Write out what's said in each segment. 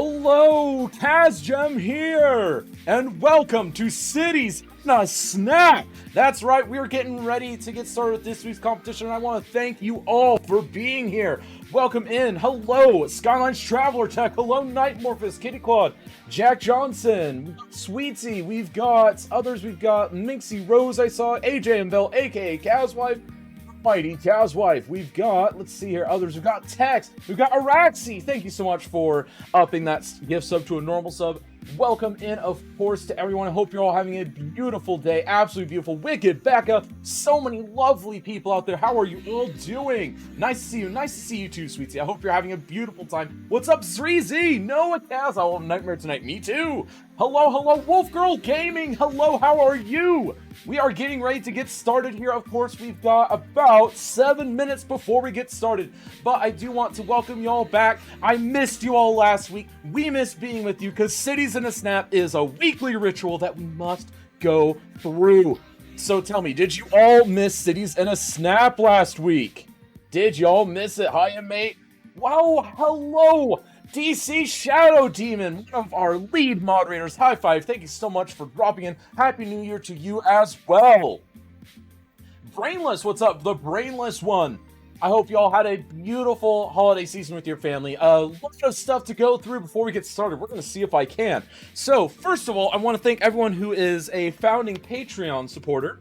Hello, Kazjem here, and welcome to Cities in a Snap. That's right, we're getting ready to get started with this week's competition, and I want to thank you all for being here. Welcome in. Hello, Skylines Traveler Tech. Hello, Nightmorphous, Kitty Claude, Jack Johnson, Sweetsy. We've got others. We've got Minxie Rose. I saw AJ and Bell, aka Kazwife. Mighty Kazwife. We've got, let's see here, others. We've got Tex. We've got Araxi. Thank you so much for upping that gift sub to a normal sub. Welcome in, of course, to everyone. I hope you're all having a beautiful day. Absolutely beautiful. Wicked, Becca. So many lovely people out there. How are you all doing? Nice to see you. Nice to see you too, Sweetie. I hope you're having a beautiful time. What's up, Sreezy? Noah Kaz. I will have a nightmare tonight. Me too. Hello, hello, Wolf Girl Gaming. Hello, how are you? We are getting ready to get started here. Of course, we've got about 7 minutes before we get started, but I do want to welcome you all back. I missed you all last week. We missed being with you because Cities in a Snap is a weekly ritual that we must go through. So tell me, did you all miss Cities in a Snap last week? Did y'all miss it? Hiya, mate. Wow, hello. DC Shadow Demon, one of our lead moderators. High five. Thank you so much for dropping in. Happy New Year to you as well. Brainless, what's up? The Brainless one. I hope you all had a beautiful holiday season with your family. A lot of stuff to go through before we get started. We're going to see if I can. So, first of all, I want to thank everyone who is a founding Patreon supporter.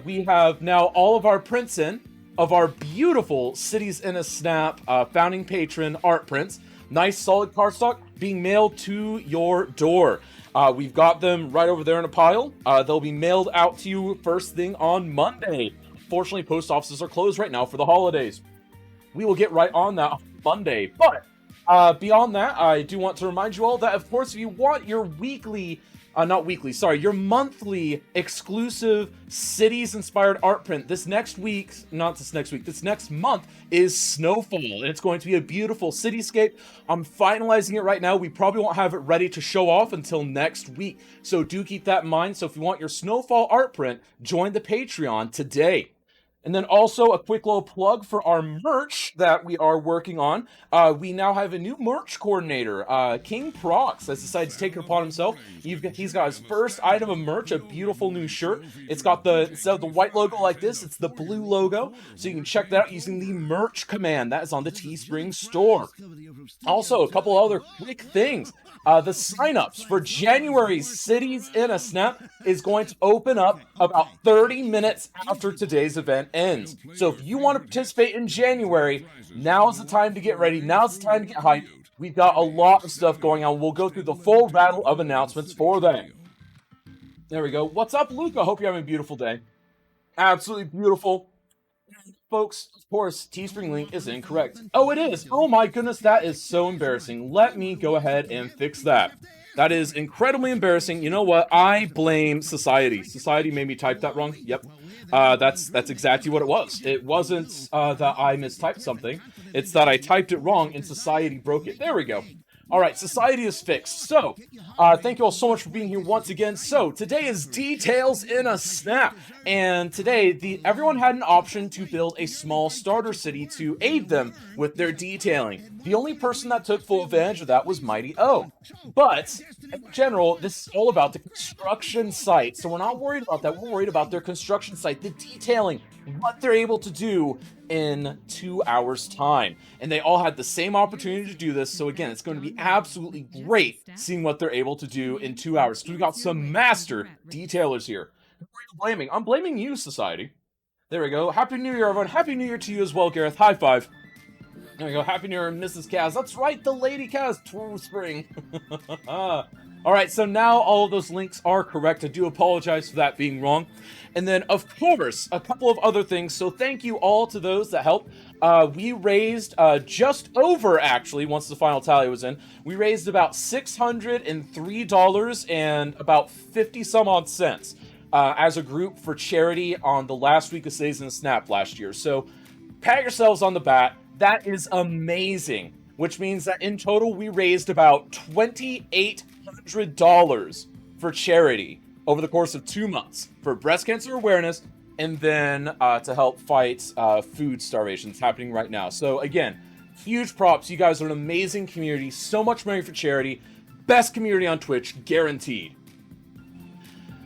We have now all of our prints in of our beautiful Cities in a Snap founding patron art prints. Nice solid cardstock being mailed to your door. We've got them right over there in a pile. They'll be mailed out to you first thing on Monday. Fortunately, post offices are closed right now for the holidays. We will get right on that on Monday. But beyond that, I do want to remind you all that, of course, if you want your your monthly exclusive cities-inspired art print, this next month is Snowfall, and it's going to be a beautiful cityscape. I'm finalizing it right now. We probably won't have it ready to show off until next week, so do keep that in mind. So if you want your Snowfall art print, join the Patreon today. And then also a quick little plug for our merch that we are working on. We now have a new merch coordinator. King Prox has decided to take it upon himself. He's got his first item of merch, a beautiful new shirt. It's got instead of the white logo like this, it's the blue logo. So you can check that out using the merch command. That is on the Teespring store. Also, a couple other quick things. The sign-ups for January's Cities in a Snap is going to open up about 30 minutes after today's event ends. So if you want to participate in January, now's the time to get ready. Now's the time to get hyped. We've got a lot of stuff going on. We'll go through the full rattle of announcements for them. There we go. What's up, Luca? Hope you're having a beautiful day. Absolutely beautiful. Folks, of course, Teespring link is incorrect. Oh, it is! Oh my goodness, that is so embarrassing. Let me go ahead and fix that. That is incredibly embarrassing. You know what? I blame society. Society made me type that wrong. Yep. That's exactly what it was. It wasn't that I mistyped something. It's that I typed it wrong and society broke it. There we go. Alright, society is fixed. So, thank you all so much for being here once again. So, today is Details in a Snap. And today, everyone had an option to build a small starter city to aid them with their detailing. The only person that took full advantage of that was Mighty O. But, in general, this is all about the construction site. So we're not worried about that. We're worried about their construction site, the detailing, what they're able to do in 2 hours time. And they all had the same opportunity to do this. So again, it's going to be absolutely great seeing what they're able to do in 2 hours. So we've got some master detailers here. Who are you blaming? I'm blaming you, society. There we go. Happy New Year, everyone. Happy New Year to you as well, Gareth. High five. There we go. Happy New Year, Mrs. Kaz. That's right, the Lady Kaz. True Spring. Alright, so now all of those links are correct. I do apologize for that being wrong. And then, of course, a couple of other things. So thank you all to those that helped. We raised just over, actually, once the final tally was in, we raised about $603 and about 50 some odd cents as a group for charity on the last week of Cities in a Snap last year. So pat yourselves on the back. That is amazing. Which means that in total we raised about $2,800 for charity over the course of 2 months for breast cancer awareness and then to help fight food starvation that's happening right now. So again, Huge props. You guys are an amazing community. So much money for charity. Best community on Twitch, guaranteed.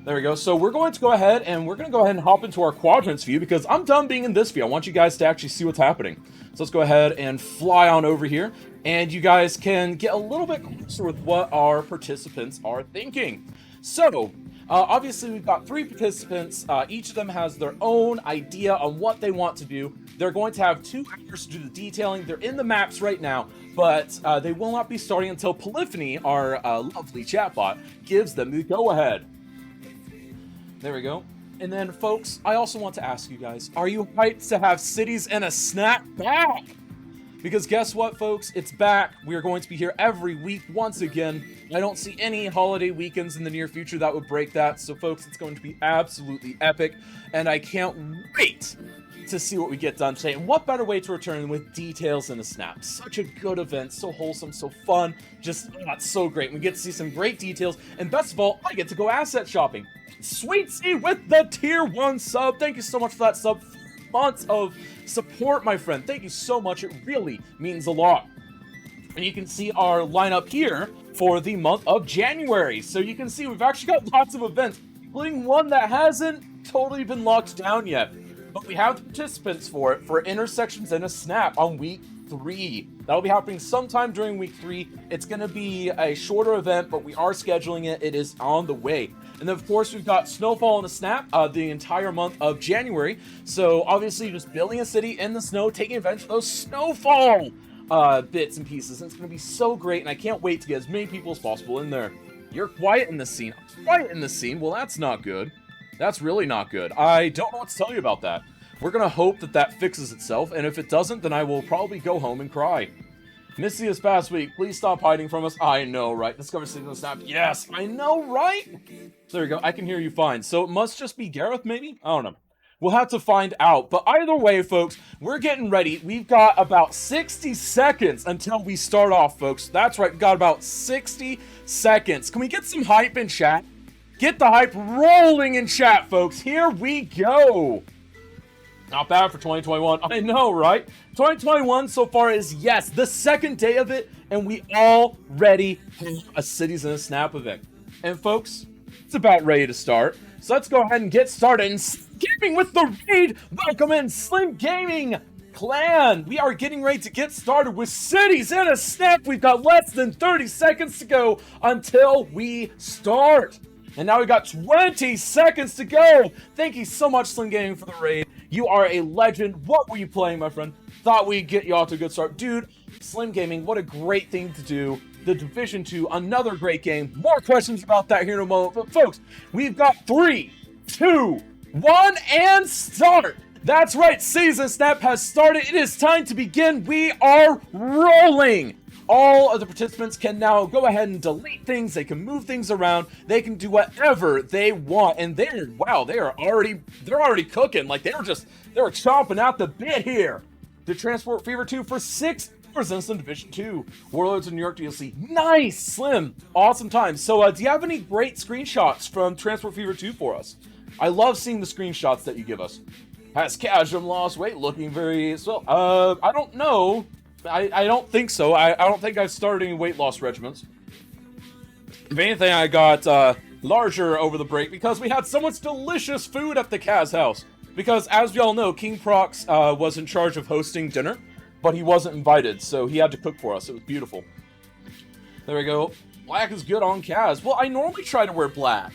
There we go. So we're going to go ahead and hop into our quadrants view because I'm done being in this view. I want you guys to actually see what's happening. So let's go ahead and fly on over here, and you guys can get a little bit closer with what our participants are thinking. So, obviously we've got 3 participants. Each of them has their own idea on what they want to do. They're going to have 2 hours to do the detailing. They're in the maps right now, but they will not be starting until Polyphony, our lovely chatbot, gives them the go-ahead. There we go. And then, folks, I also want to ask you guys, are you hyped to have Cities in a Snap back? Because guess what, folks? It's back. We are going to be here every week once again. I don't see any holiday weekends in the near future that would break that. So, folks, it's going to be absolutely epic. And I can't wait to see what we get done today. And what better way to return than with Details in a Snap? Such a good event. So wholesome, so fun. Just, it's so great. We get to see some great details. And best of all, I get to go asset shopping. Sweet C with the tier 1 sub. Thank you so much for that sub. Months of support, my friend. Thank you so much. It really means a lot. And you can see our lineup here for the month of January. So you can see we've actually got lots of events, including one that hasn't totally been locked down yet. But we have the participants for it for Intersections in a Snap on week 3. That'll be happening sometime during week 3. It's going to be a shorter event, but we are scheduling it. It is on the way. And then, of course, we've got Snowfall in a Snap the entire month of January. So, obviously, just building a city in the snow, taking advantage of those snowfall bits and pieces. And it's going to be so great, and I can't wait to get as many people as possible in there. You're quiet in this scene. I'm quiet in this scene? Well, that's not good. That's really not good. I don't know what to tell you about that. We're going to hope that that fixes itself, and if it doesn't, then I will probably go home and cry. Missy this past week, please stop hiding from us. I know, right? Discover Cities in a Snap. Yes, I know, right? There we go. I can hear you fine. So it must just be Gareth, maybe? I don't know. We'll have to find out. But either way, folks, we're getting ready. We've got about 60 seconds until we start off, folks. That's right. We've got about 60 seconds. Can we get some hype in chat? Get the hype rolling in chat, folks. Here we go. Not bad for 2021. I know, right? 2021 so far is, yes, the second day of it, and we already have a Cities in a Snap event. And folks, it's about ready to start. So let's go ahead and get started. And gaming with the raid. Welcome in, Slim Gaming Clan. We are getting ready to get started with Cities in a Snap. We've got less than 30 seconds to go until we start. And now we got 20 seconds to go. Thank you so much, Slim Gaming, for the raid. You are a legend. What were you playing, my friend? Thought we'd get you off to a good start. Dude, Slim Gaming, what a great thing to do. The Division 2, another great game. More questions about that here in a moment. But folks, we've got 3, 2, 1, and start. That's right, Season Snap has started. It is time to begin. We are rolling. All of the participants can now go ahead and delete things. They can move things around. They can do whatever they want. And they're already cooking. Like they were chomping out the bit here. The Transport Fever 2 for 6 hours in Division 2. Warlords of New York DLC. Nice, Slim. Awesome times. So do you have any great screenshots from Transport Fever 2 for us? I love seeing the screenshots that you give us. Has Chasm lost weight? Looking very swell. I don't know. I don't think so. I don't think I've started any weight loss regimens. If anything, I got larger over the break because we had so much delicious food at the Kaz house. Because, as we all know, King Prox was in charge of hosting dinner, but he wasn't invited, so he had to cook for us. It was beautiful. There we go. Black is good on Kaz. Well, I normally try to wear black.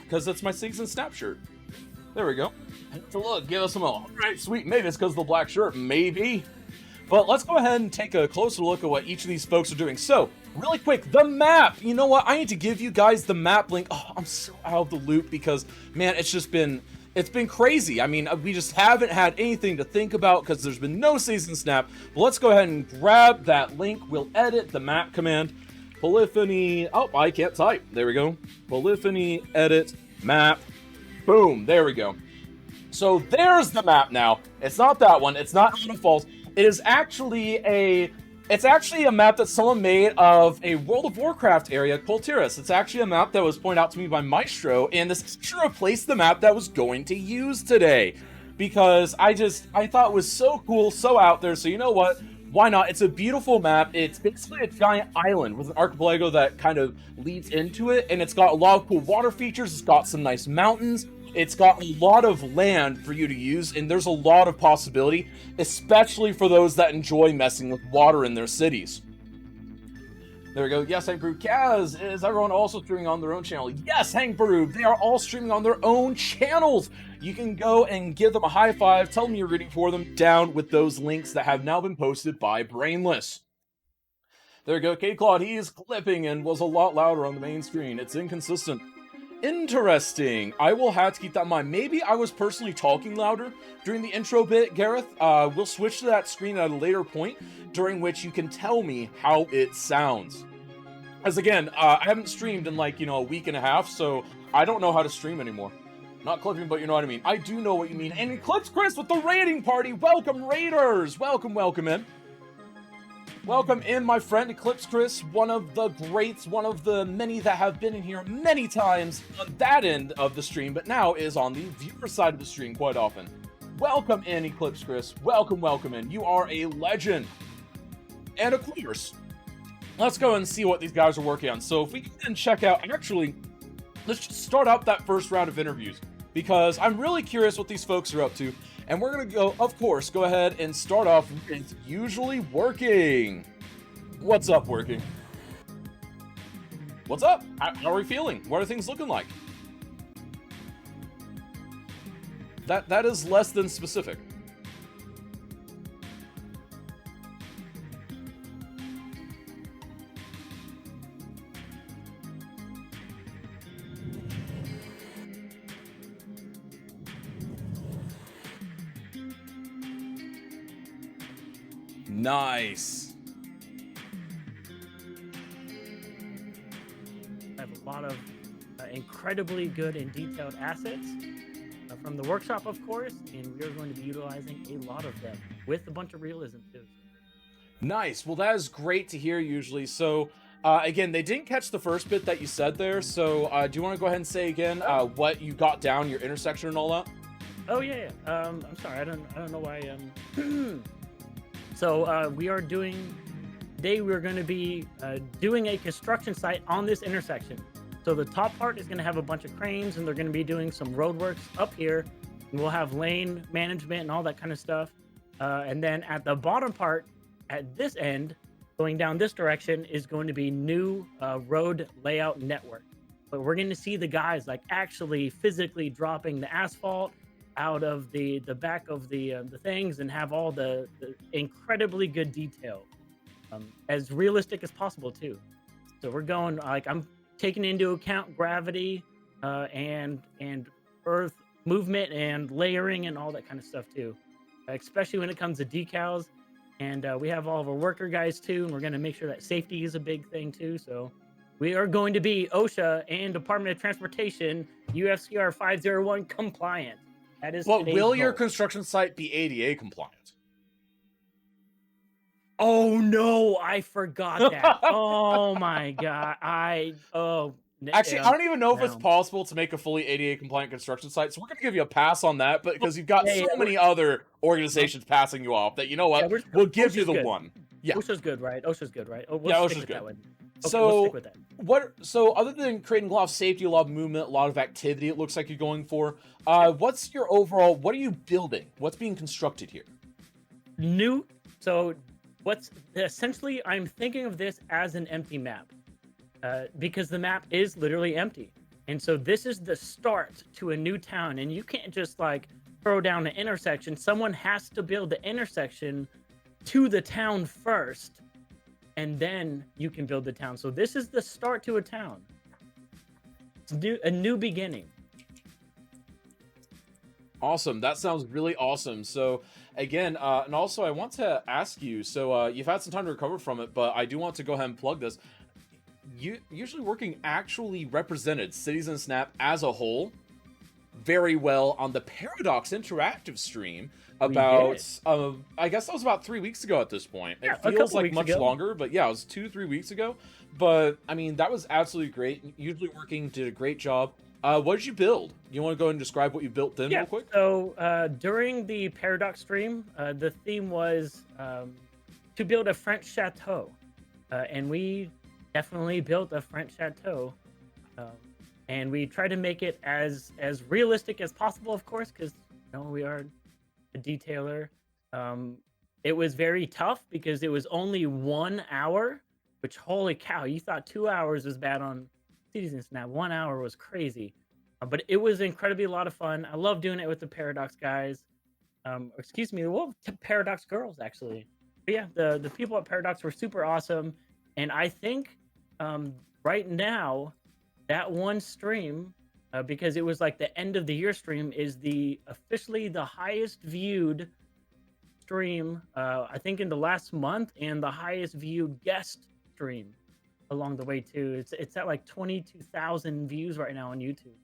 Because that's my Season Snap shirt. There we go. So look, give us some, alright, sweet. Maybe it's because of the black shirt. Maybe. But let's go ahead and take a closer look at what each of these folks are doing. So, really quick, the map. You know what? I need to give you guys the map link. Oh, I'm so out of the loop because, man, it's been crazy. I mean, we just haven't had anything to think about because there's been no Season Snap. But let's go ahead and grab that link. We'll edit the map command. Polyphony. Oh, I can't type. There we go. Polyphony, edit, map. Boom. There we go. So there's the map now. It's not that one. It's not Auto Falls. It is actually a map that someone made of a World of Warcraft area, Kul Tiras. It's actually a map that was pointed out to me by Maestro, and this actually replaced the map that I was going to use today. Because I thought it was so cool, so out there, so you know what? Why not? It's a beautiful map. It's basically a giant island with an archipelago that kind of leads into it, and it's got a lot of cool water features. It's got some nice mountains. It's got a lot of land for you to use, and there's a lot of possibility, especially for those that enjoy messing with water in their cities. There we go. Yes, Hank Brew. Kaz, is everyone also streaming on their own channel? Yes, Hank Brew. They are all streaming on their own channels. You can go and give them a high five. Tell them you're rooting for them down with those links that have now been posted by Brainless. There we go. K Claude, he is clipping and was a lot louder on the main screen. It's inconsistent. Interesting. I will have to keep that in mind. Maybe I was personally talking louder during the intro bit, Gareth. We'll switch to that screen at a later point, during which you can tell me how it sounds. As again, I haven't streamed in like, a week and a half, so I don't know how to stream anymore. Not clipping, but you know what I mean. I do know what you mean. And Eclipse Chris with the raiding party. Welcome, Raiders. Welcome in. Welcome in, my friend, Eclipse Chris, one of the greats, one of the many that have been in here many times on that end of the stream, but now is on the viewer side of the stream quite often. Welcome in, Eclipse Chris. Welcome in. You are a legend. And of course, let's go and see what these guys are working on. So if we can check out, actually, let's just start out that first round of interviews, because I'm really curious what these folks are up to. And we're going to go, of course, go ahead and start off with Usually Working. What's up, Working? What's up? How are we feeling? What are things looking like? That is less than specific. Nice. I have a lot of incredibly good and detailed assets from the workshop, of course, and we're going to be utilizing a lot of them with a bunch of realism too. Nice. Well, that is great to hear usually. So, again, they didn't catch the first bit that you said there. So, do you want to go ahead and say again what you got down, your intersection and all that? Oh yeah. I'm sorry. I don't know why. So we are doing. Today we're going to be doing a construction site on this intersection. So the top part is going to have a bunch of cranes, and they're going to be doing some roadworks up here. And we'll have lane management and all that kind of stuff. And then at the bottom part, at this end, going down this direction, is going to be new road layout network. But we're going to see the guys like actually physically dropping the asphalt out of the back of the things, and have all the incredibly good detail, as realistic as possible too. So we're going like I'm taking into account gravity and earth movement and layering and all that kind of stuff too, especially when it comes to decals. And we have all of our worker guys too, and we're going to make sure that safety is a big thing too. So we are going to be OSHA and Department of Transportation UFCR 501 compliant. That is. Well, will your construction site be ADA compliant? Oh no, I forgot that. Oh my god, Actually, I don't even know if it's possible to make a fully ADA compliant construction site, so we're gonna give you a pass on that. But because you've got so many other organizations passing you off, that you know what, we'll give you the one. Yeah, OSHA's good, right? OSHA's good, right? OSHA's good. Okay, so we'll stick with that. So other than creating a lot of safety, a lot of movement, a lot of activity, it looks like you're going for. What's your overall? What are you building? What's being constructed here? New. So what's essentially? I'm thinking of this as an empty map, because the map is literally empty, and so this is the start to a new town, and you can't just like throw down an intersection. Someone has to build the intersection to the town first, and then you can build the town. So this is the start to a town. It's a new beginning. Awesome. That sounds really awesome. So again, and also I want to ask you, so you've had some time to recover from it, but I do want to go ahead and plug this. Usually Working actually represented Citizen Snap as a whole very well on the Paradox Interactive stream about, I guess that was about 3 weeks ago at this point. Yeah, it feels like much longer, but yeah, it was 2-3 weeks ago. But I mean, that was absolutely great. Usually Working did a great job. What did you build? You want to go and describe what you built then real quick? So during the Paradox stream, the theme was to build a French chateau, and we definitely built a French chateau. Um, and we try to make it as realistic as possible, of course, because we are a detailer. Um, it was very tough because it was only 1 hour, which holy cow, you thought 2 hours was bad on Citizen Snap. 1 hour was crazy, but it was incredibly a lot of fun. I love doing it with the Paradox guys. Excuse me, well, Paradox girls actually. But yeah, the people at Paradox were super awesome, and I think right now that one stream, because it was like the end of the year stream, is the officially the highest viewed stream, I think in the last month, and the highest viewed guest stream along the way too. It's at like 22,000 views right now on YouTube.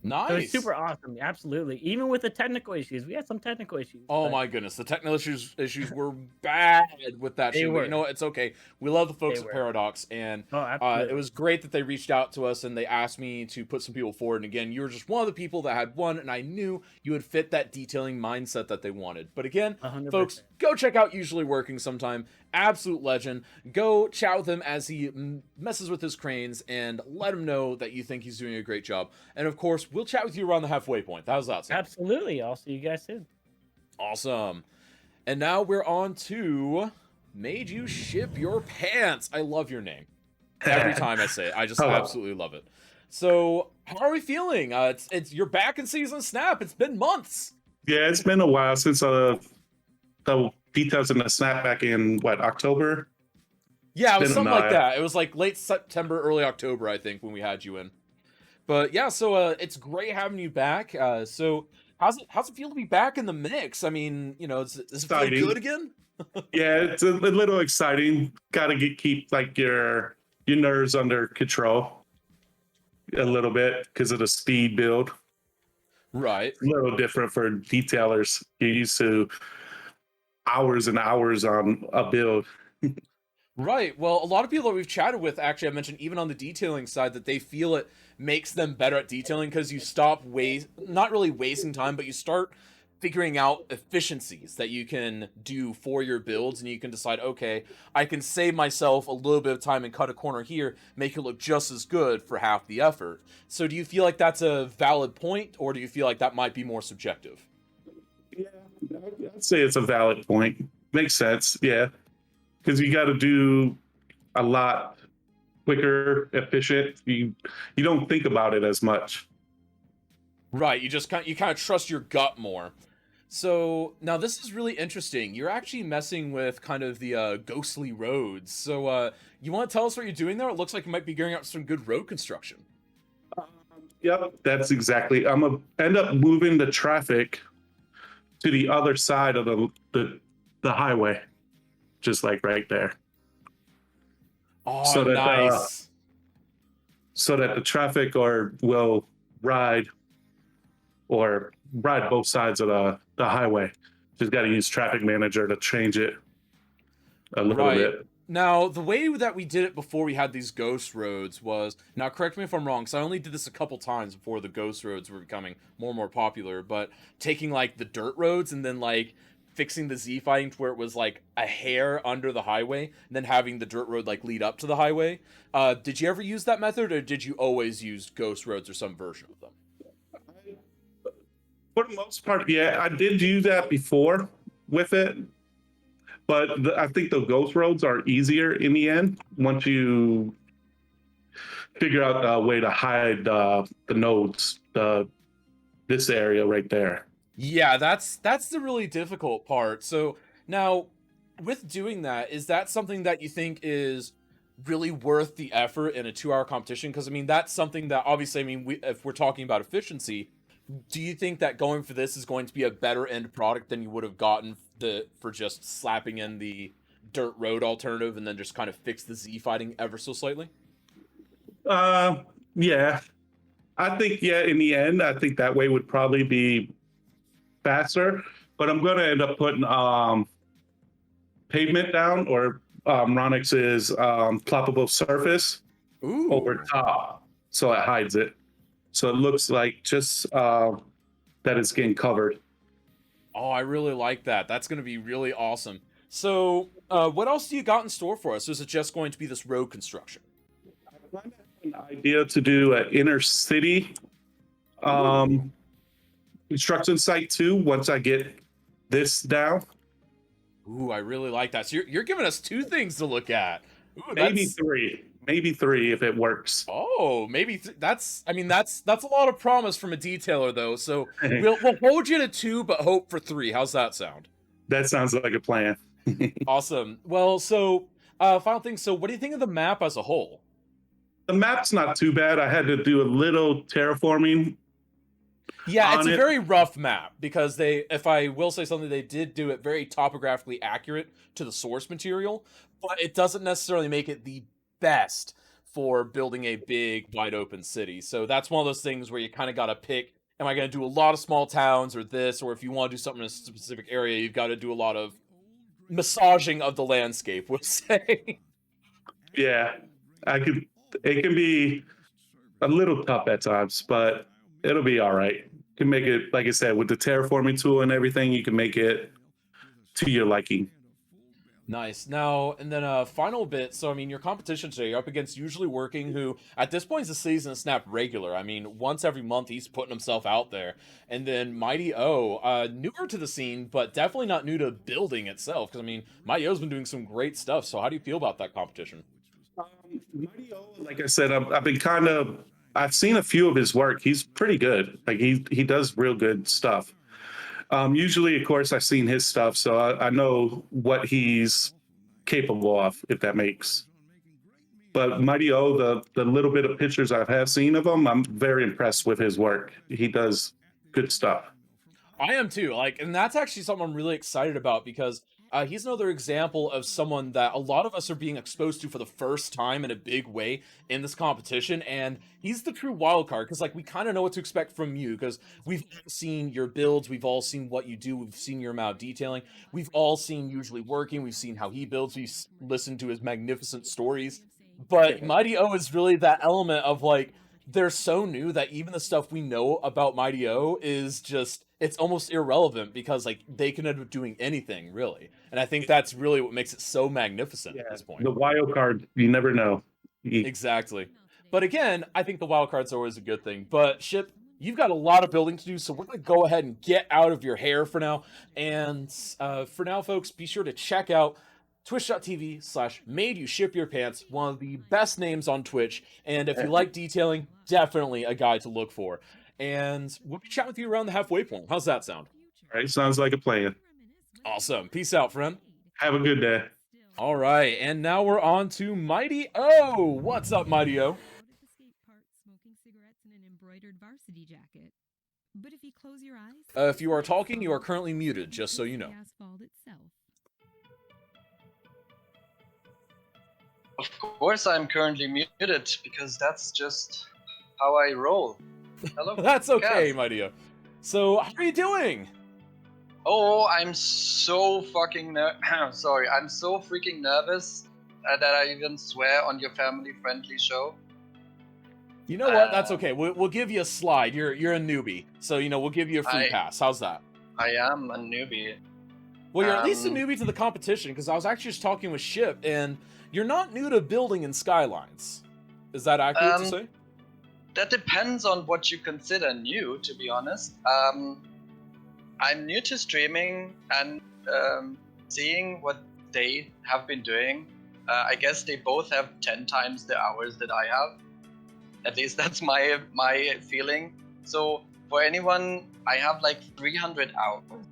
So it's Nice. super awesome. Absolutely. Even with the technical issues, we had some technical issues, Oh but my goodness, the technical issues were bad with that they stream, but you were. know what? It's okay. We love the They folks at were. Paradox, and Oh, it absolutely. was great that they reached out to us and they asked me to put some people forward. And again, you were just one of the people that had one, and I knew you would fit that detailing mindset that they wanted. But again, folks, 100%. go check out Usually Working sometime. Absolute legend. Go chat with him as he messes with his cranes and let him know that you think he's doing a great job. And of course, we'll chat with you around the halfway point. How's that sound? Absolutely. I'll see you guys soon. Awesome. And now we're on to Made You Ship Your Pants. I love your name. Every time I say it, I just Hello. absolutely love it. So, how are we feeling? It's you're back in Season Snap. It's been months. Yeah, it's been a while since the details in the snapback in what, October? Yeah, it was Been a something like while. that. It was like late September, early October, I think, when we had you in. But yeah, so it's great having you back. So how's it feel to be back in the mix? I mean, does it feel Exciting. good again? Yeah, it's a little exciting. Got to keep like your nerves under control a little bit because of the speed build. Right. A little different for detailers. You're used to hours and hours on a build. Right. Well, a lot of people that we've chatted with, actually, I mentioned even on the detailing side, that they feel it makes them better at detailing because you stop not really wasting time, but you start figuring out efficiencies that you can do for your builds, and you can decide, okay, I can save myself a little bit of time and cut a corner here, make it look just as good for half the effort. So do you feel like that's a valid point, or do you feel like that might be more subjective? Yeah, I'd say it's a valid point. Makes sense. Yeah, because you got to do a lot quicker, efficient. You don't think about it as much. Right, you kind of trust your gut more. So now this is really interesting. You're actually messing with kind of the ghostly roads. So you want to tell us what you're doing there? It looks like you might be gearing up some good road construction. Yep, that's exactly. I'm gonna end up moving the traffic to the other side of the highway, just like right there, Oh, so that nice. the traffic will ride ride both sides of the highway. Just got to use Traffic Manager to change it a little Right. bit. Now, the way that we did it before we had these ghost roads was, now correct me if I'm wrong, because I only did this a couple times before the ghost roads were becoming more and more popular, but taking like the dirt roads and then like fixing the Z fighting to where it was like a hair under the highway, and then having the dirt road like lead up to the highway. Did you ever use that method, or did you always use ghost roads or some version of them? For the most part, yeah, I did do that before with it, but I think the ghost roads are easier in the end once you figure out a way to hide the nodes, this area right there. Yeah, that's the really difficult part. So now, with doing that, is that something that you think is really worth the effort in a 2-hour competition? Because I mean, that's something that obviously, I mean, if we're talking about efficiency, do you think that going for this is going to be a better end product than you would have gotten for just slapping in the dirt road alternative and then just kind of fix the Z fighting ever so slightly? Yeah, I think in the end, I think that way would probably be faster. But I'm going to end up putting pavement down, or Ronix's ploppable surface Ooh. over top, so it hides it. So it looks like just that it's getting covered. Oh, I really like that. That's going to be really awesome. So What else do you got in store for us? Is it just going to be this road construction? I have an idea to do an inner city um, construction site too. Once I get this down, Ooh, I really like that. So you're giving us two things to look at. Ooh, maybe three if it works. Oh, maybe that's. I mean, that's a lot of promise from a detailer, though. So we'll hold you to two, but hope for three. How's that sound? That sounds like a plan. Awesome. Well, so final thing. So, what do you think of the map as a whole? The map's not too bad. I had to do a little terraforming. Yeah, it's On a it. very rough map because they, if I will say something, they did do it very topographically accurate to the source material, but it doesn't necessarily make it the best for building a big, wide open city. So that's one of those things where you kind of got to pick, am I going to do a lot of small towns or this, or if you want to do something in a specific area, you've got to do a lot of massaging of the landscape, we'll say. Yeah, I could. It can be a little tough at times, but it'll be all right. You can make it, like I said, with the terraforming tool and everything. You can make it to your liking. Nice. Now, and then final bit. So, I mean, your competition today, you're up against Usually Working, who at this point is a Season of Snap regular. I mean, once every month he's putting himself out there. And then Mighty O, newer to the scene, but definitely not new to building itself. Because, I mean, Mighty O's been doing some great stuff. So, how do you feel about that competition? Mighty O, like I said, I've been kind of. I've seen a few of his work. He's pretty good. Like he does real good stuff. Usually, of course, I've seen his stuff, so I know what he's capable of, if that makes. But Mighty O, the little bit of pictures I have seen of him, I'm very impressed with his work. He does good stuff. I am too. Like, and that's actually something I'm really excited about because he's another example of someone that a lot of us are being exposed to for the first time in a big way in this competition, and he's the true wild card because, like, we kind of know what to expect from you because we've all seen your builds, we've all seen what you do, we've seen your amount of detailing, we've all seen Usually Working, we've seen how he builds, we've listened to his magnificent stories. But Mighty O is really that element of like they're so new that even the stuff we know about Mighty O is just it's almost irrelevant because like they can end up doing anything really. And I think that's really what makes it so magnificent at this point. The wild card, you never know. Exactly. But again, I think the wild card's always a good thing. But Ship, you've got a lot of building to do, so we're going to go ahead and get out of your hair for now. And for now, folks, be sure to check out twitch.tv/MadeYouShipYourPants, one of the best names on Twitch. And if you like detailing, definitely a guy to look for. And we'll be chatting with you around the halfway point. How's that sound? All right, sounds like a plan. Awesome. Peace out, friend. Have a good day. All right, and now we're on to Mighty O. What's up, Mighty O? If you are talking, you are currently muted, just so you know. Of course I'm currently muted, because that's just how I roll. Hello. That's okay, Cass. Mighty O. So, how are you doing? Oh, I'm so fucking sorry. I'm so freaking nervous that I even swear on your family-friendly show. You know what? That's okay. We'll give you a slide. You're a newbie, so you know we'll give you a free pass. How's that? I am a newbie. Well, you're at least a newbie to the competition because I was actually just talking with Ship, and you're not new to building in Skylines. Is that accurate to say? That depends on what you consider new, to be honest. I'm new to streaming and seeing what they have been doing. I guess they both have 10 times the hours that I have. At least that's my feeling. So for anyone, I have like 300 hours.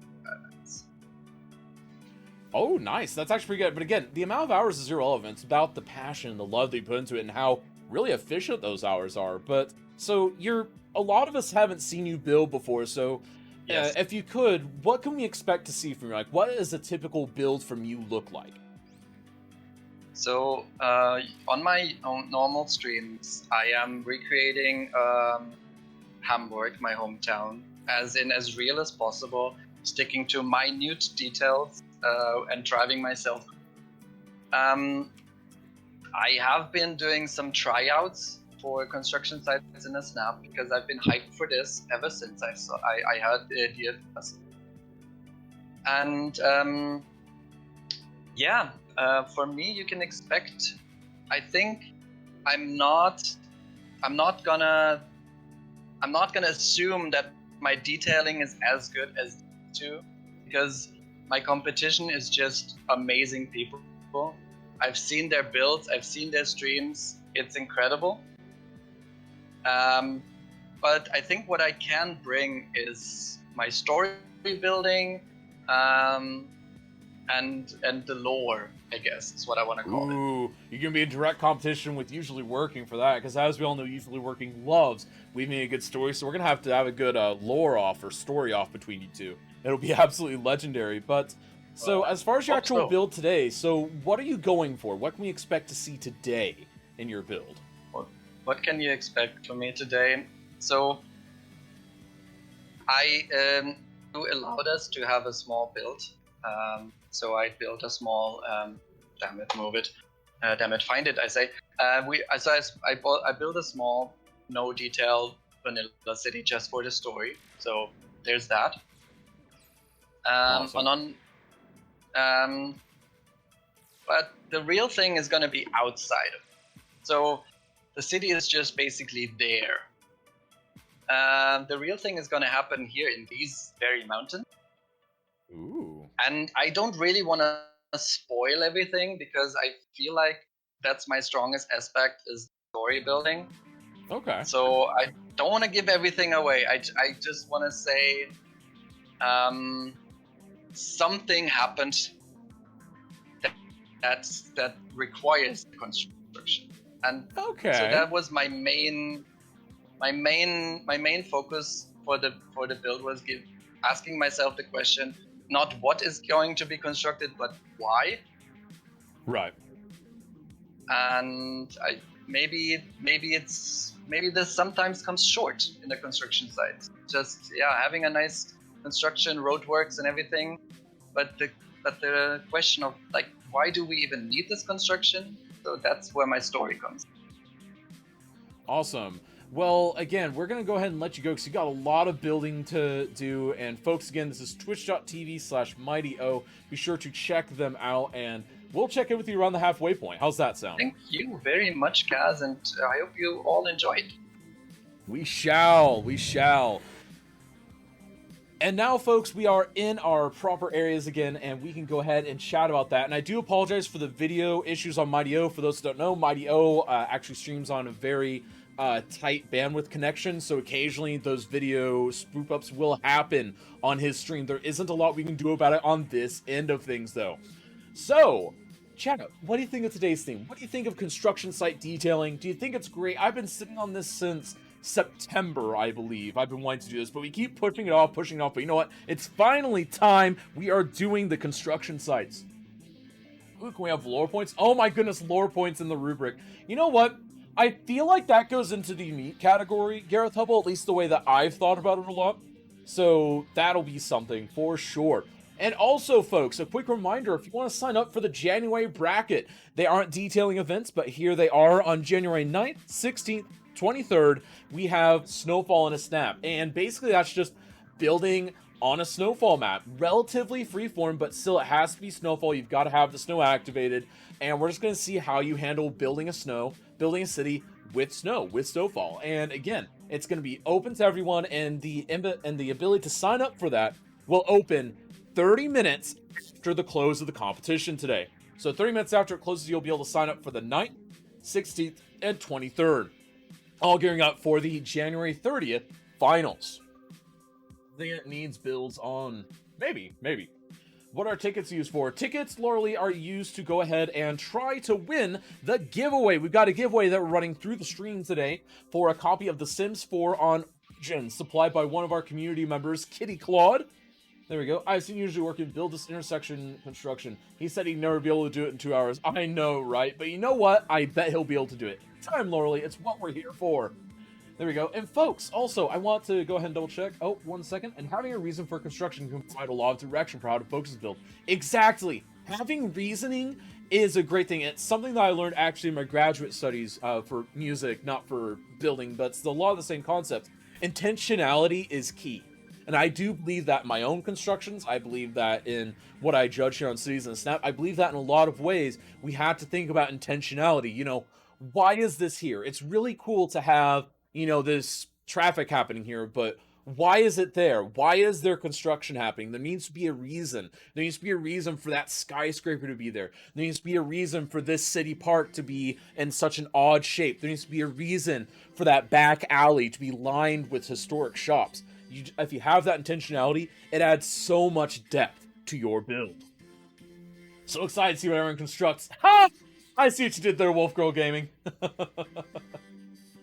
Oh, nice. That's actually pretty good. But again, the amount of hours is irrelevant. It's about the passion and the love that you put into it and how really efficient those hours are. But so a lot of us haven't seen you build before. So yes. If you could, what can we expect to see from you? Like, what does a typical build from you look like? So on my own normal streams, I am recreating Hamburg, my hometown, as real as possible, sticking to minute details and driving myself. I have been doing some tryouts for construction sites in a Snap because I've been hyped for this ever since I heard the idea first. And Yeah, for me, you can expect. I think I'm not. I'm not gonna. I'm not gonna assume that my detailing is as good as these two, because my competition is just amazing people. I've seen their builds. I've seen their streams. It's incredible. But I think what I can bring is my story building, um, and the lore, I guess is what I want to call it. Ooh, you're gonna be in direct competition with Usually Working for that, because as we all know, Usually Working loves weaving a good story, so we're gonna have to have a good lore off or story off between you two. It'll be absolutely legendary. But so as far as your Hope actual so. build today, so what are you going for? What can we expect to see today in your build? What can you expect from me today? So I you allowed us to have a small build. So I built a small. Damn it, move it. Damn it, find it. I say. I built a small, no detail vanilla city just for the story. So there's that. Awesome. But the real thing is gonna be outside of it. So the city is just basically there. The real thing is gonna happen here in these very mountains. Ooh. And I don't really want to spoil everything because I feel like that's my strongest aspect is story building. Okay. So I don't want to give everything away. I just want to say something happened that requires construction, and so Okay. that was my main focus for the build was asking myself the question, not what is going to be constructed, but why. Right. And maybe this sometimes comes short in the construction site. Just having a nice construction, roadworks and everything, but the question of like, why do we even need this construction? So that's where my story comes. Awesome. Well, again, we're going to go ahead and let you go because you got a lot of building to do. And folks, again, this is twitch.tv/MightyO. Be sure to check them out, and we'll check in with you around the halfway point. How's that sound? Thank you very much, Kaz, and I hope you all enjoyed. We shall. We shall. And now, folks, we are in our proper areas again, and we can go ahead and chat about that. And I do apologize for the video issues on Mighty O. For those who don't know, Mighty O actually streams on a very tight bandwidth connection, so occasionally those video spoop ups will happen on his stream. There isn't a lot we can do about it on this end of things, though. So, chat out. What do you think of today's theme? What do you think of construction site detailing? Do you think it's great? I've been sitting on this since September, I believe. I've been wanting to do this, but we keep pushing it off. But you know what? It's finally time. We are doing the construction sites. Ooh, can we have lore points? Oh my goodness, lore points in the rubric. You know what? I feel like that goes into the unique category, Gareth Hubble, at least the way that I've thought about it a lot. So that'll be something for sure. And also, folks, a quick reminder, if you want to sign up for the January bracket, they aren't detailing events, but here they are on January 9th, 16th, 23rd. We have Snowfall and a Snap. And basically, that's just building on a snowfall map. Relatively freeform, but still it has to be snowfall. You've got to have the snow activated. And we're just going to see how you handle building a city with snow, with snowfall. And again, it's going to be open to everyone, and the ability to sign up for that will open 30 minutes after the close of the competition today. So 30 minutes after it closes, you'll be able to sign up for the 9th, 16th, and 23rd. All gearing up for the January 30th finals. I think it needs builds on... Maybe. What are tickets used for? Tickets, Lauralee, are used to go ahead and try to win the giveaway. We've got a giveaway that we're running through the stream today for a copy of The Sims 4 on Origin, supplied by one of our community members, Kitty Claude. There we go. I've seen Usually Working build this intersection construction. He said he'd never be able to do it in 2 hours. I know, right? But you know what? I bet he'll be able to do it. Time, Lauralee. It's what we're here for. There we go. And folks, also, I want to go ahead and double check. Oh, 1 second. And having a reason for construction can provide a lot of direction for how to focus build. Exactly. Having reasoning is a great thing. It's something that I learned actually in my graduate studies for music, not for building, but it's a lot of the same concepts. Intentionality is key. And I do believe that in my own constructions. I believe that in what I judge here on Cities in a Snap. I believe that in a lot of ways, we have to think about intentionality. You know, why is this here? It's really cool to have, you know, this traffic happening here, but why is it there? Why is there construction happening? There needs to be a reason. There needs to be a reason for that skyscraper to be there. There needs to be a reason for this city park to be in such an odd shape. There needs to be a reason for that back alley to be lined with historic shops. If you have that intentionality, it adds so much depth to your build. So excited to see what everyone constructs. Ha! I see what you did there, Wolf Girl Gaming.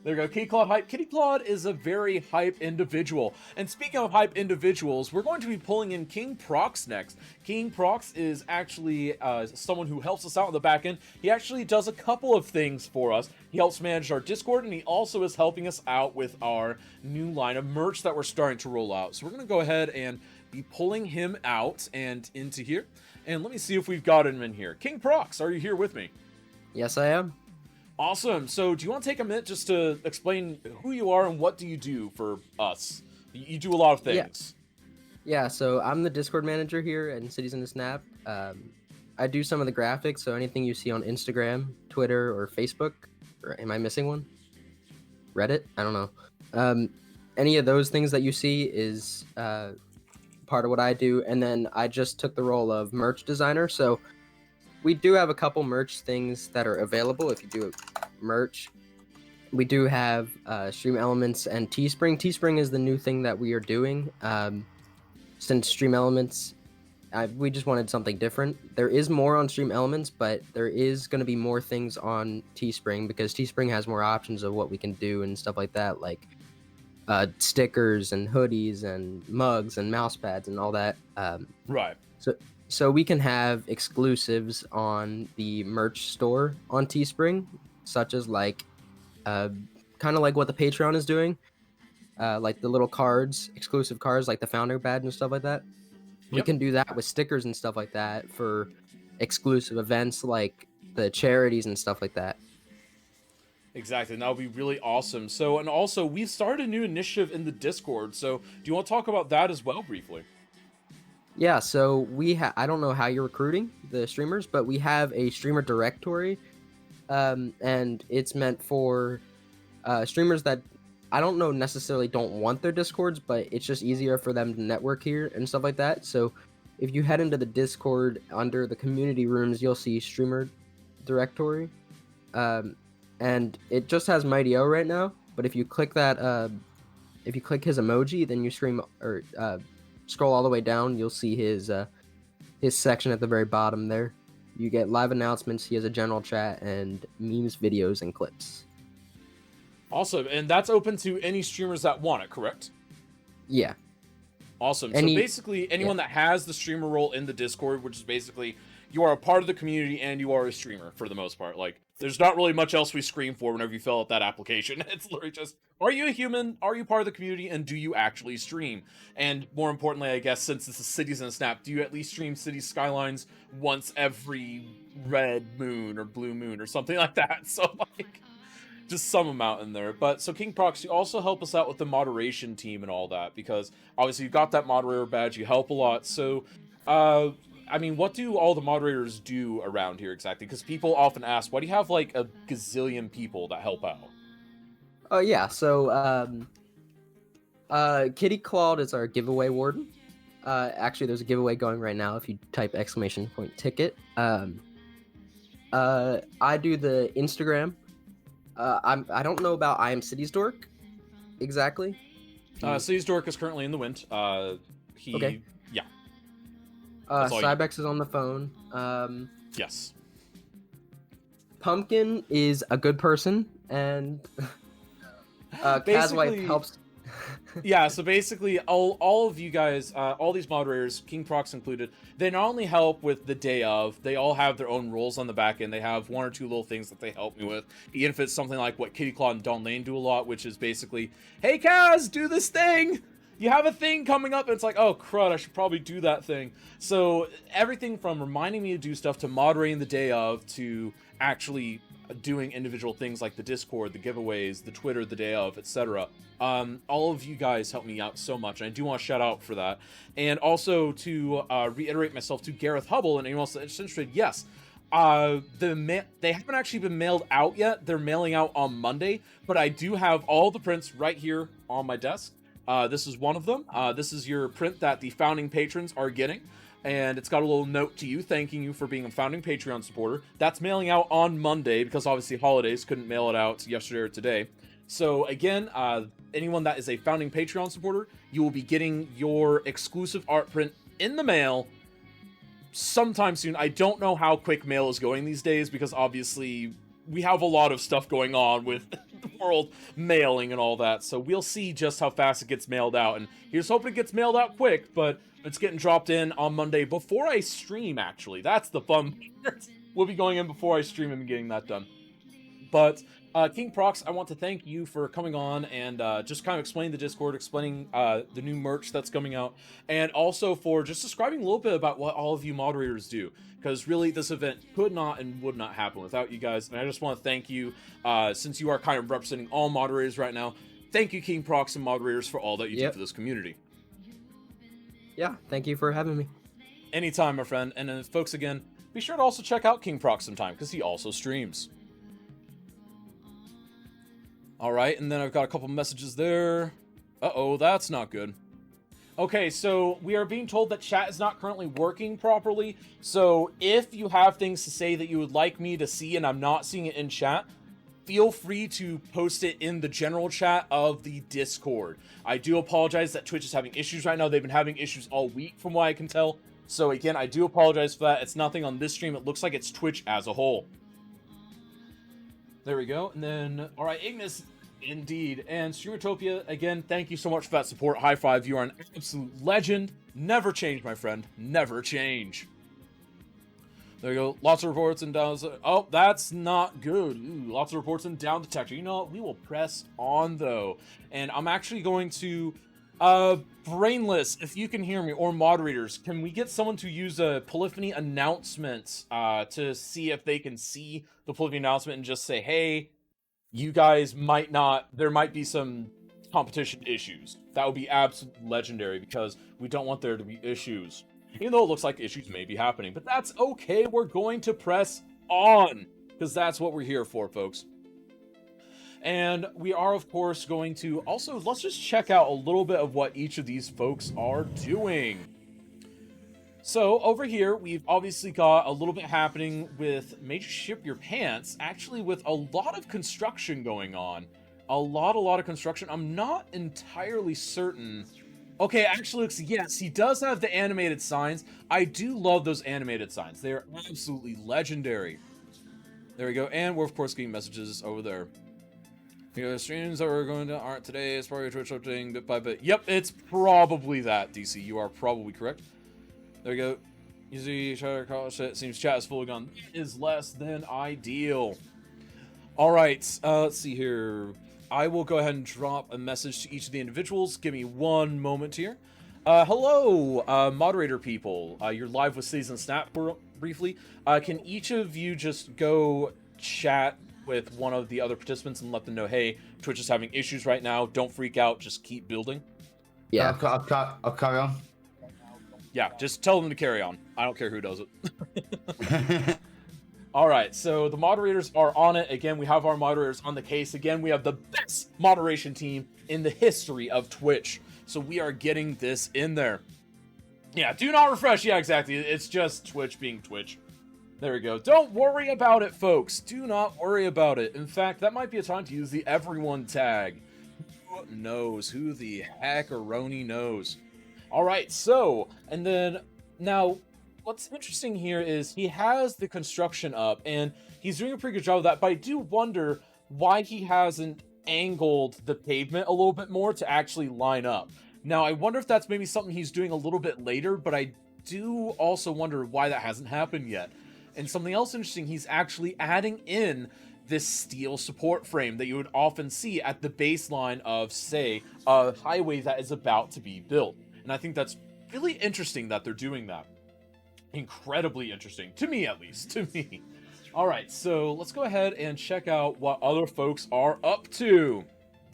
There we go, Kitty Claude hype. Kitty Claude is a very hype individual. And speaking of hype individuals, we're going to be pulling in King Prox next. King Prox is actually someone who helps us out on the back end. He actually does a couple of things for us. He helps manage our Discord, and he also is helping us out with our new line of merch that we're starting to roll out. So we're going to go ahead and be pulling him out and into here. And let me see if we've got him in here. King Prox, are you here with me? Yes, I am. Awesome. So do you want to take a minute just to explain who you are and what do you do for us? You do a lot of things. Yeah, so I'm the Discord manager here in Cities in the Snap. I do some of the graphics, so anything you see on Instagram, Twitter, or Facebook. Or am I missing one? Reddit? I don't know. Any of those things that you see is part of what I do. And then I just took the role of merch designer. So we do have a couple merch things that are available if you do merch. We do have Stream Elements and Teespring. Teespring is the new thing that we are doing. Since Stream Elements, we just wanted something different. There is more on Stream Elements, but there is going to be more things on Teespring because Teespring has more options of what we can do and stuff like that, like stickers and hoodies and mugs and mouse pads and all that. Right. So we can have exclusives on the merch store on Teespring, such as like, kind of like what the Patreon is doing, like the little cards, exclusive cards, like the founder badge and stuff like that. We Yep. can do that with stickers and stuff like that for exclusive events like the charities and stuff like that. Exactly. And that would be really awesome. So, and also, we've started a new initiative in the Discord. So, do you want to talk about that as well briefly? Yeah, so I don't know how you're recruiting the streamers, but we have a streamer directory, and it's meant for streamers that I don't know necessarily don't want their Discords, but it's just easier for them to network here and stuff like that. So if you head into the Discord under the community rooms, you'll see streamer directory, and it just has Mighty O right now. But if you click that, if you click his emoji, then you scroll all the way down, you'll see his section at the very bottom there. You get live announcements, he has a general chat, and memes, videos, and clips. Awesome. And that's open to any streamers that want it, correct? Yeah. Awesome. Any- So basically, anyone that has the streamer role in the Discord, which is basically you are a part of the community and you are a streamer for the most part. Like, there's not really much else we scream for whenever you fill out that application. It's literally just, are you a human? Are you part of the community? And do you actually stream? And more importantly, I guess, since this is Cities in a Snap, do you at least stream City Skylines once every red moon or blue moon or something like that? So, like, just some amount in there. But so King Prox, you also help us out with the moderation team and all that, because obviously you've got that moderator badge, you help a lot. So I mean, what do all the moderators do around here exactly? Because people often ask, why do you have like a gazillion people that help out? Oh yeah, so Kitty Claude is our giveaway warden. Actually, there's a giveaway going right now if you type !ticket. I do the Instagram. I don't know about I Am Cities Dork exactly. Cities Dork is currently in the wind. Okay. Yeah. That's all you- Cybex is on the phone. Yes. Pumpkin is a good person, and Caswife Basically- helps. Yeah, so basically, all of you guys, all these moderators, King Prox included, they not only help with the day of, they all have their own roles on the back end. They have one or two little things that they help me with. Even if it's something like what Kitty Claude and Don Lane do a lot, which is basically, hey Kaz, do this thing! You have a thing coming up, and it's like, oh crud, I should probably do that thing. So everything from reminding me to do stuff to moderating the day of to actually doing individual things like the Discord, the giveaways, the Twitter, the day of, etc. All of you guys help me out so much, and I do want to shout out for that. And also to reiterate myself to Gareth Hubble and anyone else that's interested, yes, they haven't actually been mailed out yet. They're mailing out on Monday, but I do have all the prints right here on my desk. This is one of them. This is your print that the founding patrons are getting. And it's got a little note to you thanking you for being a founding Patreon supporter. That's mailing out on Monday because obviously holidays couldn't mail it out yesterday or today. So again, anyone that is a founding Patreon supporter, you will be getting your exclusive art print in the mail sometime soon. I don't know how quick mail is going these days because obviously we have a lot of stuff going on with the world mailing and all that. So we'll see just how fast it gets mailed out. And here's hoping it gets mailed out quick, but it's getting dropped in on Monday before I stream, actually. That's the fun part. We'll be going in before I stream and getting that done. But King Prox, I want to thank you for coming on and just kind of explaining the Discord, explaining the new merch that's coming out, and also for just describing a little bit about what all of you moderators do. Because really, this event could not and would not happen without you guys. And I just want to thank you, since you are kind of representing all moderators right now. Thank you, King Prox and moderators, for all that you do for this community. Yeah, thank you for having me. Anytime, my friend. And folks, again, be sure to also check out King Prox sometime, because he also streams. Alright, and then I've got a couple messages there. Uh-oh, that's not good. Okay, so we are being told that chat is not currently working properly, so if you have things to say that you would like me to see and I'm not seeing it in chat, feel free to post it in the general chat of the Discord. I do apologize that Twitch is having issues right now. They've been having issues all week from what I can tell. So again, I do apologize for that. It's nothing on this stream. It looks like it's Twitch as a whole. There we go. And then, all right, Ignis, indeed. And Streamertopia, again, thank you so much for that support. High five. You are an absolute legend. Never change, my friend. Never change. There you go. Lots of reports and downs. Oh, that's not good. Ooh, lots of reports and down detector. You know what? We will press on, though. And I'm actually going to... Brainless, if you can hear me, or moderators, can we get someone to use a Polyphony announcement to see if they can see the Polyphony announcement and just say, hey, you guys might not... There might be some competition issues. That would be absolutely legendary because we don't want there to be issues. Even though it looks like issues may be happening. But that's okay, we're going to press on. Because that's what we're here for, folks. And we are, of course, going to also... Let's just check out a little bit of what each of these folks are doing. So, over here, we've obviously got a little bit happening with Major Ship Your Pants. Actually, with a lot of construction going on. A lot of construction. I'm not entirely certain... Okay, actually looks, yes, he does have the animated signs. I do love those animated signs. They are absolutely legendary. There we go. And we're, of course, getting messages over there. You know, the streams that we're going to aren't today. It's probably Twitch updating bit by bit. Yep, it's probably that, DC. You are probably correct. There we go. Easy Shadow College set. Seems chat is fully gone. That is less than ideal. Alright, let's see here. I will go ahead and drop a message to each of the individuals. Give me one moment here. Hello, moderator people. You're live with Season Snap briefly. Can each of you just go chat with one of the other participants and let them know, hey, Twitch is having issues right now. Don't freak out. Just keep building. Yeah. I'll carry on. Yeah, just tell them to carry on. I don't care who does it. All right, so the moderators are on it. Again, we have our moderators on the case. Again, we have the best moderation team in the history of Twitch. So we are getting this in there. Yeah, do not refresh. Yeah, exactly. It's just Twitch being Twitch. There we go. Don't worry about it, folks. Do not worry about it. In fact, that might be a time to use the everyone tag. Who knows? Who the hackaroni knows? All right, so, and then now... What's interesting here is he has the construction up, and he's doing a pretty good job of that, but I do wonder why he hasn't angled the pavement a little bit more to actually line up. Now, I wonder if that's maybe something he's doing a little bit later, but I do also wonder why that hasn't happened yet. And something else interesting, he's actually adding in this steel support frame that you would often see at the baseline of, say, a highway that is about to be built. And I think that's really interesting that they're doing that. Incredibly interesting. To me, at least. To me. All right, so let's go ahead and check out what other folks are up to.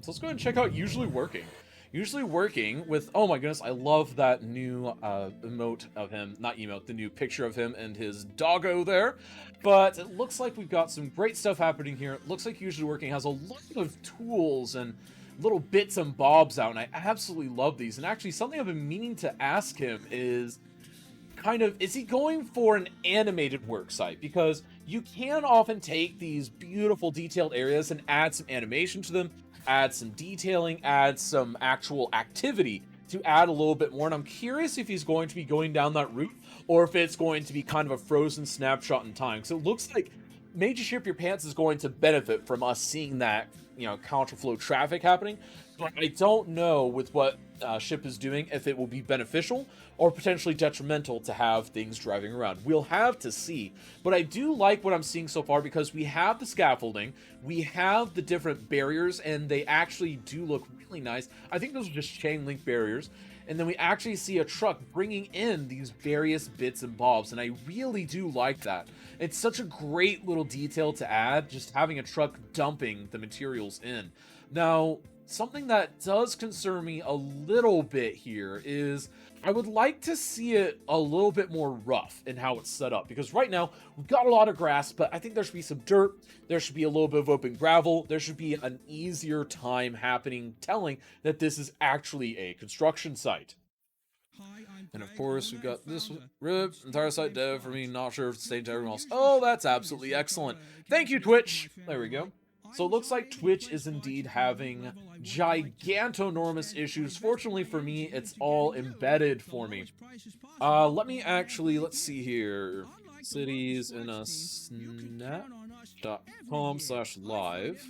So let's go ahead and check out Usually Working. Usually Working with, oh my goodness, I love that new emote of him, not emote, the new picture of him and his doggo there. But it looks like we've got some great stuff happening here. It looks like Usually Working has a lot of tools and little bits and bobs out, and I absolutely love these. And actually, something I've been meaning to ask him is kind of, is he going for an animated work site? Because you can often take these beautiful detailed areas and add some animation to them, add some detailing, add some actual activity to add a little bit more. And I'm curious if he's going to be going down that route or if it's going to be kind of a frozen snapshot in time. So it looks like Made You Ship Your Pants is going to benefit from us seeing that, you know, counterflow traffic happening. But I don't know with what Ship is doing if it will be beneficial or potentially detrimental to have things driving around. We'll have to see. But I do like what I'm seeing so far because we have the scaffolding, we have the different barriers, and they actually do look really nice. I think those are just chain link barriers. And then we actually see a truck bringing in these various bits and bobs, and I really do like that. It's such a great little detail to add, just having a truck dumping the materials in. Now, something that does concern me a little bit here is I would like to see it a little bit more rough in how it's set up, because right now we've got a lot of grass, but I think there should be some dirt, there should be a little bit of open gravel, there should be an easier time happening telling that this is actually a construction site. And of course, we've got this rib, entire site dev for me, not sure if it's staying to everyone else. Oh, that's absolutely excellent. Thank you, Twitch. There we go. So it looks like Twitch is indeed having gigantonormous issues. Fortunately for me, it's all embedded for me. Let's see here. Cities in a snap.com/live.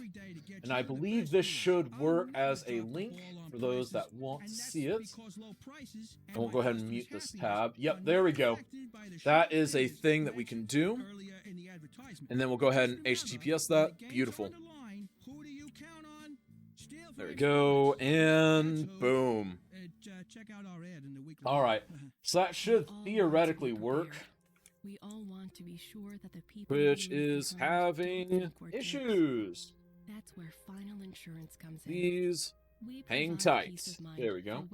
And I believe this should work as a link for those that want to see it. And we'll go ahead and mute this tab. Yep, there we go. That is a thing that we can do. And then we'll go ahead and HTTPS that. Beautiful. There we go, and boom. Alright, so that should theoretically work. Which is having issues. That's where final insurance comes in. These hang tight. There we go.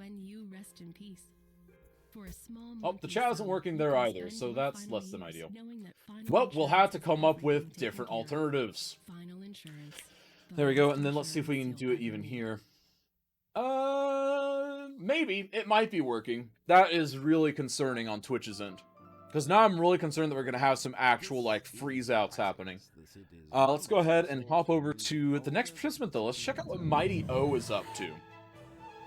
Oh, the chat isn't working there either, so that's less than ideal. Well, we'll have to come up with different alternatives. There we go, and then let's see if we can do it even here. Maybe. It might be working. That is really concerning on Twitch's end. Because now I'm really concerned that we're going to have some actual, like, freeze-outs happening. Let's go ahead and hop over to the next participant, though. Let's check out what Mighty O is up to.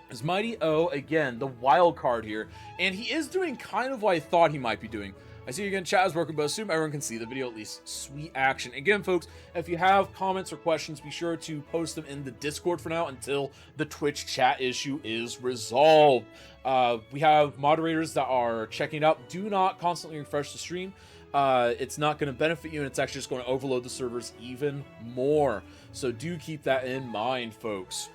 Is Mighty O, again, the wild card here. And he is doing kind of what I thought he might be doing. I see you again, chat is working, but assume everyone can see the video at least. Sweet action. Again, folks, if you have comments or questions, be sure to post them in the Discord for now until the Twitch chat issue is resolved. We have moderators that are checking it out. Do not constantly refresh the stream. It's not going to benefit you, and it's actually just going to overload the servers even more. So do keep that in mind, folks.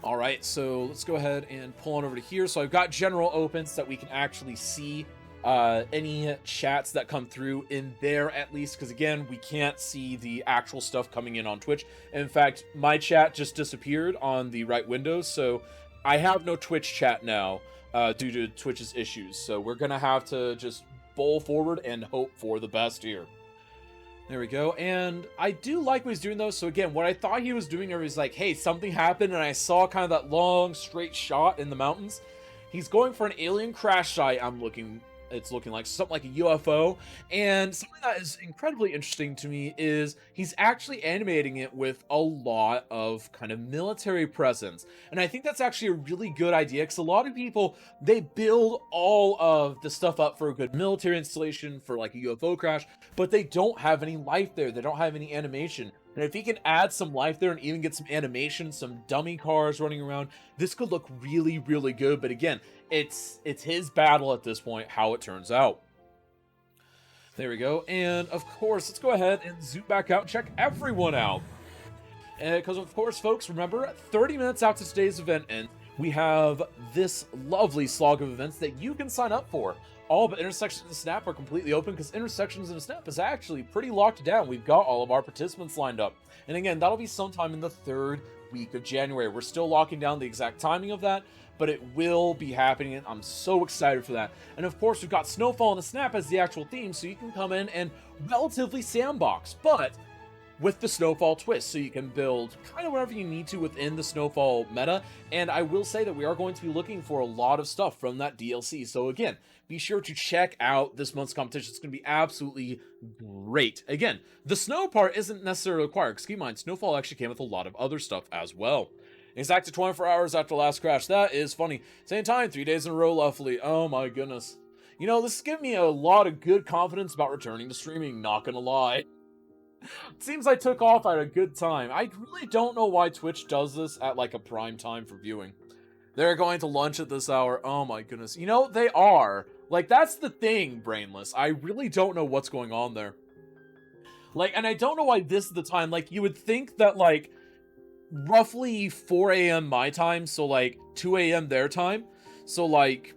All right, so let's go ahead and pull on over to here. So I've got general open so that we can actually see any chats that come through in there, at least, because again, we can't see the actual stuff coming in on Twitch. In fact, my chat just disappeared on the right window, so I have no Twitch chat now due to Twitch's issues. So we're gonna have to just bowl forward and hope for the best here. There we go, and I do like what he's doing though. So again, what I thought he was doing there was like, hey, something happened, and I saw kind of that long straight shot in the mountains. He's going for an alien crash site. It's looking like something like a UFO, and something that is incredibly interesting to me is he's actually animating it with a lot of kind of military presence, and I think that's actually a really good idea, because a lot of people, they build all of the stuff up for a good military installation for like a UFO crash, but they don't have any life there, they don't have any animation. And if he can add some life there and even get some animation, some dummy cars running around, this could look really, really good. But again, it's his battle at this point, how it turns out. There we go. And of course, let's go ahead and zoom back out and check everyone out. Because of course, folks, remember, 30 minutes out to today's event end, we have this lovely slog of events that you can sign up for. all but Intersections of the Snap are completely open because Intersections of the Snap is actually pretty locked down. We've got all of our participants lined up. And again, that'll be sometime in the 3rd week of January. We're still locking down the exact timing of that, but it will be happening, and I'm so excited for that. And of course, we've got Snowfall and the Snap as the actual theme, so you can come in and relatively sandbox, but with the Snowfall twist, so you can build kind of whatever you need to within the Snowfall meta. And I will say that we are going to be looking for a lot of stuff from that DLC. So again, be sure to check out this month's competition. It's going to be absolutely great. Again, the snow part isn't necessarily required, because keep in mind, Snowfall actually came with a lot of other stuff as well. Exactly 24 hours after last crash. That is funny. Same time, 3 days in a row, lovely. Oh my goodness. You know, this is giving me a lot of good confidence about returning to streaming, not gonna lie. Seems I took off at a good time. I really don't know why Twitch does this at like a prime time for viewing. They're going to lunch at this hour. Oh my goodness. You know, they are. Like, that's the thing, Brainless. I really don't know what's going on there. Like, and I don't know why this is the time. Like, you would think that, like, roughly 4 a.m. my time, so, like, 2 a.m. their time. So, like,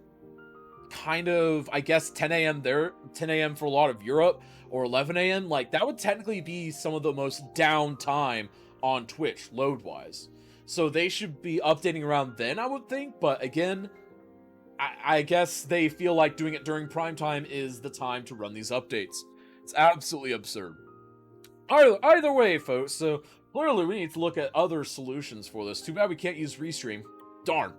kind of, I guess, 10 a.m. there, 10 a.m. for a lot of Europe, or 11 a.m., like, that would technically be some of the most down time on Twitch, load-wise. So they should be updating around then, I would think, but again, I guess they feel like doing it during prime time is the time to run these updates. It's absolutely absurd. Either way, folks, so clearly we need to look at other solutions for this. Too bad we can't use Restream. Darn.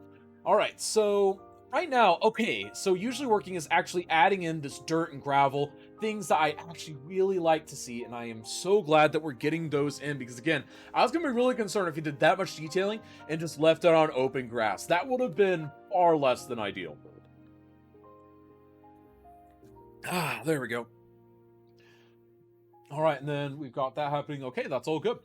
Alright, so right now, okay, so usually working is actually adding in this dirt and gravel, things that I actually really like to see, and I am so glad that we're getting those in, because again, I was going to be really concerned if he did that much detailing and just left it on open grass. That would have been far less than ideal. Ah, there we go. Alright, and then we've got that happening. Okay, that's all good.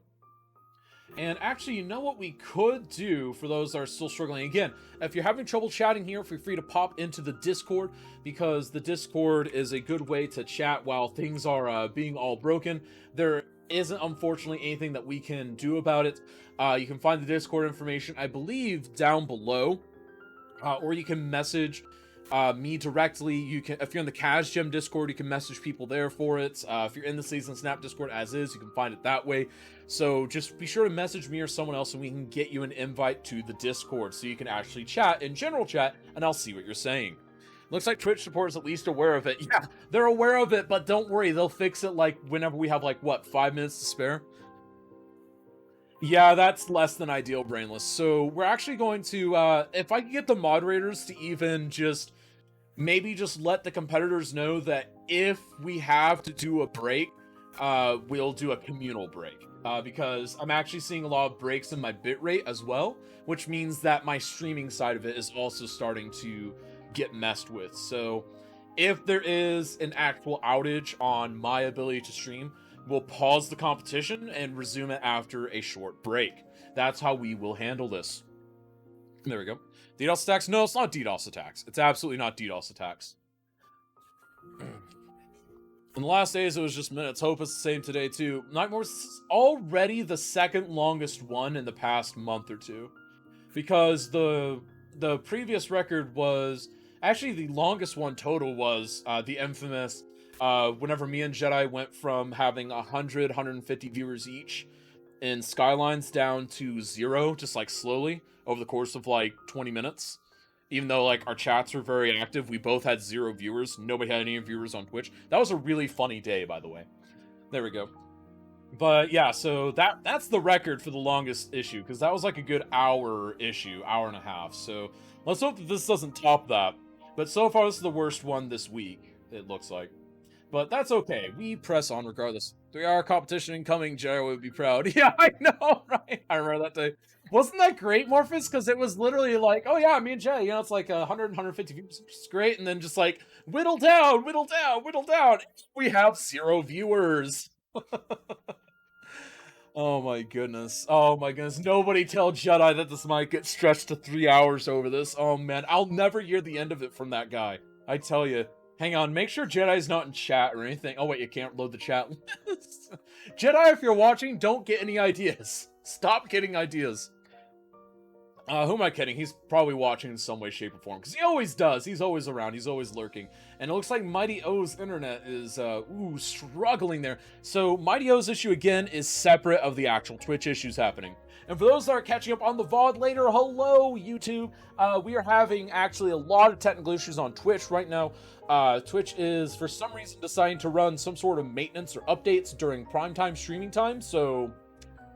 And actually, you know what we could do for those that are still struggling? Again, if you're having trouble chatting here, feel free to pop into the Discord, because the Discord is a good way to chat while things are being all broken. There isn't, unfortunately, anything that we can do about it. You can find the Discord information, I believe, down below, or you can message me directly. You can, if you're in the Kaz Gem Discord, you can message people there for it. If you're in the Season Snap Discord as is, you can find it that way. So just be sure to message me or someone else, and we can get you an invite to the Discord so you can actually chat in general chat, and I'll see what you're saying. Looks like Twitch support is at least aware of it. Yeah, they're aware of it, but don't worry, they'll fix it like whenever we have like, what, 5 minutes to spare? Yeah, that's less than ideal, Brainless. So we're actually going to, if I can get the moderators to even just, maybe just let the competitors know that if we have to do a break, we'll do a communal break. Because I'm actually seeing a lot of breaks in my bitrate as well, which means that my streaming side of it is also starting to get messed with. So if there is an actual outage on my ability to stream, we'll pause the competition and resume it after a short break. That's how we will handle this. There we go. DDoS attacks? No, it's not DDoS attacks. It's absolutely not DDoS attacks. In the last days, it was just minutes. Hope it's the same today, too. Nightmare's is already the second longest one in the past month or two. Because the previous record was... Actually, the longest one total was the infamous... whenever me and Jedi went from having 100, 150 viewers each in Skylines down to 0, just like slowly, over the course of like 20 minutes. Even though, like, our chats were very active, we both had 0 viewers. Nobody had any viewers on Twitch. That was a really funny day, by the way. There we go. But, yeah, so that's the record for the longest issue, because that was, like, a good hour issue, hour and a half. So, let's hope that this doesn't top that. But so far, this is the worst one this week, it looks like. But that's okay. We press on regardless. 3-hour competition incoming. Jerry would be proud. Yeah, I know, right? I remember that day. Wasn't that great, Morpheus? Because it was literally like, oh yeah, me and Jay, you know, it's like 100, 150 views, which is great. And then just like, whittle down, whittle down, whittle down. We have 0 viewers. Oh my goodness. Oh my goodness. Nobody tell Jedi that this might get stretched to 3 hours over this. Oh man, I'll never hear the end of it from that guy. I tell you. Hang on, make sure Jedi's not in chat or anything. Oh wait, you can't load the chat list. Jedi, if you're watching, don't get any ideas. Stop getting ideas. Who am I kidding? He's probably watching in some way, shape, or form, because he always does. He's always around. He's always lurking. And it looks like Mighty O's internet is, struggling there. So Mighty O's issue, again, is separate of the actual Twitch issues happening. And for those that are catching up on the VOD later, hello, YouTube. We are having actually a lot of technical issues on Twitch right now. Twitch is, for some reason, deciding to run some sort of maintenance or updates during primetime streaming time, so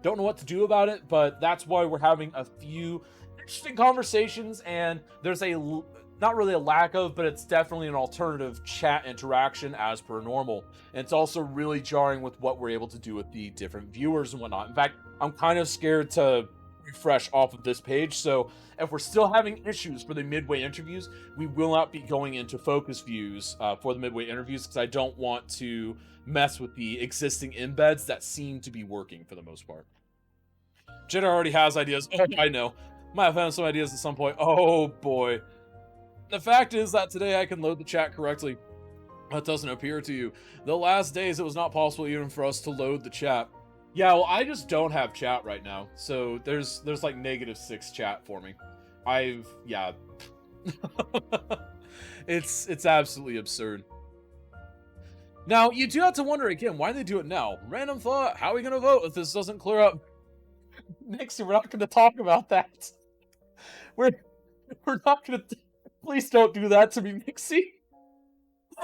don't know what to do about it, but that's why we're having a few interesting conversations, and there's not really a lack of, but it's definitely an alternative chat interaction as per normal. And it's also really jarring with what we're able to do with the different viewers and whatnot. In fact, I'm kind of scared to refresh off of this page, so if we're still having issues for the midway interviews, we will not be going into focus views for the midway interviews, because I don't want to mess with the existing embeds that seem to be working for the most part. Jedi already has ideas. Oh, I know. Might have found some ideas at some point. Oh boy. The fact is that today I can load the chat correctly. That doesn't appear to you. The last days it was not possible even for us to load the chat. Yeah, well, I just don't have chat right now. So there's like -6 chat for me. Yeah. It's absolutely absurd. Now, you do have to wonder again, why they do it now? Random thought, how are we gonna vote if this doesn't clear up? Nixie, we're not gonna talk about that. We're not gonna... Please don't do that to me, Mixie.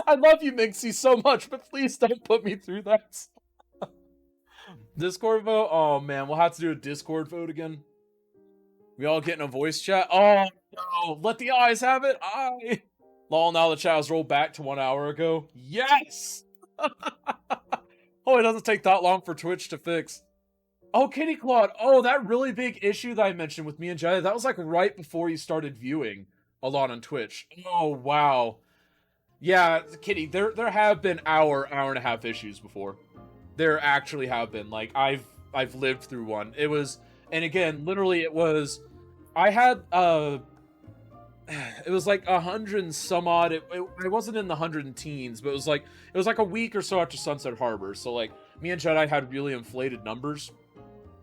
I love you, Mixie, so much, but please don't put me through that. Discord vote? Oh, man, we'll have to do a Discord vote again. We all get in a voice chat? Oh, no, let the eyes have it. Lol, now the chat was rolled back to 1 hour ago. Yes! Oh, it doesn't take that long for Twitch to fix. Oh, Kitty Claude. Oh, that really big issue that I mentioned with me and Jedi, that was like right before you started viewing a lot on Twitch. Oh, wow. Yeah, Kitty, there have been hour and a half issues before. There actually have been. Like, I've lived through one. It was, and again, literally it was, I had, it was like 100 and some odd. It wasn't in the 100 and teens, but it was like a week or so after Sunset Harbor. So like, me and Jedi had really inflated numbers.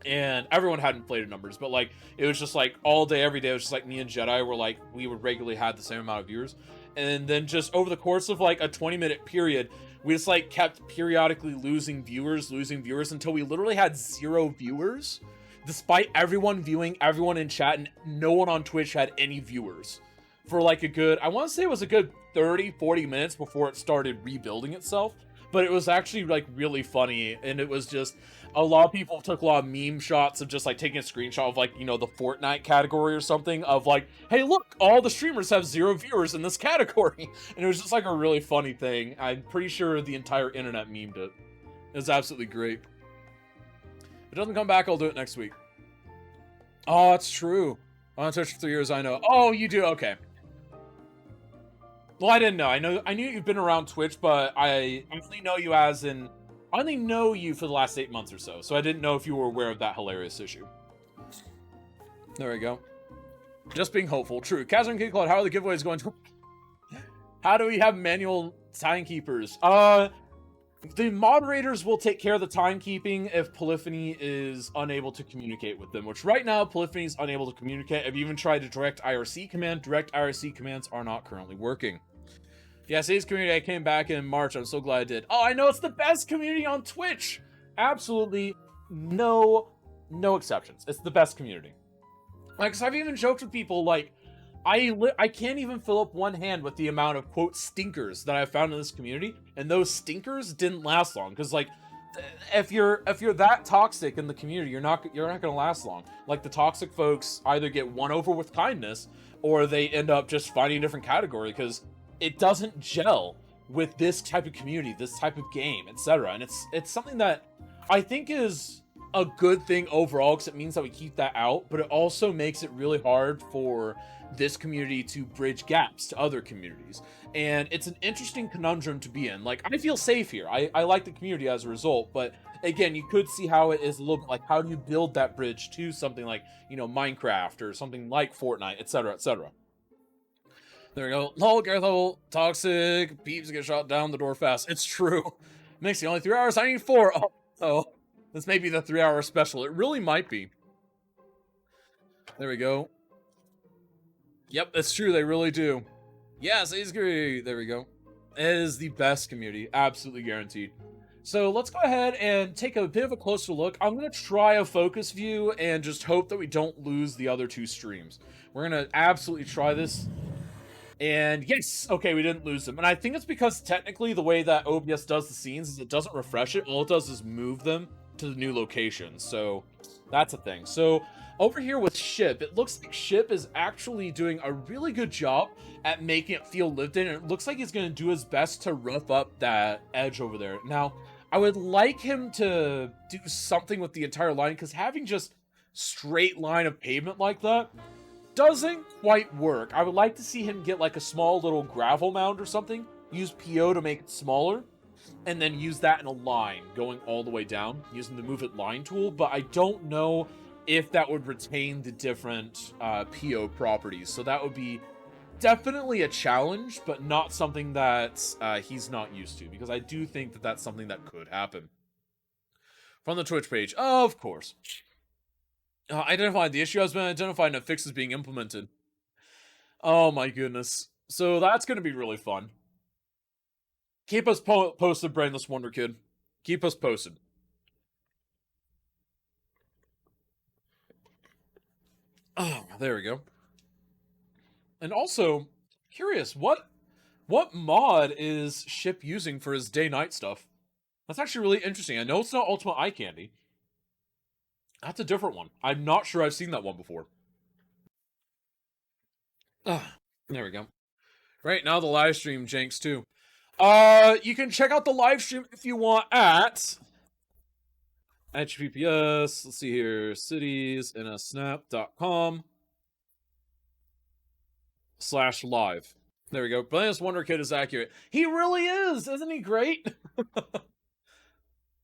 And everyone had inflated numbers, but like it was just like all day, every day. It was just like me and Jedi were like, we would regularly had the same amount of viewers, and then just over the course of like a 20-minute period, we just like kept periodically losing viewers until we literally had 0 viewers, despite everyone viewing, everyone in chat, and no one on Twitch had any viewers for like a good, I want to say it was a good 30-40 minutes before it started rebuilding itself. But it was actually like really funny, and it was just a lot of people took a lot of meme shots of just like taking a screenshot of like, you know, the Fortnite category or something of like, hey, look, all the streamers have 0 viewers in this category. And it was just like a really funny thing. I'm pretty sure the entire internet memed it. It was absolutely great. If it doesn't come back, I'll do it next week. Oh, it's true. On Twitch for 3 years, I know. Oh, you do? Okay. Well, I didn't know. I knew you've been around Twitch, but I only know you as in... I only know you for the last 8 months or so I didn't know if you were aware of that hilarious issue. There we go. Just being hopeful. True. Catherine King Claude, how are the giveaways going to... How do we have manual timekeepers? The moderators will take care of the timekeeping if Polyphony is unable to communicate with them, which right now, Polyphony is unable to communicate. I've even tried to direct IRC command. Direct IRC commands are not currently working. Yeah, Say's community, I came back in March. I'm so glad I did. Oh, I know, it's the best community on Twitch. Absolutely no exceptions. It's the best community. Like, so I've even joked with people, like, I can't even fill up one hand with the amount of, quote, stinkers that I've found in this community, and those stinkers didn't last long, because, like, if you're that toxic in the community, you're not gonna last long. Like, the toxic folks either get won over with kindness, or they end up just finding a different category, because it doesn't gel with this type of community, this type of game, etc. And it's something that I think is a good thing overall, because it means that we keep that out, but it also makes it really hard for this community to bridge gaps to other communities. And it's an interesting conundrum to be in. Like, I feel safe here. I like the community as a result, but again, you could see how it is a little bit like, how do you build that bridge to something like, you know, Minecraft or something like Fortnite, etc., etc. There we go. Lol, Gareth level, toxic, peeps get shot down the door fast. It's true. Makes the only 3 hours, I need 4. Oh, this may be the 3-hour special. It really might be. There we go. Yep, that's true. They really do. Yes, it's great. There we go. It is the best community. Absolutely guaranteed. So let's go ahead and take a bit of a closer look. I'm going to try a focus view and just hope that we don't lose the other two streams. We're going to absolutely try this. And yes, okay, we didn't lose them. And I think it's because technically the way that OBS does the scenes is it doesn't refresh it. All it does is move them to the new location. So that's a thing. So over here with Ship, it looks like Ship is actually doing a really good job at making it feel lived in. And it looks like he's going to do his best to rough up that edge over there. Now, I would like him to do something with the entire line, because having just straight line of pavement like that doesn't quite work. I would like to see him get like a small little gravel mound or something, use PO to make it smaller, and then use that in a line going all the way down using the Move It line tool. But I don't know if that would retain the different PO properties. So that would be definitely a challenge, but not something that he's not used to, because I do think that that's something that could happen. From the Twitch page, of course. Identified the issue has been identified and a fix is being implemented. Oh my goodness. So that's going to be really fun. Keep us posted, Brainless Wonder Kid. Keep us posted. Oh, there we go. And also, curious, what mod is Ship using for his day-night stuff? That's actually really interesting. I know it's not Ultimate Eye Candy. That's a different one. I'm not sure I've seen that one before. Ah, there we go. Right, now the live stream janks too. You can check out the live stream if you want at HTTPS, let's see here, citiesinasnap.com/live. There we go. Brainless Wonder Kid is accurate. He really is! Isn't he great?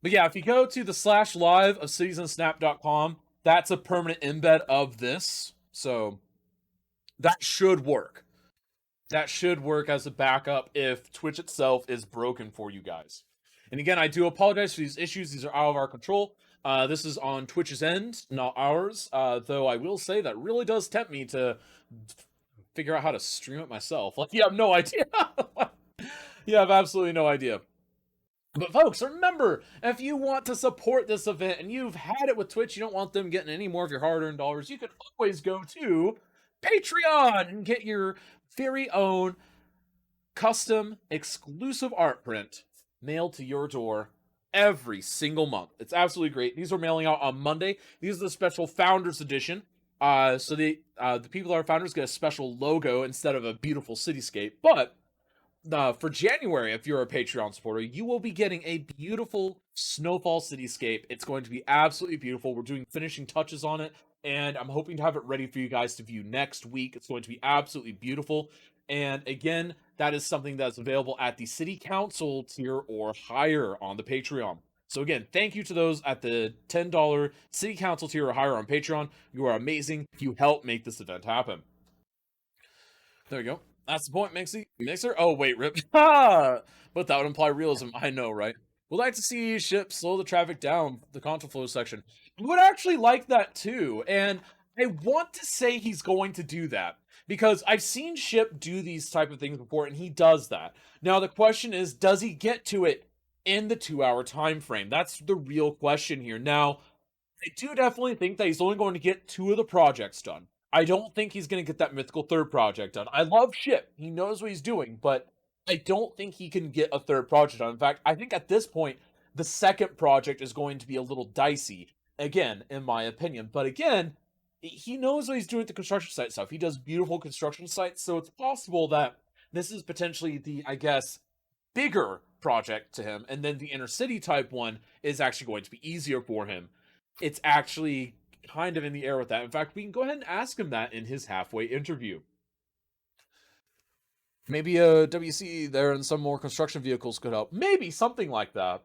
But yeah, if you go to the /live of citiesinasnap.com, that's a permanent embed of this. So that should work. That should work as a backup if Twitch itself is broken for you guys. And again, I do apologize for these issues. These are out of our control. This is on Twitch's end, not ours. Though I will say that really does tempt me to figure out how to stream it myself. Like, you have no idea. You have absolutely no idea. But folks, remember, if you want to support this event and you've had it with Twitch, you don't want them getting any more of your hard-earned dollars, you can always go to Patreon and get your very own custom exclusive art print mailed to your door every single month. It's absolutely great. These are mailing out on Monday. These are the special Founders Edition. So the people that are founders get a special logo instead of a beautiful cityscape. But for January, if you're a Patreon supporter, you will be getting a beautiful snowfall cityscape. It's going to be absolutely beautiful. We're doing finishing touches on it, and I'm hoping to have it ready for you guys to view next week. It's going to be absolutely beautiful. And again, that is something that's available at the City Council tier or higher on the Patreon. So again, thank you to those at the $10 City Council tier or higher on Patreon. You are amazing. You help make this event happen. There we go. That's the point, Mixer. Oh, wait, rip. But that would imply realism. I know, right? We'd like to see Ship slow the traffic down, the contraflow section. I would actually like that too. And I want to say he's going to do that, because I've seen Ship do these type of things before, and he does that. Now, the question is, does he get to it in the 2-hour time frame? That's the real question here. Now, I do definitely think that he's only going to get 2 of the projects done. I don't think he's going to get that mythical 3rd project done. I love Ship. He knows what he's doing, but I don't think he can get a 3rd project done. In fact, I think at this point, the 2nd project is going to be a little dicey, again, in my opinion. But again, he knows what he's doing with the construction site stuff. He does beautiful construction sites, so it's possible that this is potentially the, I guess, bigger project to him, and then the inner city type one is actually going to be easier for him. It's actually kind of in the air with that. In fact, we can go ahead and ask him that in his halfway interview. Maybe a WC there and some more construction vehicles could help. Maybe something like that.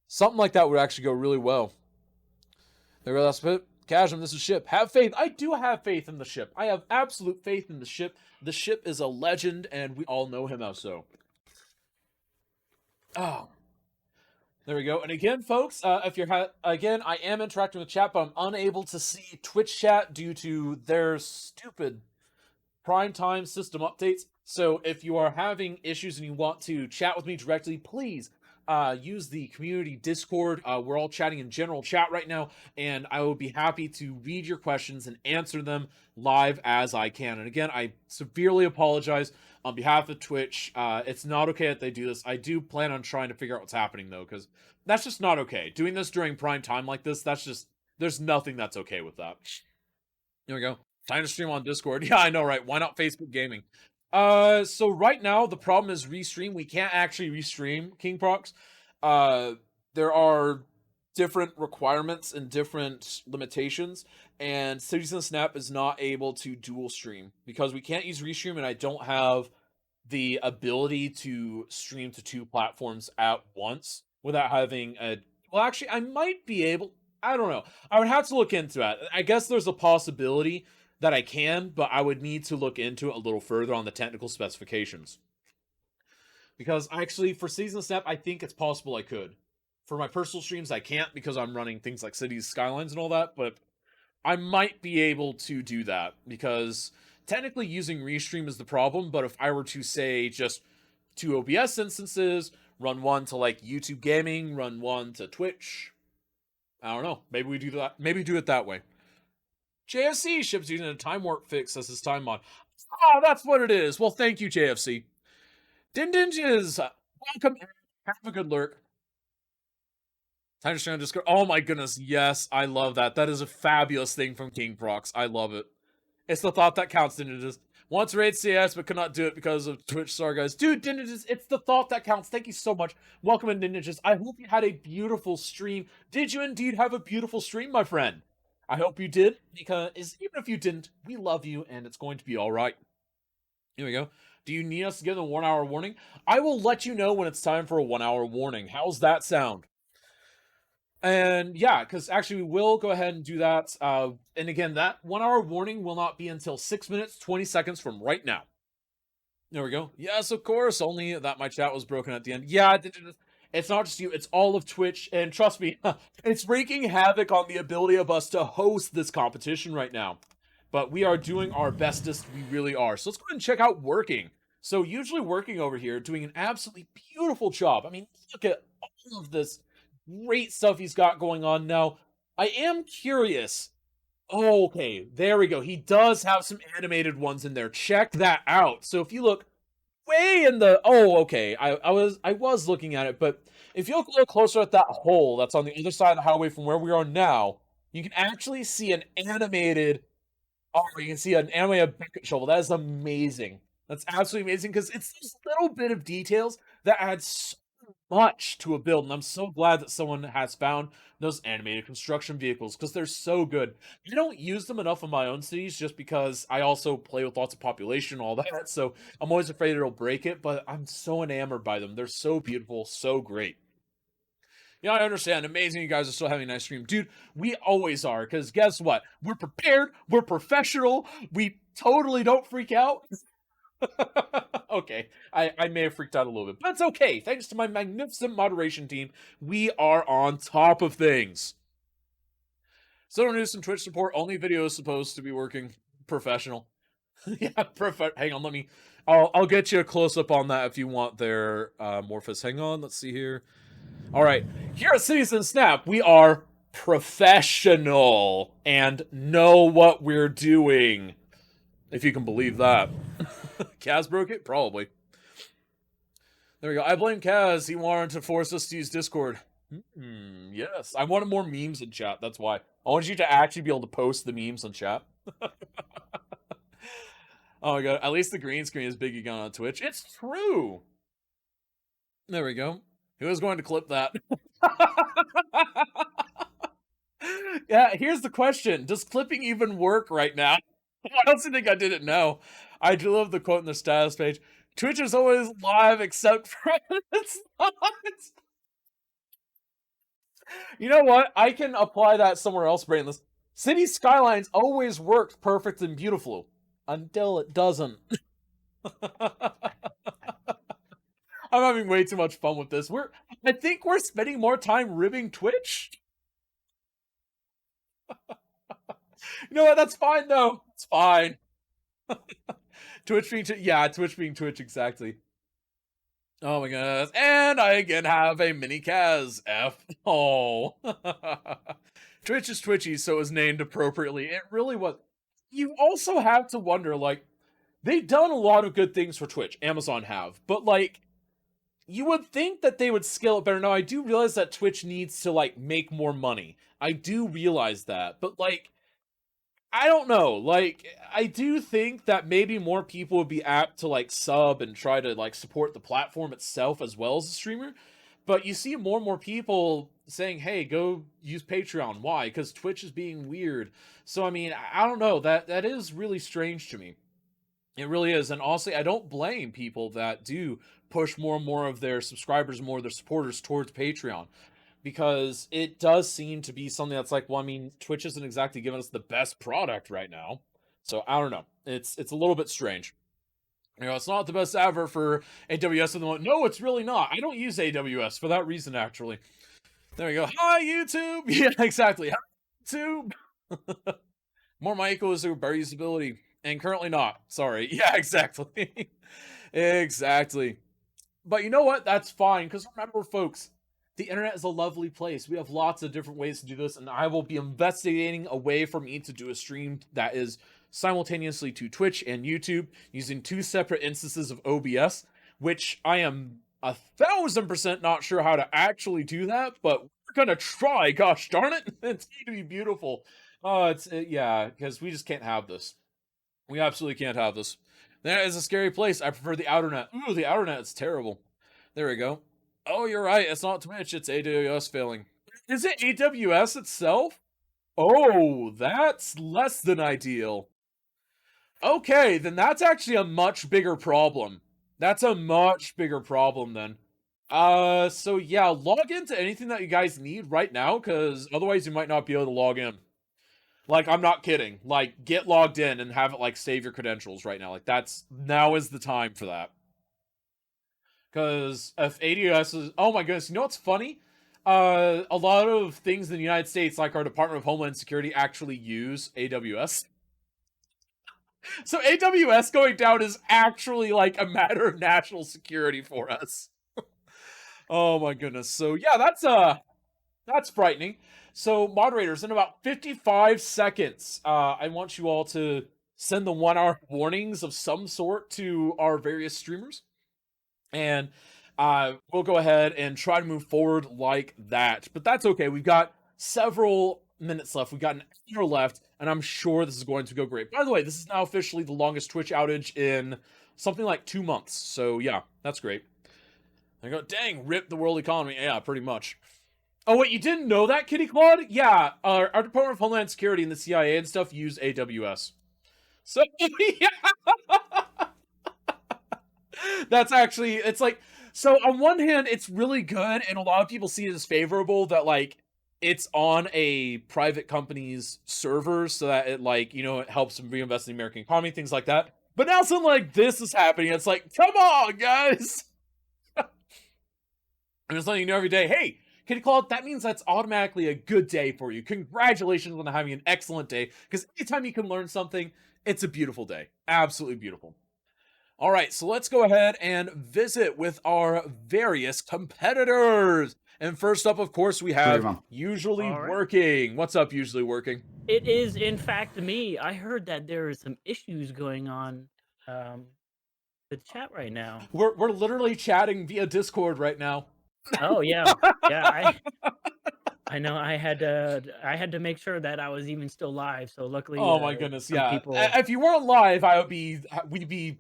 Something like that would actually go really well. There we go, that's it. Chasm, this is Ship. Have faith. I do have faith in the Ship. I have absolute faith in the Ship. The Ship is a legend, and we all know him as so. Oh. There we go. And again, folks, if you're again, I am interacting with chat, but I'm unable to see Twitch chat due to their stupid primetime system updates. So if you are having issues and you want to chat with me directly, please use the community Discord. We're all chatting in general chat right now, and I will be happy to read your questions and answer them live as I can. And again, I severely apologize on behalf of Twitch. It's not okay that they do this. I do plan on trying to figure out what's happening, though, because that's just not okay. Doing this during prime time like this, that's just, there's nothing that's okay with that. There we go. Time to stream on Discord. Yeah, I know, right? Why not Facebook Gaming? So right now, the problem is restream. We can't actually restream King Prox. There are different requirements and different limitations, and Cities and Snap is not able to dual stream because we can't use restream, and I don't have the ability to stream to 2 platforms at once without having a... Well, actually, I might be able... I don't know. I would have to look into that. I guess there's a possibility that I can, but I would need to look into it a little further on the technical specifications. Because actually, for Season Snap, I think it's possible I could. For my personal streams, I can't because I'm running things like Cities Skylines and all that, but I might be able to do that because technically using Restream is the problem, but if I were to say just 2 OBS instances, run one to like YouTube Gaming, run one to Twitch, I don't know. Maybe we do that. Maybe do it that way. JFC ships using a time warp fix as his time mod. Oh, that's what it is. Well, thank you, JFC. Dindinges, welcome. Have a good lurk. Time to stream on Discord. Oh my goodness, yes, I love that. That is a fabulous thing from King Prox. I love it. It's the thought that counts, Dindinges. Wants to raid CS, but could not do it because of Twitch. Sorry, guys. Dude, Dindinges, it's the thought that counts. Thank you so much. Welcome in, Dindinges. I hope you had a beautiful stream. Did you indeed have a beautiful stream, my friend? I hope you did, because even if you didn't, we love you, and it's going to be all right. Here we go. Do you need us to give them a 1-hour warning? I will let you know when it's time for a 1-hour warning. How's that sound? And yeah, because actually we will go ahead and do that. And again, that 1-hour warning will not be until 6 minutes, 20 seconds from right now. There we go. Yes, of course. Only that my chat was broken at the end. Yeah, it's not just you, it's all of Twitch, and trust me, it's wreaking havoc on the ability of us to host this competition right now. But we are doing our bestest, we really are. So let's go ahead and check out Working. So usually Working over here, doing an absolutely beautiful job. I mean, look at all of this great stuff he's got going on now. I am curious. Oh, okay, there we go. He does have some animated ones in there. Check that out. So if you look way in the... Oh, okay. I was looking at it, but if you look a little closer at that hole that's on the other side of the highway from where we are now, you can actually see an animated... Oh, you can see an animated bucket shovel. That is amazing. That's absolutely amazing because it's this little bit of details that add so much to a build, and I'm so glad that someone has found those animated construction vehicles because they're so good. I don't use them enough in my own cities just because I also play with lots of population and all that, so I'm always afraid it'll break it, but I'm so enamored by them. They're so beautiful, so great. Yeah, I understand. Amazing you guys are still having a nice stream. Dude, we always are, because guess what? We're prepared, we're professional, we totally don't freak out. Okay, I may have freaked out a little bit, but it's okay. Thanks to my magnificent moderation team, we are on top of things. So news and Twitch support, only video is supposed to be working. Professional. Yeah, hang on, I'll get you a close-up on that if you want there, Morphous. Hang on, let's see here. Alright, here at Cities and Snap, we are professional and know what we're doing. If you can believe that. Kaz broke it? Probably. There we go. I blame Kaz. He wanted to force us to use Discord. Yes. I wanted more memes in chat. That's why. I want you to actually be able to post the memes in chat. Oh my god. At least the green screen is big again on Twitch. It's true. There we go. Who is going to clip that? Yeah, here's the question. Does clipping even work right now? I don't think I didn't know. I do love the quote in the status page. Twitch is always live except for it's not. You know what? I can apply that somewhere else, Brainless. City Skylines always worked perfect and beautiful. Until it doesn't. I'm having way too much fun with this. I think we're spending more time ribbing Twitch. You know what? That's fine, though. It's fine. Twitch being Twitch being Twitch, exactly. Oh my goodness. And I again have a mini Kaz F. Oh. Twitch is Twitchy, so it was named appropriately. It really was. You also have to wonder, like, they've done a lot of good things for Twitch. Amazon have. But, like, you would think that they would scale it better. Now, I do realize that Twitch needs to, like, make more money. I do realize that. But, like, I don't know. Like, I do think that maybe more people would be apt to, like, sub and try to, like, support the platform itself as well as the streamer. But you see more and more people saying, hey, go use Patreon. Why? Because Twitch is being weird. So, I mean, I don't know. That is really strange to me. It really is. And honestly, I don't blame people that do push more and more of their subscribers, more of their supporters towards Patreon. Because it does seem to be something that's like, well, I mean, Twitch isn't exactly giving us the best product right now. So, I don't know. It's a little bit strange. You know, it's not the best ever for AWS at the moment. No, it's really not. I don't use AWS for that reason, actually. There we go. Hi, YouTube! Yeah, exactly. Hi, YouTube! More my equals are better usability. And currently not. Sorry. Yeah, exactly. Exactly. But you know what? That's fine. Because remember, folks, the internet is a lovely place. We have lots of different ways to do this. And I will be investigating a way for me to do a stream that is simultaneously to Twitch and YouTube using 2 separate instances of OBS, which I am 1000% not sure how to actually do that, but we're gonna try. Gosh darn it, it's going to be beautiful. Yeah, because we just can't have this. We absolutely can't have this. That is a scary place. I prefer the outernet. Ooh, the outernet is terrible. There we go. Oh, you're right. It's not Twitch. It's AWS failing. Is it AWS itself? Oh, that's less than ideal. Okay, then that's actually a much bigger problem. That's a much bigger problem then. So yeah, log into anything that you guys need right now, because otherwise you might not be able to log in. Like, I'm not kidding. Like, get logged in and have it, like, save your credentials right now. Like, now is the time for that. Because if AWS is, oh my goodness, you know what's funny? A lot of things in the United States, like our Department of Homeland Security, actually use AWS. So AWS going down is actually like a matter of national security for us. Oh my goodness. So yeah, that's frightening. So moderators, in about 55 seconds, I want you all to send the 1-hour warnings of some sort to our various streamers. And we'll go ahead and try to move forward like that. But that's okay. We've got several minutes left. We've got an hour left, and I'm sure this is going to go great. By the way, this is now officially the longest Twitch outage in something like 2 months. So yeah, that's great. I go, dang, rip the world economy. Yeah, pretty much. Oh, wait, you didn't know that, Kitty Claude? Yeah, our Department of Homeland Security and the CIA and stuff use AWS. So, yeah. That's actually, it's like, so on one hand, it's really good, and a lot of people see it as favorable that, like, it's on a private company's server so that it, like, you know, it helps them reinvest in the American economy, things like that. But now something like this is happening. It's like, come on, guys. I'm just letting you know every day, hey, Kitty Claude, that means that's automatically a good day for you. Congratulations on having an excellent day, because anytime you can learn something, it's a beautiful day. Absolutely beautiful. All right, so let's go ahead and visit with our various competitors. And first up, of course, we have Usually Working. What's up, Usually Working? It is, in fact, me. I heard that there are some issues going on with chat right now. We're literally chatting via Discord right now. Oh, yeah. Yeah, I know. I had to make sure that I was even still live. So luckily, oh my goodness, yeah. If you weren't live, we'd be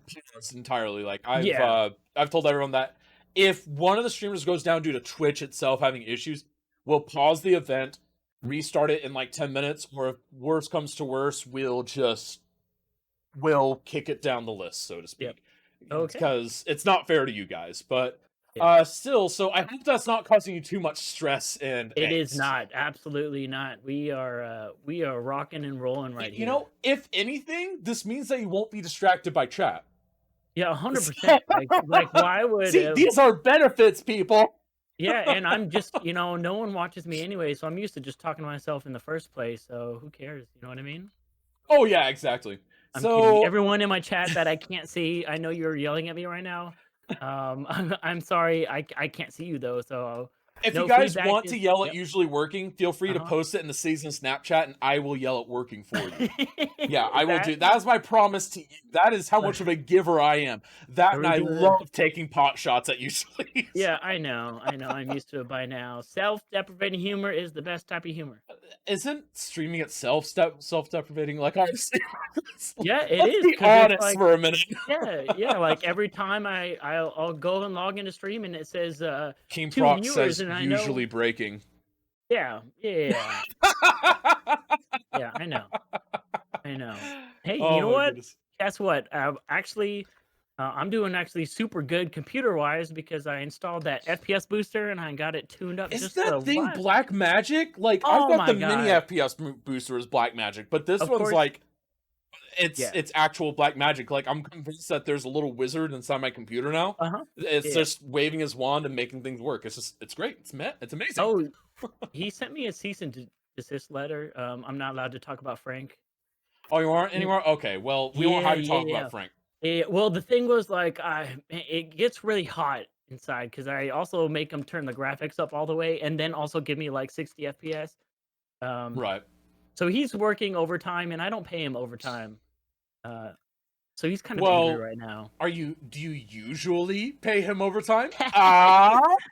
entirely. Like I've told everyone that if one of the streamers goes down due to Twitch itself having issues, we'll pause the event, restart it in like 10 minutes, or if worse comes to worse, we'll kick it down the list, so to speak. Yep. Okay. Because it's not fair to you guys, but. Still, so I hope that's not causing you too much stress and it is not, absolutely not. We are rocking and rolling right here. You know, if anything, this means that you won't be distracted by chat. Yeah, 100%. like why would see? These are benefits, people. Yeah, and I'm just, you know, no one watches me anyway, so I'm used to just talking to myself in the first place. So who cares? You know what I mean? Oh yeah, exactly. I'm So kidding. Everyone in my chat that I can't see, I know you're yelling at me right now. I'm sorry. I can't see you though. So if you no guys feedback want is to yell at yep. usually working, feel free to Uh-huh. post it in the season Snapchat, and I will yell at working for you. Yeah, I will do. That That is my promise to you. That is how much of a giver I am. That, Are and we I gonna? love taking pot shots at you, Sleaze. Yeah, I know. I'm used to it by now. Self-deprecating humor is the best type of humor. Isn't streaming itself self-deprecating? Like, honestly, Yeah, it let's is be because it's honest like for a minute. yeah. Like every time I'll go and log into stream and it says King 2 Proc viewers says and I usually know breaking. yeah I know. Hey, you Oh know my what? goodness. Guess what? Actually, I'm doing actually super good computer wise because I installed that FPS booster and I got it tuned up Is just that a thing lot. Black Magic? Like, I've Oh got my the mini god! FPS booster is Black Magic, but this Of one's course, like, yeah. it's actual Black Magic. Like, I'm convinced that there's a little wizard inside my computer now. Uh-huh. It's Yeah. just waving his wand and making things work. It's great. It's amazing. Oh, he sent me a cease and desist letter. I'm not allowed to talk about Frank. Oh, you aren't anymore? Okay, well, we won't Yeah, have you talk yeah. about Frank. Well, the thing was like it gets really hot inside because I also make him turn the graphics up all the way and then also give me like 60 FPS. Right. So he's working overtime and I don't pay him overtime. So he's kind of Well, angry right now. do you usually pay him overtime?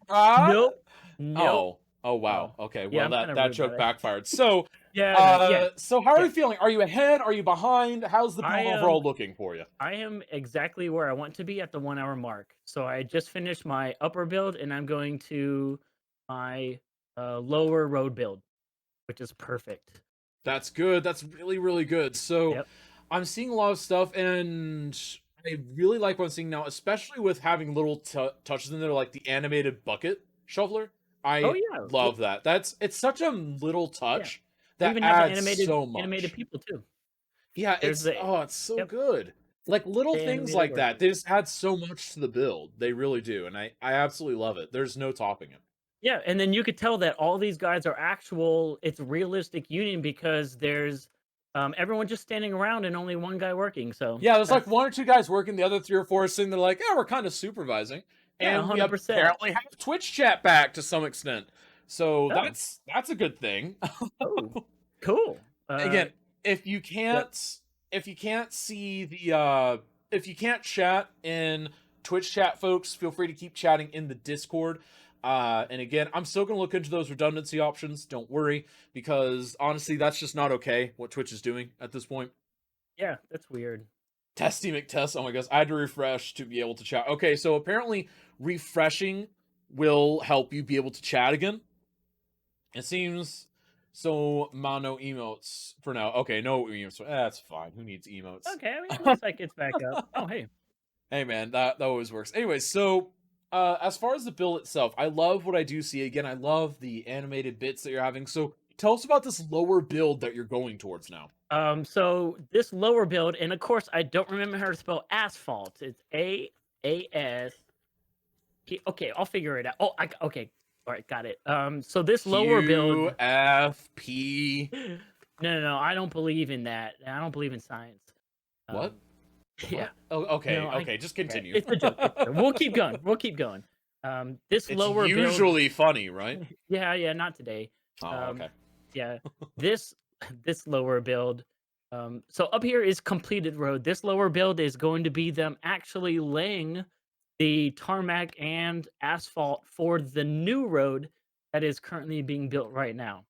Nope. Oh wow. Okay. Yeah, Well, I'm kinda that rude joke about it. backfired. So, Yeah. so how are yeah. you feeling? Are you ahead? Are you behind? How's the build I am- overall looking for you? I am exactly where I want to be at the 1 hour mark. So I just finished my upper build and I'm going to my lower road build, which is perfect. That's good. That's really, really good. So, Yep. I'm seeing a lot of stuff, and I really like what I'm seeing now, especially with having little touches in there, like the animated bucket shoveler. I Oh yeah. love that. It's such a little touch We that even have adds the so much. animated people too. Yeah, There's it's so yep. good. Like little The things animated like that, workers. they just add so much to the build. They really do, and I absolutely love it. There's no topping it. Yeah, and then you could tell that all these guys are actual. It's realistic union because there's everyone just standing around and only one guy working. So Yeah, there's like that's- one or two guys working, the other 3 or 4 are sitting there like, yeah, we're kind of supervising. Yeah, And we 100%. apparently have Twitch chat back to some extent. So Oh. that's a good thing. Oh, cool. Again, if you can't see the if you can't chat in Twitch chat, folks, feel free to keep chatting in the Discord. And again, I'm still gonna look into those redundancy options. Don't worry, because honestly, that's just not okay what Twitch is doing at this point. yeah, that's weird. Testy McTest. Oh my gosh, I had to refresh to be able to chat. Okay, so apparently refreshing will help you be able to chat again. It seems so. No emotes for now. Okay, no emotes. That's fine. Who needs emotes? Okay, I mean, it looks like it's back up. Oh, hey. Hey man, that always works. Anyways, so as far as the build itself, I love what I do see. Again, I love the animated bits that you're having. So tell us about this lower build that you're going towards now. So this lower build, and of course, I don't remember how to spell asphalt. It's AAS. Okay, I'll figure it out. Oh, okay. All right, got it. So this lower build. QFP. No. I don't believe in that. I don't believe in science. What? Yeah. Oh, okay. No, Okay, just continue. It's a joke. We'll keep going. This It's lower build. usually funny, right? Yeah. Not today. Oh, okay. Yeah. This lower build. So up here is completed road. This lower build is going to be them actually laying the tarmac and asphalt for the new road that is currently being built right now.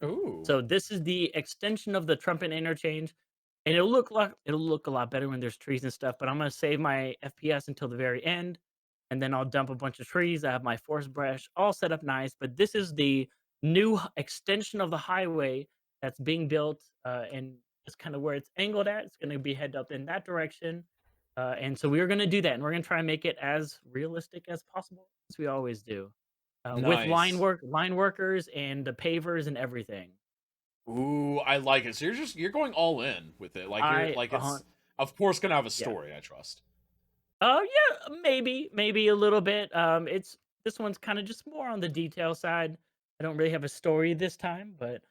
Ooh. So this is the extension of the Trumpet interchange, and it'll look a lot better when there's trees and stuff. But I'm gonna save my FPS until the very end, and then I'll dump a bunch of trees. I have my force brush all set up nice. But this is the new extension of the highway that's being built, and it's kind of where it's angled at. It's gonna be head up in that direction, and so we're gonna do that, and we're gonna try and make it as realistic as possible, as we always do. With Nice. line workers and the pavers and everything. Ooh, I like it. So you're going all in with it. Like it's of course gonna have a story, I trust. Yeah, maybe a little bit. This one's kind of just more on the detail side. I don't really have a story this time, but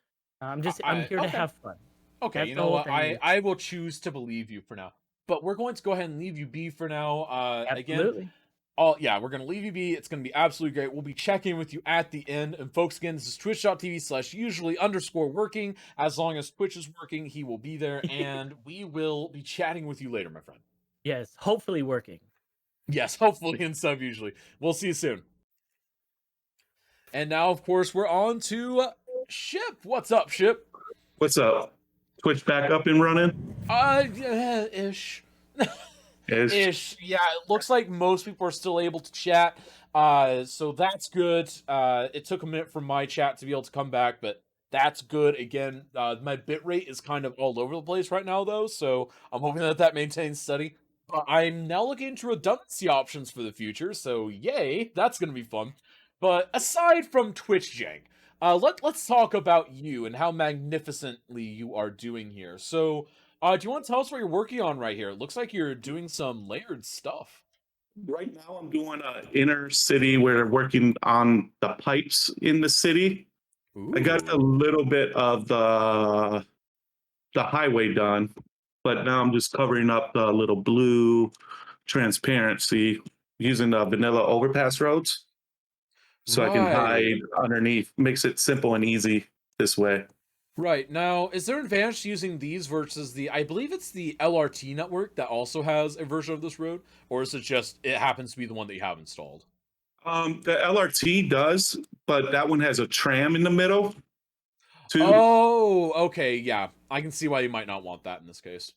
I'm here to okay. have fun. Okay, That's you the know whole what? thing. I will choose to believe you for now. But we're going to go ahead and leave you be for now. Again, Absolutely. we're gonna leave you be. It's gonna be absolutely great. We'll be checking with you at the end. And folks, again, this is twitch.tv/usually_working. As long as Twitch is working, he will be there, and we will be chatting with you later, my friend. Yes, hopefully working. Yes, hopefully and sub usually. We'll see you soon. And now, of course, we're on to Ship. What's up, Ship? What's up? Twitch back up and running? Yeah, ish. Ish. Ish. Yeah, it looks like most people are still able to chat. So that's good. It took a minute for my chat to be able to come back, but that's good. Again, my bitrate is kind of all over the place right now, though, so I'm hoping that maintains steady. But I'm now looking into redundancy options for the future, so yay, that's gonna be fun. But aside from Twitch jank, let's talk about you and how magnificently you are doing here. So, do you want to tell us what you're working on right here? It looks like you're doing some layered stuff. Right now, I'm doing inner city where they're working on the pipes in the city. I got a Ooh. little bit of the highway done, but now I'm just covering up the little blue transparency using the vanilla overpass roads, so I can hide Right. underneath. Makes it simple and easy this way. Right. Now, is there an advantage to using these versus I believe it's the LRT network that also has a version of this road, or is it just it happens to be the one that you have installed? The LRT does, but that one has a tram in the middle too. Oh, okay, yeah. I can see why you might not want that in this case.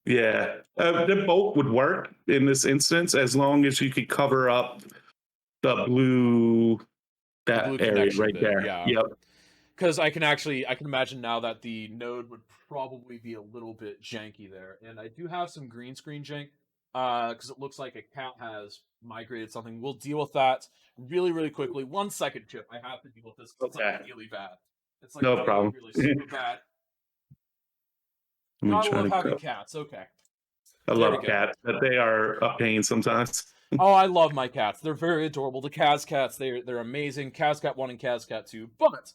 Yeah, they both would work in this instance as long as you could cover up the blue, The that blue area connection right bit, there. yeah. Yep. Because I can imagine now that the node would probably be a little bit janky there. And I do have some green screen jank, because it looks like a cat has migrated something. We'll deal with that really, really quickly. 1 second, Chip. I have to deal with this 'cause it's Okay. like really bad. It's like No really, problem. really super bad. Let me Gotta try love to having go. cats. Okay. I There we love go. cats, but they are a pain sometimes. Oh, I love my cats. They're very adorable. The Kaz cats, they're amazing. Kazcat 1 and Kazcat 2. But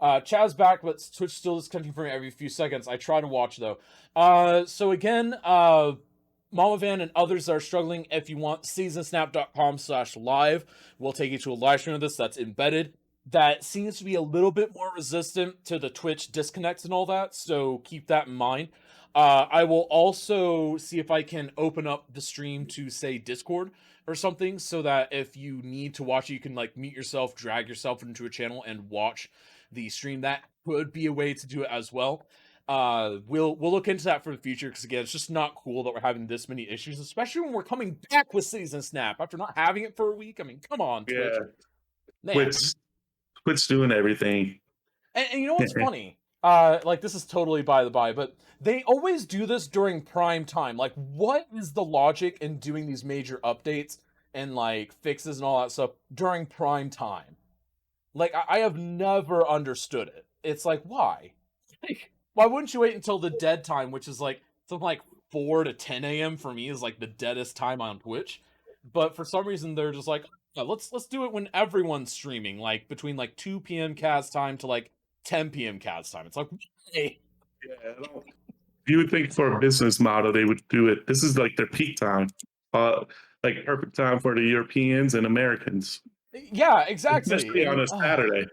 Chaz back, but Twitch still is connecting for me every few seconds. I try to watch though. So again, Mama Van and others that are struggling, if you want, seasonsnap.com/live will take you to a live stream of this that's embedded. That seems to be a little bit more resistant to the Twitch disconnects and all that, so keep that in mind. I will also see if I can open up the stream to, say, Discord or something, so that if you need to watch it, you can like mute yourself, drag yourself into a channel, and watch the stream. That could be a way to do it as well. We'll look into that for the future, because again, it's just not cool that we're having this many issues, especially when we're coming back with Season Snap after not having it for a week. I mean, come on, Twitch. Yeah, Man. Twitch doing everything. And you know what's funny? Like, this is totally by the by, but they always do this during prime time. Like, what is the logic in doing these major updates and like fixes and all that stuff during prime time? Like, I have never understood it. It's like, why? Like, why wouldn't you wait until the dead time, which is like something like 4 to 10 a.m. for me is like the deadest time on Twitch. But for some reason they're just like, yeah, let's do it when everyone's streaming, like between like 2 p.m. Cast time to like 10 p.m. Cast time. It's like, hey. Yeah, you would think for a business model they would do it. This is like their peak time, like perfect time for the Europeans and Americans. Yeah, exactly. Especially on a Saturday.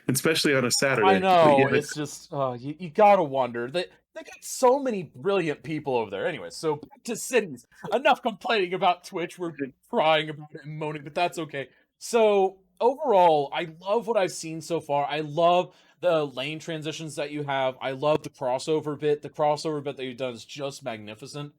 Especially on a Saturday. I know. Yeah. It's just you gotta wonder. They got so many brilliant people over there. Anyway, so back to cities. Enough complaining about Twitch. We're crying about it and moaning, but that's okay. So overall, I love what I've seen so far. I love the lane transitions that you have. I love the crossover bit. The crossover bit that you've done is just magnificent.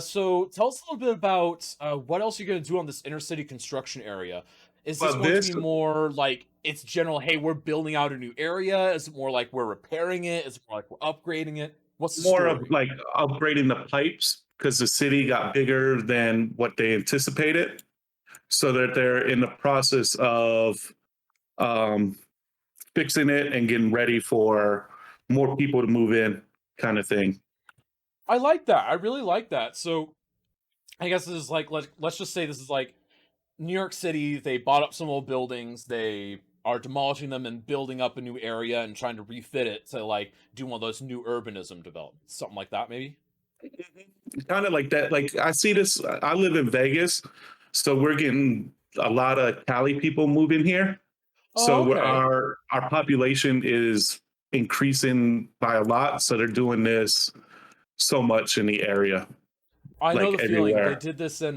So tell us a little bit about what else you're going to do on this inner city construction area. Is this But going this to be more like it's general, hey, we're building out a new area? Is it more like we're repairing it? Is it more like we're upgrading it? What's the more story? of like upgrading the pipes because the city got bigger than what they anticipated. So that they're in the process of fixing it and getting ready for more people to move in, kind of thing. I like that. I really like that. So I guess this is like let's just say this is like New York City. They bought up some old buildings. They are demolishing them and building up a new area and trying to refit it to like do one of those new urbanism developments, something like that, maybe. Kind of like that. Like I see this. I live in Vegas, so we're getting a lot of Cali people moving here. So Oh, okay. our population is increasing by a lot. So they're doing this so much in the area, I know like the feeling. They everywhere. did this in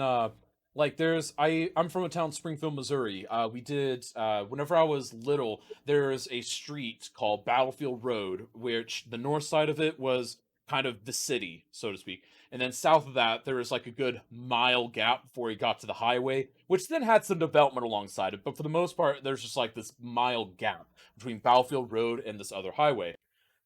like I'm from a town Springfield, Missouri. We did whenever I was little, there's a street called Battlefield Road, which the north side of it was kind of the city, so to speak. And then south of that, there was like a good mile gap before you got to the highway, which then had some development alongside it. But for the most part, there's just like this mile gap between Battlefield Road and this other highway.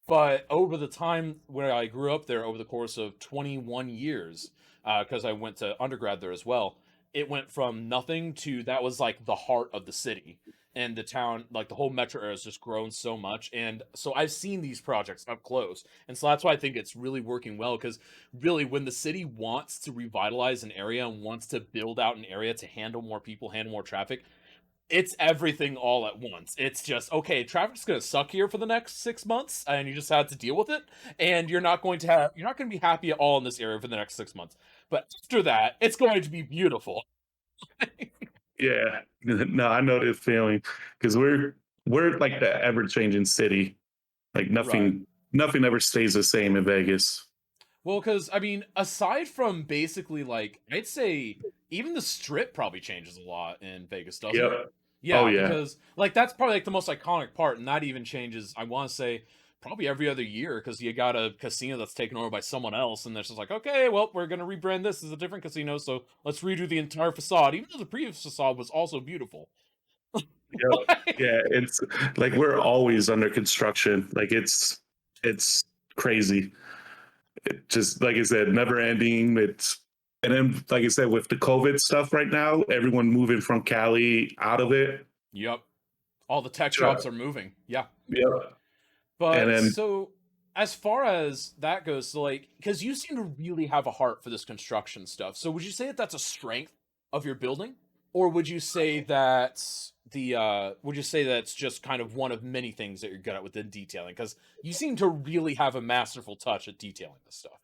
But over the time where I grew up there, over the course of 21 years, because I went to undergrad there as well, it went from nothing to that was like the heart of the city. And the town, like the whole metro area has just grown so much. And so I've seen these projects up close. And so that's why I think it's really working well. Because really, when the city wants to revitalize an area and wants to build out an area to handle more people, handle more traffic, it's everything all at once. It's just, okay, traffic's gonna suck here for the next 6 months, and you just have to deal with it. And you're not going to be happy at all in this area for the next 6 months. But after that, it's going to be beautiful. Yeah, no, I know this feeling because we're like the ever changing city. Like nothing ever stays the same in Vegas. Well, because I mean, aside from basically like, I'd say even the strip probably changes a lot in Vegas, doesn't it? Yep. Yeah, Oh yeah. because like that's probably like the most iconic part, and that even changes. I want to say probably every other year because you got a casino that's taken over by someone else, and they're just like, okay, well, we're gonna rebrand this as a different casino, so let's redo the entire facade, even though the previous facade was also beautiful. Yep. Yeah, it's like we're always under construction. Like it's crazy. It just like I said, never ending. It's and then like I said, with the COVID stuff right now, everyone moving from Cali out of it. Yep, all the tech Sure. jobs are moving. Yeah. Yep. But And then so as far as that goes, so like, because you seem to really have a heart for this construction stuff. So would you say that that's a strength of your building, or would you say that's would you say that's just kind of one of many things that you're good at within detailing? Because you seem to really have a masterful touch at detailing this stuff.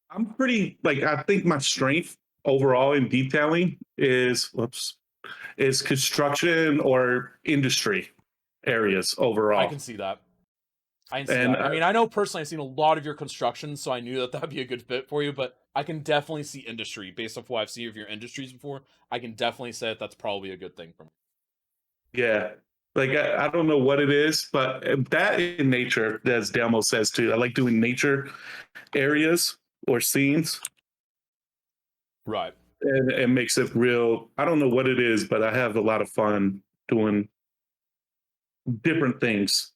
I'm pretty like I think my strength overall in detailing is construction or industry areas I overall. can see that. I can see And that. I mean, I know personally I've seen a lot of your construction, so I knew that that'd be a good fit for you, but I can definitely see industry based off what I've seen of your industries before. I can definitely say that that's probably a good thing for me. yeah, like I don't know what it is, but that in nature, as Delmo says too, I like doing nature areas or scenes. Right. And it makes it real. I don't know what it is, but I have a lot of fun doing different things.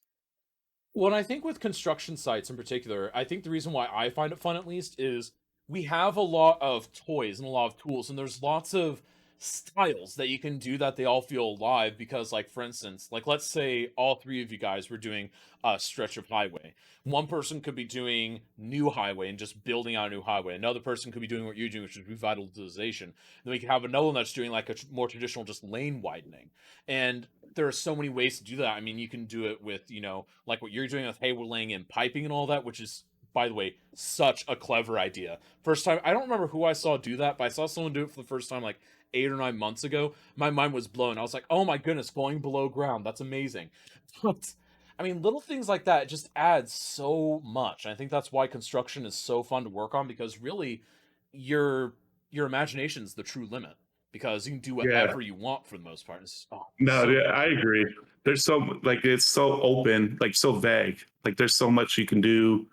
Well, and I think with construction sites in particular, I think the reason why I find it fun at least is we have a lot of toys and a lot of tools, and there's lots of styles that you can do that they all feel alive because, like, for instance, like let's say all three of you guys were doing a stretch of highway. One person could be doing new highway and just building out a new highway. Another person could be doing what you're doing, which is revitalization. Then we could have another one that's doing like a more traditional just lane widening. And there are so many ways to do that. I mean, you can do it with, like what you're doing with, hey, we're laying in piping and all that, which is, by the way, such a clever idea. First time, I don't remember who I saw do that, but I saw someone do it for the first time like 8 or 9 months ago. My mind was blown. I was like, oh my goodness, going below ground. That's amazing. But, I mean, little things like that just add so much. And I think that's why construction is so fun to work on because really your imagination's the true limit because you can do Yeah. whatever you want for the most part. No, so yeah, I agree. There's so like it's so open, like so vague. Like there's so much you can do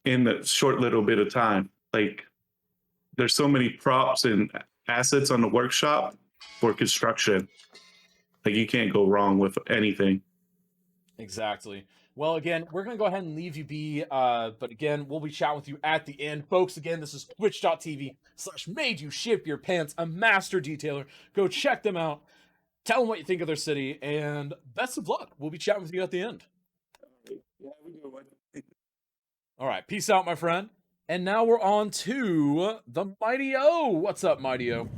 in a short little bit of time. Like there's so many props and assets on the workshop for construction. Like you can't go wrong with anything. Exactly. Well, again, we're going to go ahead and leave you be. But again, we'll be chatting with you at the end. Folks, again, this is twitch.tv/made you ship your pants, a master detailer. Go check them out. Tell them what you think of their city, and best of luck. We'll be chatting with you at the end. All right. Peace out, my friend. And now we're on to the Mighty O. What's up, Mighty O?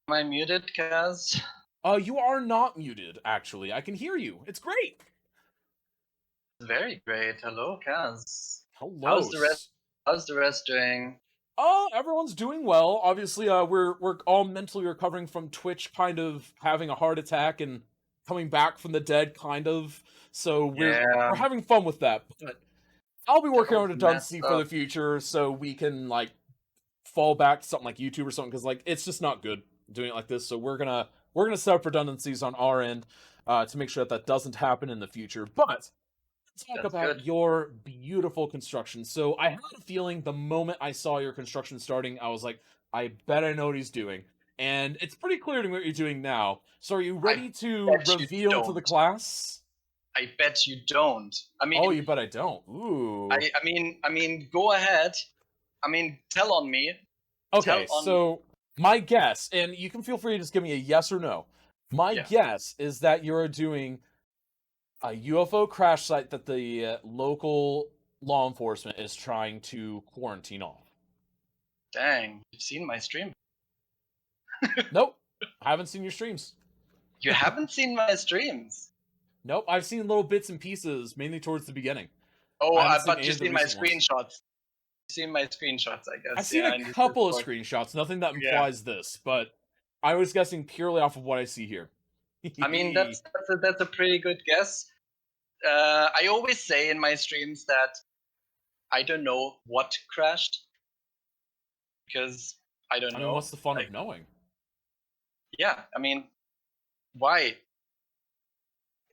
Am I muted, Kaz? You are not muted, actually. I can hear you. It's great. Very great. Hello, Kaz. Hello. How's the rest doing? Everyone's doing well. Obviously, we're all mentally recovering from Twitch kind of having a heart attack and coming back from the dead, kind of. So we're having fun with that. But I'll be working on redundancy for the future, so we can like fall back to something like YouTube or something, because like it's just not good doing it like this. So we're gonna set up redundancies on our end to make sure that doesn't happen in the future. But talk about your beautiful construction. So I had a feeling the moment I saw your construction starting, I was like, I bet I know what he's doing. And it's pretty clear to me what you're doing now. So are you ready to reveal to the class? I bet you don't. I mean, oh, you bet I don't. Ooh. I mean, go ahead. I mean, tell on me. Okay, so my guess, and you can feel free to just give me a yes or no. My guess is that you're doing a UFO crash site that the local law enforcement is trying to quarantine off. Dang, you've seen my stream? Nope, I haven't seen your streams. You haven't seen my streams? Nope, I've seen little bits and pieces, mainly towards the beginning. Oh, but you've seen my screenshots. You've seen my screenshots, I guess. I've seen a couple of screenshots, nothing that implies this, but I was guessing purely off of what I see here. I mean, that's a pretty good guess. I always say in my streams that I don't know what crashed, because I don't know. I mean, what's the fun of knowing? Yeah, I mean, why?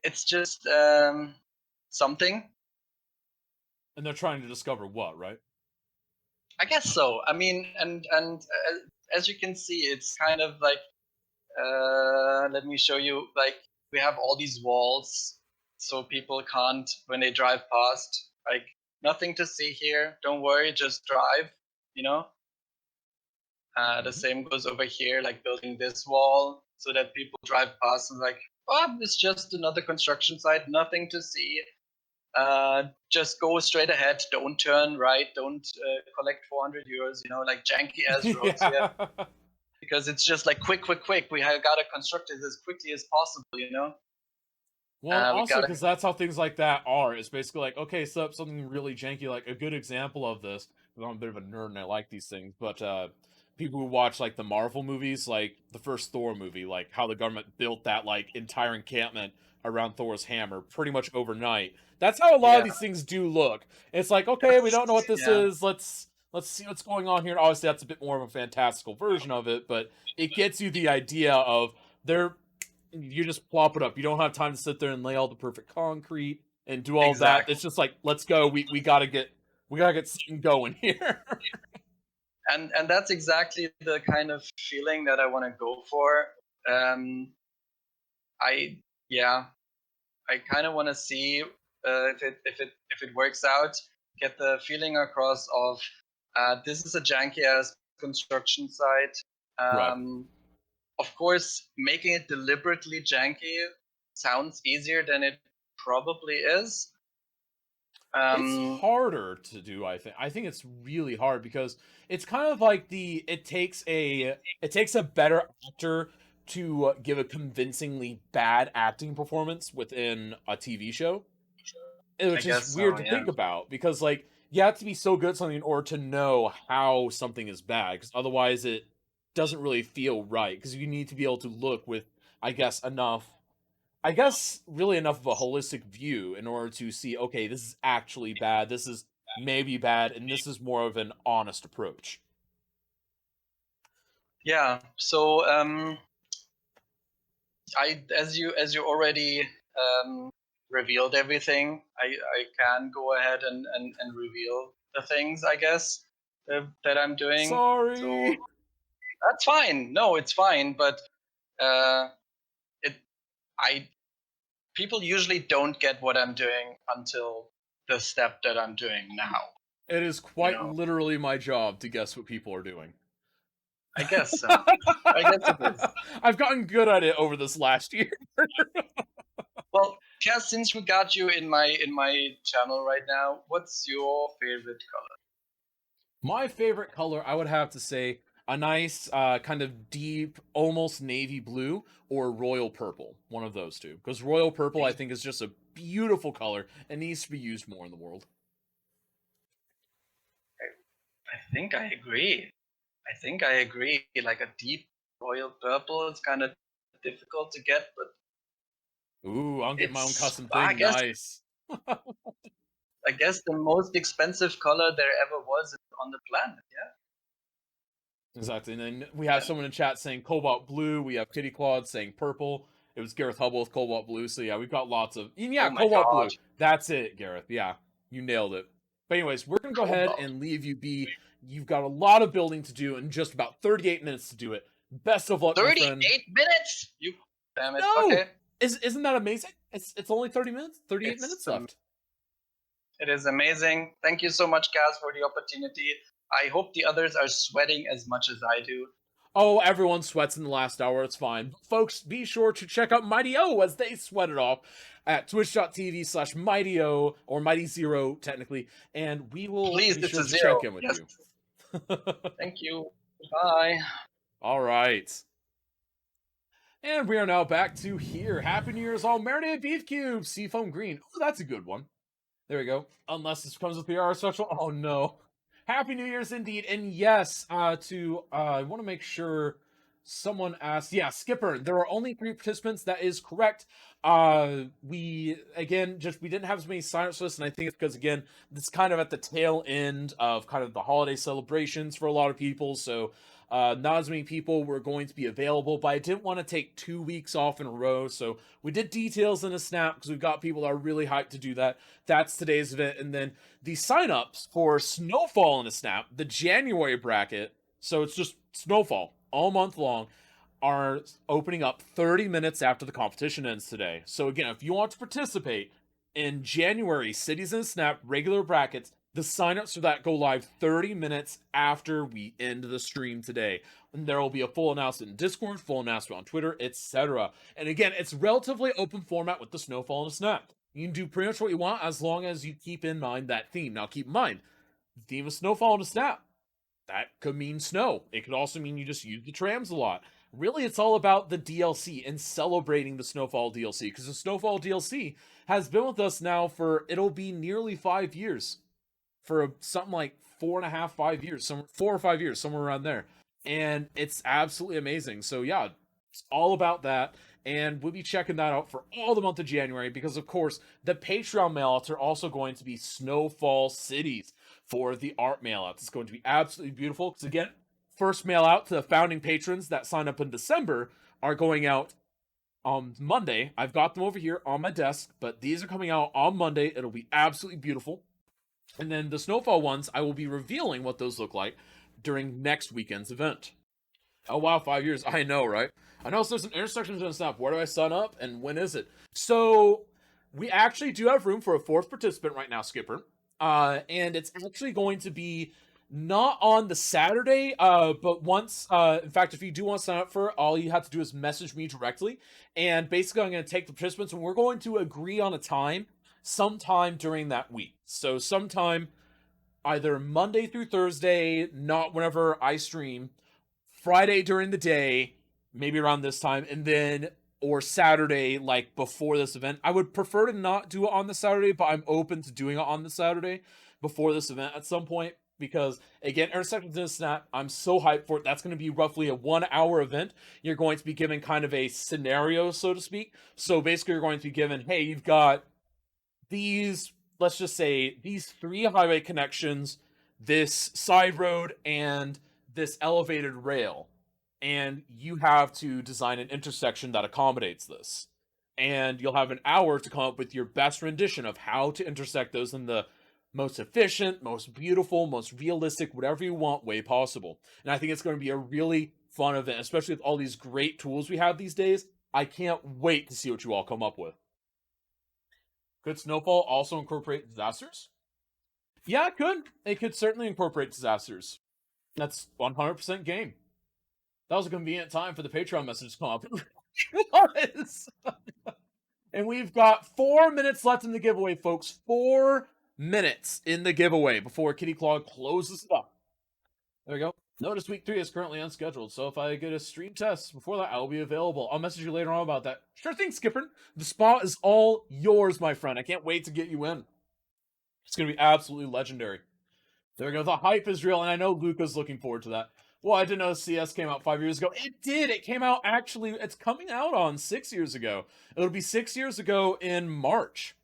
It's just something. And they're trying to discover what, right? I guess so. I mean, and as you can see, it's kind of like, let me show you, like, we have all these walls, so people can't, when they drive past, like, nothing to see here, don't worry, just drive, you know? The same goes over here, like building this wall, so that people drive past and like, oh, it's just another construction site, nothing to see. Just go straight ahead, don't turn right, don't collect 400 euros, you know, like janky ass roads here. Because it's just like quick, we have got to construct it as quickly as possible, you know? Well, also because that's how things like that are. It's basically like, okay, set up something really janky. Like a good example of this, because I'm a bit of a nerd and I like these things, but people who watch like the Marvel movies, like the first Thor movie, like how the government built that like entire encampment around Thor's hammer pretty much overnight. That's how a lot of these things do look. It's like, okay, we don't know what this is. Let's see what's going on here. Obviously, that's a bit more of a fantastical version of it, but it gets you the idea of you just plop it up. You don't have time to sit there and lay all the perfect concrete and do all that. It's just like, let's go. We gotta get something going here. And that's exactly the kind of feeling that I want to go for. I kind of want to see if it works out. Get the feeling across of this is a janky ass construction site. Right. Of course, making it deliberately janky sounds easier than it probably is. It's harder to do, I think. I think it's really hard because it's kind of like it takes a better actor to give a convincingly bad acting performance within a TV show. Which is weird to think about, because like you have to be so good at something in order to know how something is bad, because otherwise it doesn't really feel right, because you need to be able to look with really enough of a holistic view in order to see, okay, this is actually bad, this is maybe bad, and this is more of an honest approach. Yeah, so as you already revealed everything, I can go ahead and reveal the things, I guess, that I'm doing. Sorry. So, that's fine. No, it's fine, but people usually don't get what I'm doing until the step that I'm doing now. It is quite literally my job to guess what people are doing. I guess so. I guess it is. I've gotten good at it over this last year. Well, Kaz, since we got you in my channel right now, what's your favorite color? My favorite color, I would have to say, a nice kind of deep, almost navy blue or royal purple. One of those two. Because royal purple, I think, is just a beautiful color and needs to be used more in the world. I think I agree. Like a deep royal purple is kind of difficult to get, but Ooh, I'm getting my own it's, custom I thing. guess, Nice. I guess the most expensive color there ever was on the planet. Yeah. Exactly. And then we have someone in chat saying Cobalt Blue. We have Kitty Claude saying purple. It was Gareth Hubble with Cobalt Blue. So yeah, we've got lots of... And yeah, Oh my Cobalt Blue. God. That's it, Gareth. Yeah, you nailed it. But anyways, we're going to go ahead Cobalt. and leave you be. You've got a lot of building to do and just about 38 minutes to do it. Best of luck, my 38 friend. minutes? You damn it. No! Okay. Isn't that amazing? It's only 30 minutes? 38 It's, minutes left. It is amazing. Thank you so much, Kaz, for the opportunity. I hope the others are sweating as much as I do. Oh, everyone sweats in the last hour. It's fine. Folks, be sure to check out Mighty O as they sweat it off at twitch.tv/MightyO, or Mighty Zero, technically. And we will Please, be it's sure a to zero. check in with Yes. you. Thank you. Bye. All right. And we are now back to here. Happy New Year's all. Marinated beef cubes. Seafoam green. Oh, that's a good one. There we go. Unless this comes with the PR special. Oh, no. Happy New Year's indeed. And yes, I want to make sure someone asked. Yeah, Skipper, there are only 3 participants. That is correct. We didn't have as many signups for this, and I think it's because, again, it's kind of at the tail end of kind of the holiday celebrations for a lot of people. So not as many people were going to be available, but I didn't want to take 2 weeks off in a row. So we did details in a snap because we've got people that are really hyped to do that. That's today's event. And then the signups for Snowfall in a snap, the January bracket, so it's just Snowfall all month long, are opening up 30 minutes after the competition ends today. So again, if you want to participate in January Cities in a Snap regular brackets, the signups for that go live 30 minutes after we end the stream today. And there will be a full announcement in Discord, full announcement on Twitter, etc. And again, it's relatively open format with the Snowfall in a Snap. You can do pretty much what you want as long as you keep in mind that theme. Now, keep in mind, the theme of Snowfall in a Snap. That could mean snow. It could also mean you just use the trams a lot. Really, it's all about the DLC and celebrating the Snowfall DLC, because the Snowfall DLC has been with us now for, it'll be nearly 5 years. For something like 4.5, 5 years, 4 or 5 years, somewhere around there. And it's absolutely amazing. So yeah, it's all about that. And we'll be checking that out for all the month of January, because of course, the Patreon mailouts are also going to be Snowfall Cities for the art mailouts. It's going to be absolutely beautiful. Because again, first mail out to the founding patrons that sign up in December are going out on Monday. I've got them over here on my desk, but these are coming out on Monday. It'll be absolutely beautiful. And then the Snowfall ones, I will be revealing what those look like during next weekend's event. Oh wow, 5 years. I know, right? I know, so there's an intersection to Snap. Where do I sign up and when is it? So we actually do have room for a 4th participant right now, Skipper. And it's actually going to be not on the Saturday, but once, in fact, if you do want to sign up for it, all you have to do is message me directly. And basically, I'm going to take the participants and we're going to agree on a time sometime during that week. So sometime either Monday through Thursday, not whenever I stream, Friday during the day, maybe around this time, and then or Saturday, like before this event. I would prefer to not do it on the Saturday, but I'm open to doing it on the Saturday before this event at some point, because again, Intersections in a Snap, I'm so hyped for it. That's going to be roughly a 1-hour event. You're going to be given kind of a scenario, so to speak. So basically, you're going to be given, hey, you've got these, let's just say, these 3 highway connections, this side road, and this elevated rail. And you have to design an intersection that accommodates this. And you'll have an hour to come up with your best rendition of how to intersect those in the most efficient, most beautiful, most realistic, whatever you want way possible. And I think it's going to be a really fun event, especially with all these great tools we have these days. I can't wait to see what you all come up with. Could Snowfall also incorporate disasters? Yeah, it could. It could certainly incorporate disasters. That's 100% game. That was a convenient time for the Patreon message to come up. It was. And we've got 4 minutes left in the giveaway, folks. 4 minutes in the giveaway before Kitty Claw closes it up. There we go. Notice week 3 is currently unscheduled, so if I get a stream test before that, I will be available. I'll message you later on about that. Sure thing, Skipper. The spot is all yours, my friend. I can't wait to get you in. It's going to be absolutely legendary. There we go. The hype is real, and I know Luca's looking forward to that. Well, I didn't know CS came out 5 years ago. It did. It came out actually. It's coming out on 6 years ago. It'll be 6 years ago in March.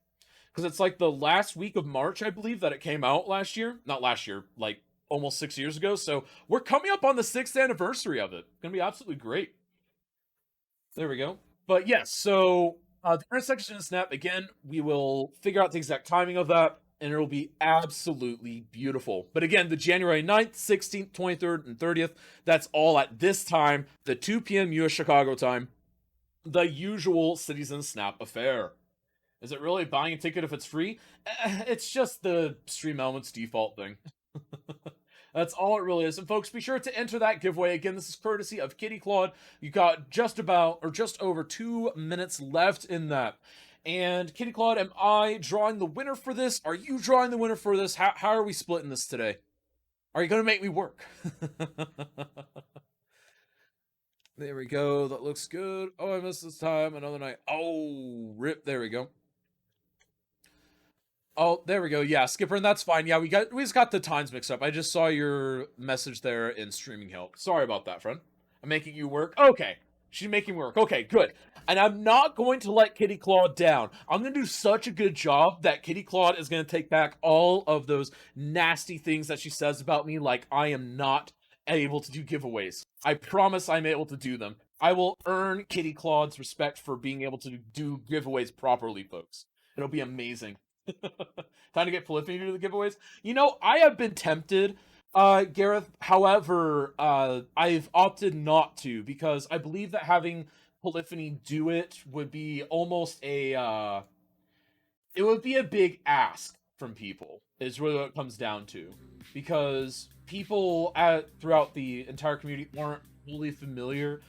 Because it's like the last week of March, I believe, that it came out last year. Not last year, like almost 6 years ago. So we're coming up on the 6th anniversary of it. It's going to be absolutely great. There we go. But yes, so the intersection of Snap, again, we will figure out the exact timing of that, and it'll be absolutely beautiful. But again, the January 9th, 16th, 23rd, and 30th, that's all at this time, the 2 p.m. U.S. Chicago time, the usual Citizen Snap affair. Is it really buying a ticket if it's free? It's just the Stream Elements default thing. That's all it really is. And folks, be sure to enter that giveaway. Again, this is courtesy of Kitty Claude. You got just over 2 minutes left in that. And Kitty Claude, am I drawing the winner for this? Are you drawing the winner for this? How are we splitting this today? Are you going to make me work? There we go. That looks good. Oh, I missed this time. Another night. Oh, rip. There we go. Oh, there we go. Yeah, Skipper, and that's fine. Yeah, we just got the times mixed up. I just saw your message there in streaming help. Sorry about that, friend. I'm making you work. Okay. She's making work. Okay, good. And I'm not going to let Kitty Claude down. I'm going to do such a good job that Kitty Claude is going to take back all of those nasty things that she says about me, like I am not able to do giveaways. I promise I'm able to do them. I will earn Kitty Claude's respect for being able to do giveaways properly, folks. It'll be amazing. Time to get Polyphony to do the giveaways. You know, I have been tempted, Gareth. However, I've opted not to because I believe that having Polyphony do it would be almost a, it would be a big ask from people, is really what it comes down to. Because people throughout the entire community aren't fully familiar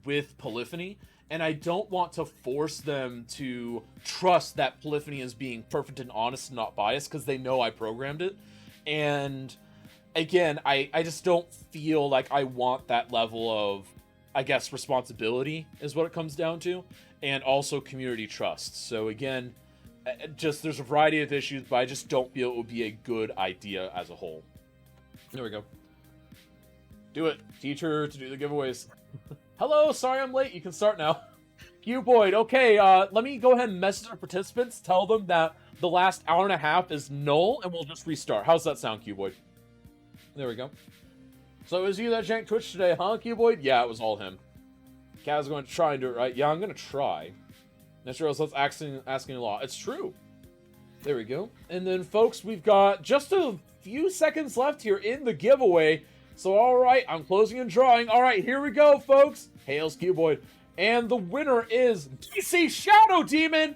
with Polyphony. And I don't want to force them to trust that Polyphony is being perfect and honest and not biased because they know I programmed it. And again, I just don't feel like I want that level of, I guess, responsibility is what it comes down to. And also community trust. So again, there's a variety of issues, but I just don't feel it would be a good idea as a whole. There we go. Do it. Teach her to do the giveaways. Hello, sorry I'm late. You can start now. Cuboid, okay, let me go ahead and message our participants, tell them that the last hour and a half is null, and we'll just restart. How's that sound, Cuboid? There we go. So it was you that janked Twitch today, huh, Cuboid? Yeah, it was all him. Kaz going to try and do it right. Yeah, I'm going to try. Mr. Rose, asking a lot. It's true. There we go. And then, folks, we've got just a few seconds left here in the giveaway. So, all right, I'm closing and drawing. All right, here we go, folks. Hails, Cuboid. And the winner is DC Shadow Demon.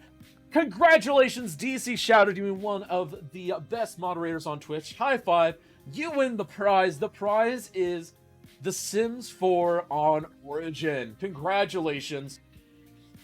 Congratulations, DC Shadow Demon, one of the best moderators on Twitch. High five. You win the prize. The prize is The Sims 4 on Origin. Congratulations.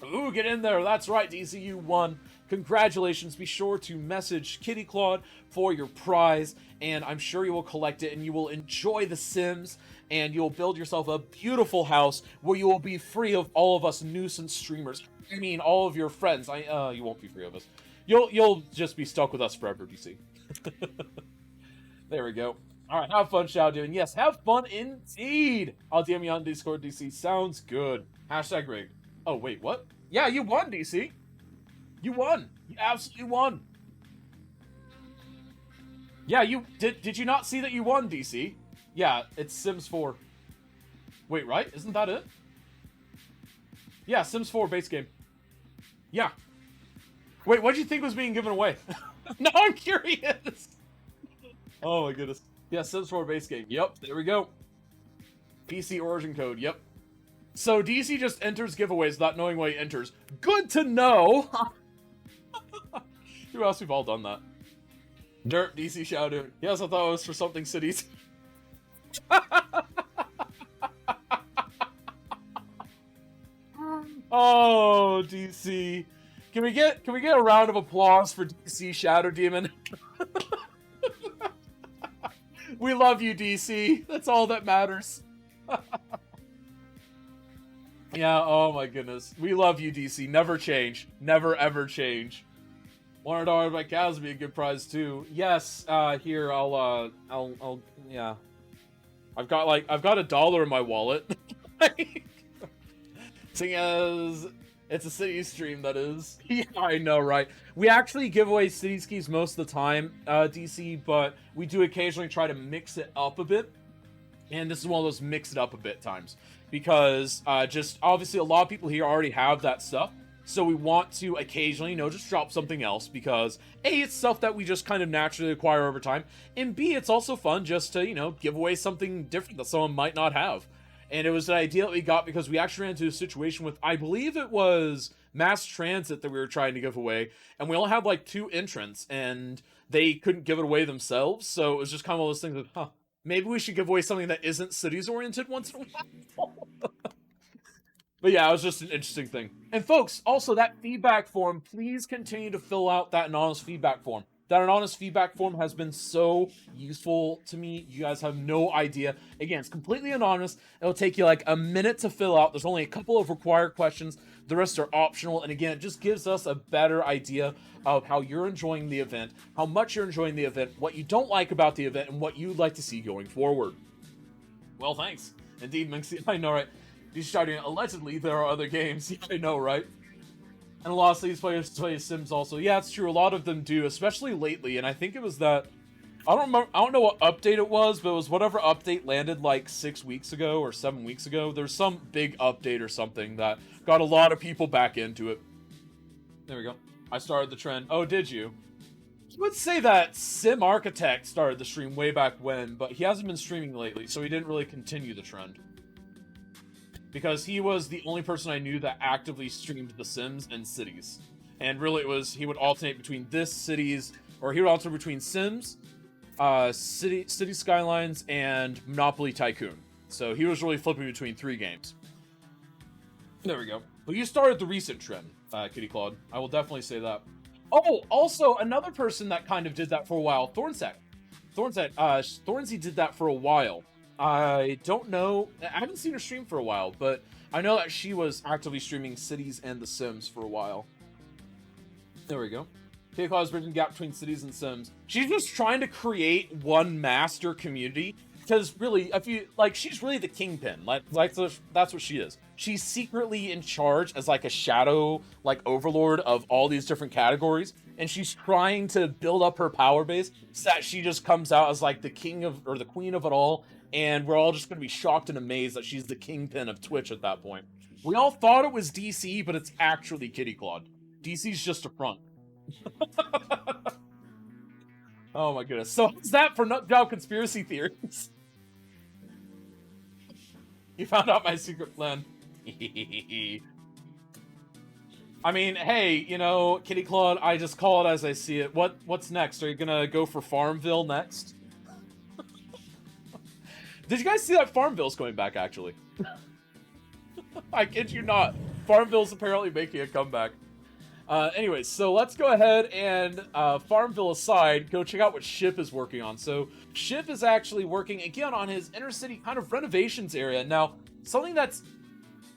Ooh, get in there. That's right, DC, you won. Congratulations. Be sure to message Kitty Claude for your prize, and I'm sure you will collect it, and you will enjoy The Sims, and you'll build yourself a beautiful house where you will be free of all of us nuisance streamers. I mean, all of your friends. You won't be free of us. You'll just be stuck with us forever, DC. There we go. All right, have fun, Shadow Demon. Yes, have fun indeed. I'll DM you on Discord, DC. Sounds good. Hashtag rigged. Oh, wait, what? Yeah, you won, DC. You won. You absolutely won. Yeah, you did you not see that you won, DC? Yeah, it's Sims 4. Wait, right? Isn't that it? Yeah, Sims 4 base game. Yeah. Wait, what did you think was being given away? Now I'm curious. Oh my goodness. Yeah, Sims 4 base game. Yep, there we go. PC origin code. Yep. So DC just enters giveaways without knowing why he enters. Good to know. Who else? We've all done that. Dirt, DC Shadow. Yes, I thought it was for something cities. Oh, DC. Can we get a round of applause for DC Shadow Demon? We love love you, DC. That's all that matters. Yeah, oh my goodness. We love you, DC. Never change. Never ever change. $100 by cows would be a good prize too. Yes, here, I'll, yeah. I've got $1 in my wallet. Seeing as it's a city stream, that is. Yeah, I know, right? We actually give away city skis most of the time, DC, but we do occasionally try to mix it up a bit. And this is one of those mix it up a bit times. Because, just, obviously a lot of people here already have that stuff. So we want to occasionally, just drop something else. Because, A, it's stuff that we just kind of naturally acquire over time. And B, it's also fun just to, give away something different that someone might not have. And it was an idea that we got because we actually ran into a situation with, I believe it was mass transit that we were trying to give away. And we only had like 2 entrants. And they couldn't give it away themselves. So it was just kind of one of those things that, maybe we should give away something that isn't cities-oriented once in a while. But yeah, it was just an interesting thing. And folks, also that feedback form, please continue to fill out that anonymous feedback form. That anonymous feedback form has been so useful to me. You guys have no idea. Again, it's completely anonymous. It'll take you like a minute to fill out. There's only a couple of required questions. The rest are optional. And again, it just gives us a better idea of how you're enjoying the event, how much you're enjoying the event, what you don't like about the event, and what you'd like to see going forward. Well, thanks. Indeed, Minxie. I know, right? He's shouting, allegedly, there are other games. Yeah, I know, right? And a lot of these players play Sims also. Yeah, it's true. A lot of them do, especially lately. And I think it was that... I don't know what update it was, but it was whatever update landed like 6 weeks ago or 7 weeks ago. There's some big update or something that got a lot of people back into it. There we go. I started the trend. Oh, did you? I would say that Sim Architect started the stream way back when, but he hasn't been streaming lately, so he didn't really continue the trend. Because he was the only person I knew that actively streamed The Sims and Cities. And really it was, he would alternate between Cities, or he would alternate between Sims, City Skylines, and Monopoly Tycoon. So he was really flipping between 3 games. There we go. Well, you started the recent trend, Kitty Claude. I will definitely say that. Oh, also, another person that kind of did that for a while, Thornsec. Thornsy did that for a while. I don't know, I haven't seen her stream for a while, but I know that she was actively streaming Cities and The Sims for a while. There we go. Kitty Claude's bridging the gap between Cities and Sims. She's just trying to create one master community. Because really, if you she's really the kingpin. That's what she is. She's secretly in charge as like a shadow, overlord of all these different categories, and she's trying to build up her power base so that she just comes out as like the king of or the queen of it all, and we're all just going to be shocked and amazed that she's the kingpin of Twitch at that point. We all thought it was DC, but it's actually Kitty Claude. DC's just a front. Oh my goodness. So how's that for Nutjob conspiracy theories? You found out my secret plan. I mean, hey, Kitty Claude, I just call it as I see it. What's next? Are you gonna go for Farmville next? Did you guys see that Farmville's going back, actually? I kid you not. Farmville's apparently making a comeback. Anyways, so let's go ahead and, Farmville aside, go check out what Ship is working on. So, Ship is actually working, again, on his inner city kind of renovations area. Now, something that's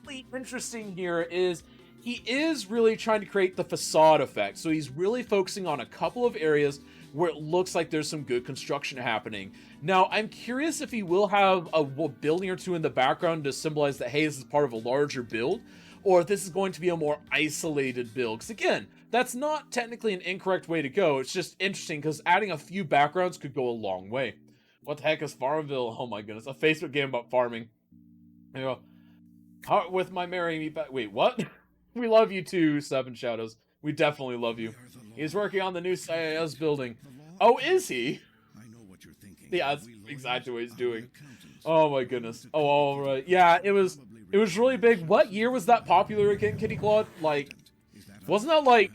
really interesting here is he is really trying to create the facade effect. So he's really focusing on a couple of areas where it looks like there's some good construction happening. Now, I'm curious if he will have a building or two in the background to symbolize that, hey, this is part of a larger build, or if this is going to be a more isolated build. Because again, that's not technically an incorrect way to go. It's just interesting because adding a few backgrounds could go a long way. What the heck is Farmville? Oh my goodness, a Facebook game about farming. You know, Heart with my marry me back. Wait, what? We love you too, Seven Shadows. We definitely love you. He's working on the new CIS building. Oh, is he? Yeah, that's exactly what he's doing. Oh my goodness. Oh, all right. Yeah, it was really big. What year was that popular again, Kitty Claude? Wasn't that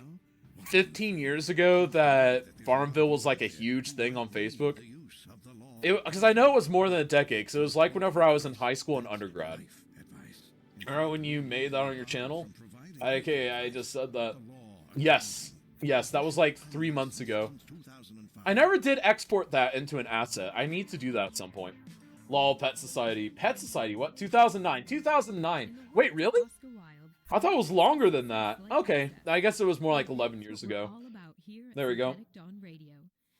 15 years ago that Farmville was a huge thing on Facebook? Because I know it was more than a decade, because it was whenever I was in high school and undergrad. Remember when you made that on your channel? Okay, I just said that. Yes. Yes, that was like 3 months ago. I never did export that into an asset. I need to do that at some point. Lol, Pet Society. Pet Society, what? 2009. 2009. Wait, really? I thought it was longer than that. Okay, I guess it was more like 11 years ago. There we go.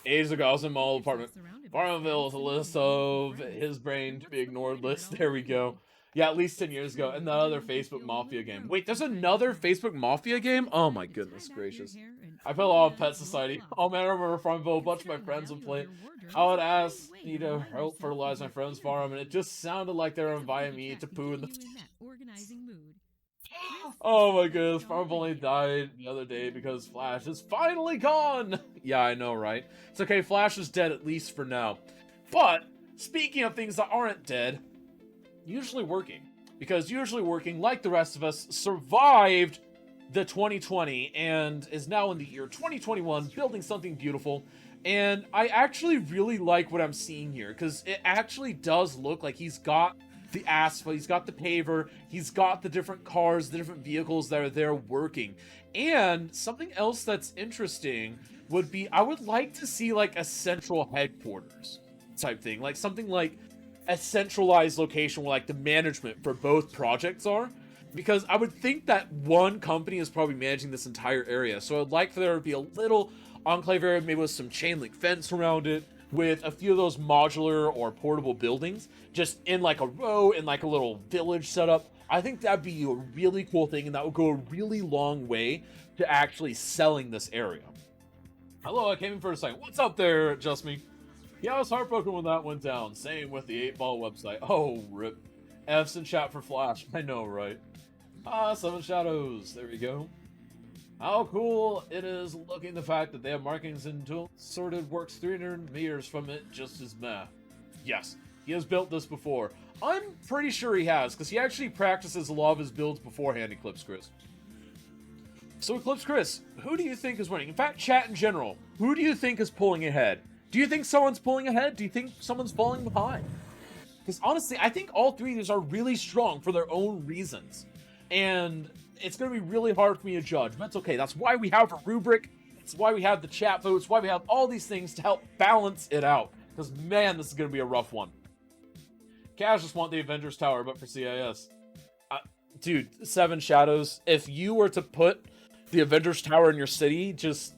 Ages ago, I was in my old apartment. Farmville with a list of his brain to be ignored list. There we go. Yeah, at least 10 years ago. And the other Facebook Mafia game. Wait, there's another Facebook Mafia game? Oh my goodness gracious. I played a lot of Pet Society. Oh man, I remember Farmville. A bunch of my friends would play. I would ask, you know, help fertilize my friend's farm, and it just sounded like they were inviting me to poo in the... Oh my goodness, Farmville only died the other day because Flash is finally gone! Yeah, I know, right? It's okay, Flash is dead at least for now. But, speaking of things that aren't dead, usually working. Because usually working, like the rest of us, survived the 2020 and is now in the year 2021 building something beautiful. And I actually really like what I'm seeing here, because it actually does look like he's got the asphalt, he's got the paver, he's got the different cars, the different vehicles that are there working. And something else that's interesting would be, I would like to see like a central headquarters type thing, like something like a centralized location where like the management for both projects are, because I would think that one company is probably managing this entire area. So I'd like for there to be a little enclave area, maybe with some chain link fence around it, with a few of those modular or portable buildings, just in like a row, in like a little village setup. I think that'd be a really cool thing, and that would go a really long way to actually selling this area. Hello, I came in for a second. What's up there, Just Me? Yeah, I was heartbroken when that went down. Same with the 8-Ball website. Oh, rip. F's in chat for Flash. I know, right? Ah, Seven Shadows. There we go. How cool it is looking the fact that they have markings and sorted works 300 meters from it just as meh. Yes, he has built this before. I'm pretty sure he has, because he actually practices a lot of his builds beforehand, Eclipse Chris. So Eclipse Chris, who do you think is winning? In fact, chat in general, who do you think is pulling ahead? Do you think someone's pulling ahead? Do you think someone's falling behind? Because honestly, I think all three of these are really strong for their own reasons. And it's going to be really hard for me to judge, but it's okay. That's why we have a rubric. It's why we have the chat votes. Why we have all these things to help balance it out. Because, man, this is going to be a rough one. Cash just want the Avengers Tower, but for CIS. Dude, Seven Shadows, if you were to put the Avengers Tower in your city, just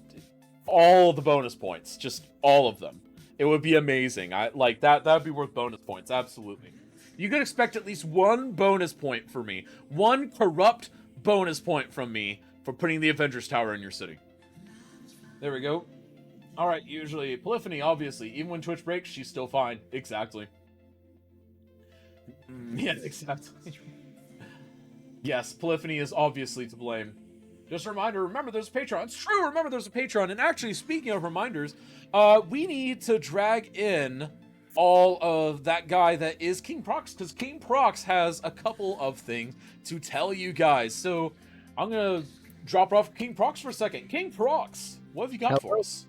all the bonus points. Just all of them. It would be amazing. Like, that'd be worth bonus points, absolutely. You could expect at least one bonus point for me. One corrupt bonus point from me for putting the Avengers Tower in your city. There we go. Alright, usually Polyphony, obviously. Even when Twitch breaks, she's still fine. Exactly. Yeah, exactly. Yes, Polyphony is obviously to blame. Just a reminder, remember there's a Patreon. It's true, remember there's a Patreon. And actually, speaking of reminders, we need to drag in all of that guy that is King Prox, because King Prox has a couple of things to tell you guys. So I'm gonna drop off King Prox for a second. King Prox, what have you got for us?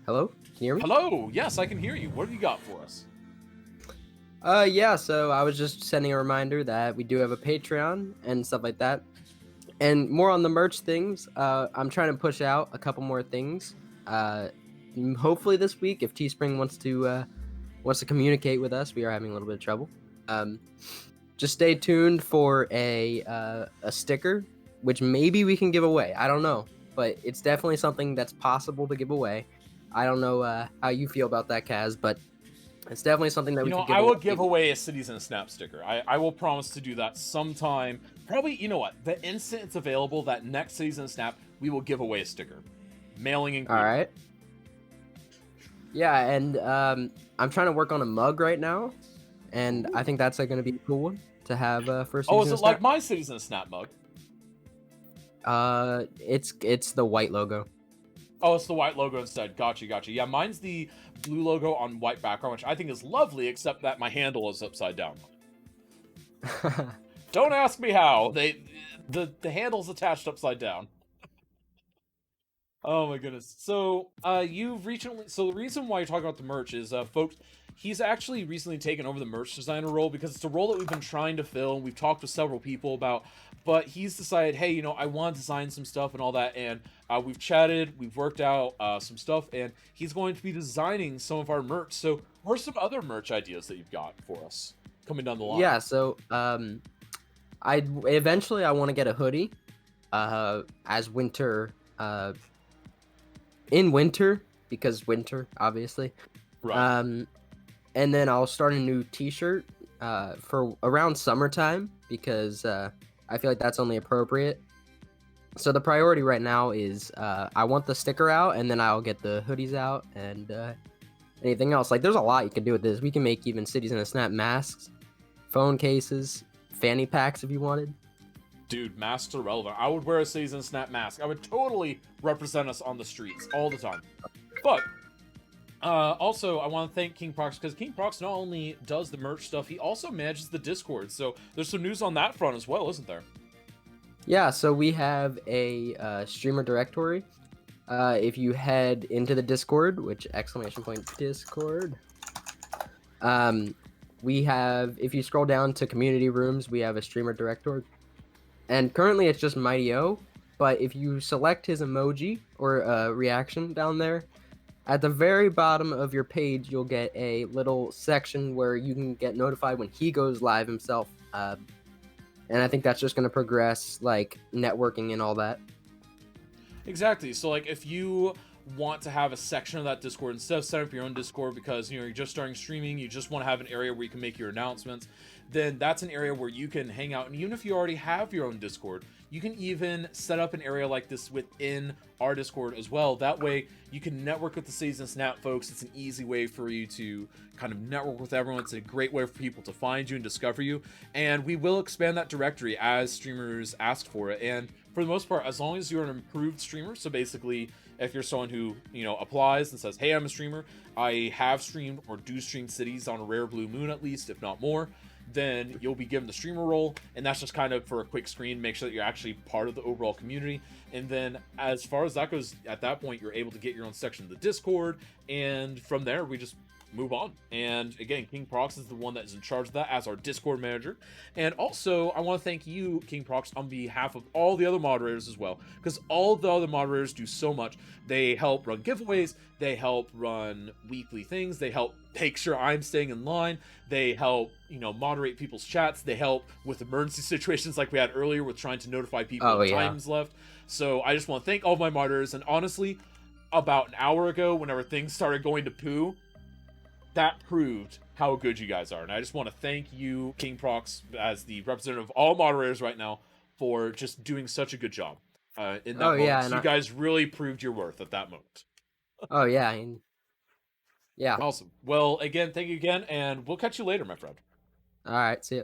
Hello? Can you hear me? Hello, yes, I can hear you. What have you got for us? Yeah, so I was just sending a reminder that we do have a Patreon and stuff like that. And more on the merch things, I'm trying to push out a couple more things. Hopefully this week, if Teespring wants to communicate with us, we are having a little bit of trouble. Just stay tuned for a sticker, which maybe we can give away. I don't know, but it's definitely something that's possible to give away. I don't know how you feel about that, Kaz, but it's definitely something that we can give away. I will give away a Cities in a Snap sticker. I will promise to do that sometime. Probably, you know what? The instant it's available, that next Cities in a Snap, we will give away a sticker. Mailing included. All right. Yeah, and I'm trying to work on a mug right now, and I think that's going to be a cool one to have first. Oh, is it like my Cities in a Snap mug? It's the white logo. Oh, it's the white logo instead. Gotcha. Yeah, mine's the blue logo on white background, which I think is lovely, except that my handle is upside down. Don't ask me how. The handle's attached upside down. Oh my goodness. So, you've recently... So the reason why you're talking about the merch is, folks, he's actually recently taken over the merch designer role because it's a role that we've been trying to fill and we've talked with several people about, but he's decided, hey, you know, I want to design some stuff and all that, and we've chatted, we've worked out some stuff, and he's going to be designing some of our merch. So what are some other merch ideas that you've got for us coming down the line? Yeah, so I eventually I want to get a hoodie as winter in winter, because winter obviously. Right. And then I'll start a new t-shirt for around summertime, because I feel like that's only appropriate. So the priority right now is I want the sticker out, and then I'll get the hoodies out, and anything else. Like, there's a lot you can do with this. We can make even Cities in a Snap masks, phone cases, fanny packs if you wanted. Dude, masks are relevant. I would wear a Cities in a Snap mask. I would totally represent us on the streets all the time. But also, I want to thank King Prox, because King Prox not only does the merch stuff, he also manages the Discord. So there's some news on that front as well, isn't there? Yeah, so we have a streamer directory. If you head into the Discord, which !Discord, we have, if you scroll down to community rooms, we have a streamer directory. And currently it's just Mighty O, but if you select his emoji or reaction down there, at the very bottom of your page, you'll get a little section where you can get notified when he goes live himself. And I think that's just going to progress, like, networking and all that. Exactly. So, like, if you want to have a section of that Discord instead of setting up your own Discord because, you know, you're just starting streaming, you just want to have an area where you can make your announcements, then that's an area where you can hang out. And even if you already have your own Discord, you can even set up an area like this within our Discord as well. That way you can network with the Cities in a Snap folks. It's an easy way for you to kind of network with everyone. It's a great way for people to find you and discover you. And we will expand that directory as streamers ask for it. And for the most part, as long as you're an improved streamer, so basically if you're someone who, you know, applies and says, hey, I'm a streamer, I have streamed or do stream Cities on a rare blue moon at least, if not more, then you'll be given the streamer role, and that's just kind of for a quick screen, make sure that you're actually part of the overall community. And then as far as that goes, at that point you're able to get your own section of the Discord, and from there we just move on. And again, King Prox is the one that is in charge of that as our Discord manager. And also I want to thank you, King Prox, on behalf of all the other moderators as well, because all the other moderators do so much. They help run giveaways, they help run weekly things, they help make sure I'm staying in line, they help, you know, moderate people's chats, they help with emergency situations like we had earlier with trying to notify people when time's left. So I just want to thank all of my moderators. And honestly, about an hour ago, whenever things started going to poo, that proved how good you guys are. And I just want to thank you, King Prox, as the representative of all moderators right now, for just doing such a good job in that moment. Yeah, so you guys really proved your worth at that moment. Oh, yeah. Yeah. Awesome. Well, again, thank you again, and we'll catch you later, my friend. All right, see ya.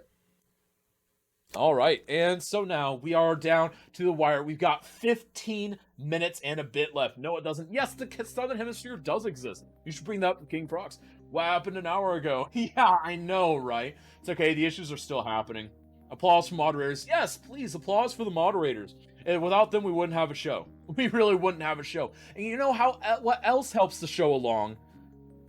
All right, and so now we are down to the wire. We've got 15 minutes and a bit left. No, it doesn't. Yes, the Southern Hemisphere does exist. You should bring that up to King Prox. What happened an hour ago? Yeah, I know, right? It's okay, the issues are still happening. Applause for moderators. Yes, please, applause for the moderators. And without them, we wouldn't have a show. We really wouldn't have a show. And you know what else helps the show along?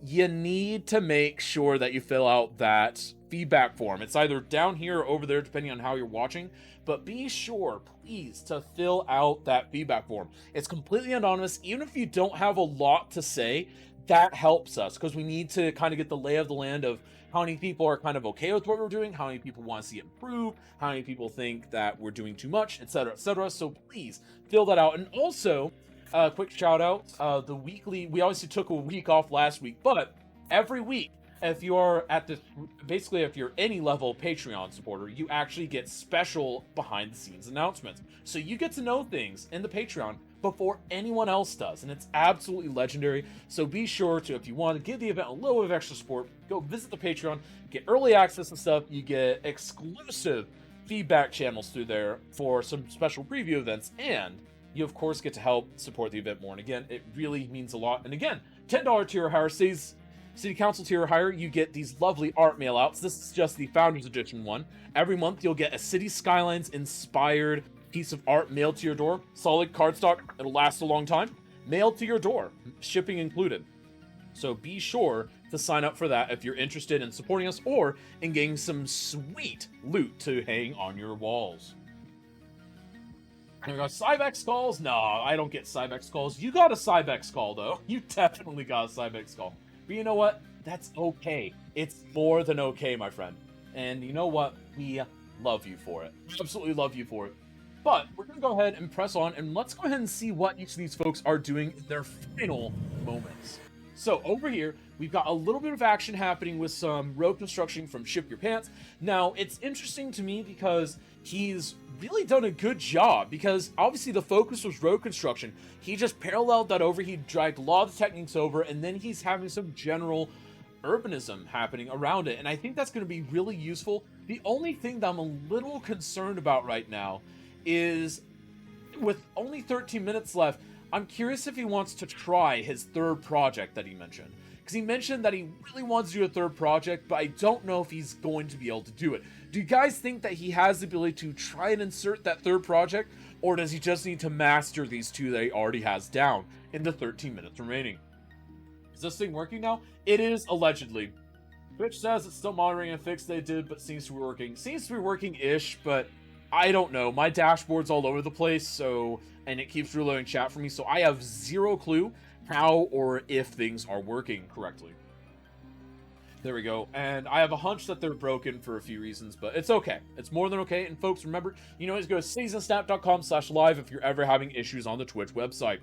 You need to make sure that you fill out that feedback form. It's either down here or over there, depending on how you're watching. But be sure, please, to fill out that feedback form. It's completely anonymous. Even if you don't have a lot to say, that helps us, because we need to kind of get the lay of the land of how many people are kind of okay with what we're doing, how many people want to see it improve, how many people think that we're doing too much, etc., etc. So please fill that out. And also, quick shout out, the weekly, we obviously took a week off last week, but every week, if you are at this, basically if you're any level Patreon supporter, you actually get special behind the scenes announcements. So you get to know things in the Patreon before anyone else does, and it's absolutely legendary. So be sure to, if you want to give the event a little bit of extra support, go visit the Patreon, get early access and stuff. You get exclusive feedback channels through there for some special preview events, and you of course get to help support the event more. And again, it really means a lot. And again, $10 tier higher, City Council tier higher, you get these lovely art mail outs. This is just the Founders Edition one. Every month you'll get a City Skylines inspired piece of art mailed to your door. Solid cardstock, it'll last a long time. Mailed to your door, shipping included. So be sure to sign up for that if you're interested in supporting us or in getting some sweet loot to hang on your walls. There we go. Cybex calls? No, I don't get Cybex calls. You got a Cybex call, though. You definitely got a Cybex call. But you know what? That's okay. It's more than okay, my friend. And you know what? We love you for it. We absolutely love you for it. But we're going to go ahead and press on, and let's go ahead and see what each of these folks are doing in their final moments. So over here, we've got a little bit of action happening with some road construction from Ship Your Pants. Now, it's interesting to me because he's really done a good job, because obviously the focus was road construction. He just paralleled that over, he dragged a lot of the techniques over, and then he's having some general urbanism happening around it, and I think that's going to be really useful. The only thing that I'm a little concerned about right now is, with only 13 minutes left, I'm curious if he wants to try his third project that he mentioned. Because he mentioned that he really wants to do a third project, but I don't know if he's going to be able to do it. Do you guys think that he has the ability to try and insert that third project, or does he just need to master these two that he already has down in the 13 minutes remaining? Is this thing working now? It is, allegedly. Twitch says it's still monitoring a fix they did, but seems to be working. Seems to be working-ish, but I don't know. My dashboard's all over the place, so, and it keeps reloading chat for me, so I have zero clue how or if things are working correctly. There we go. And I have a hunch that they're broken for a few reasons, but it's okay. It's more than okay. And folks, remember, you know, just go to citizenssnap.com/live if you're ever having issues on the Twitch website.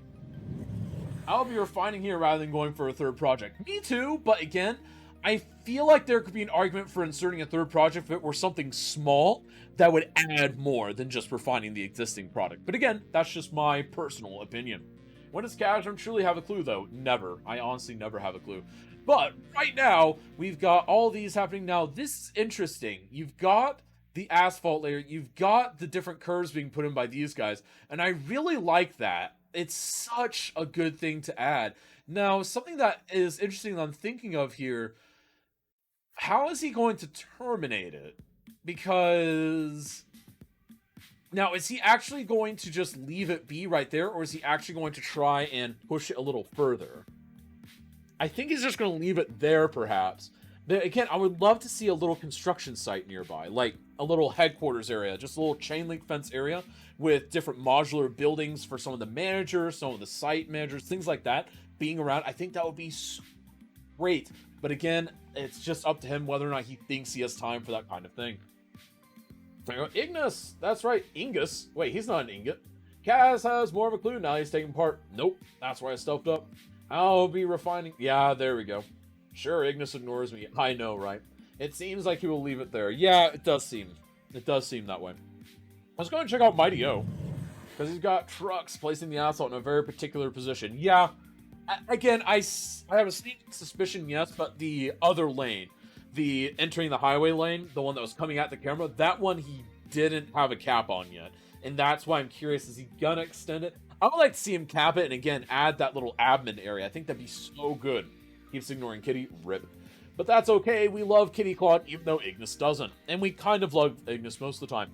I'll be refining here rather than going for a third project. Me too, but again, I feel like there could be an argument for inserting a third project if it were something small that would add more than just refining the existing product. But again, that's just my personal opinion. When does Cashroom truly have a clue, though? Never. I honestly never have a clue. But right now, we've got all these happening. Now, this is interesting. You've got the asphalt layer. You've got the different curves being put in by these guys. And I really like that. It's such a good thing to add. Now, something that is interesting that I'm thinking of here, how is he going to terminate it? Because now, is he actually going to just leave it be right there, or is he actually going to try and push it a little further? I think he's just going to leave it there, perhaps. But again, I would love to see a little construction site nearby, like a little headquarters area, just a little chain link fence area with different modular buildings for some of the managers, some of the site managers, things like that being around. I think that would be so great. But again, it's just up to him whether or not he thinks he has time for that kind of thing. There we go. Ignis! That's right, Ingus. Wait, he's not an ingot. Kaz has more of a clue now he's taking part. Nope, that's why I stuffed up. I'll be refining. Yeah, there we go. Sure, Ignis ignores me. I know, right? It seems like he will leave it there. Yeah, it does seem. It does seem that way. Let's go and check out Mighty O. Because he's got trucks placing the asphalt in a very particular position. Yeah, again, I have a sneaking suspicion, yes, but the other lane, the entering the highway lane, the one that was coming at the camera, that one he didn't have a cap on yet. And that's why I'm curious, is he gonna extend it? I would like to see him cap it and again add that little admin area. I think that'd be so good. Keeps ignoring Kitty, rip. But that's okay, we love Kitty Claude even though Ignis doesn't. And we kind of love Ignis most of the time.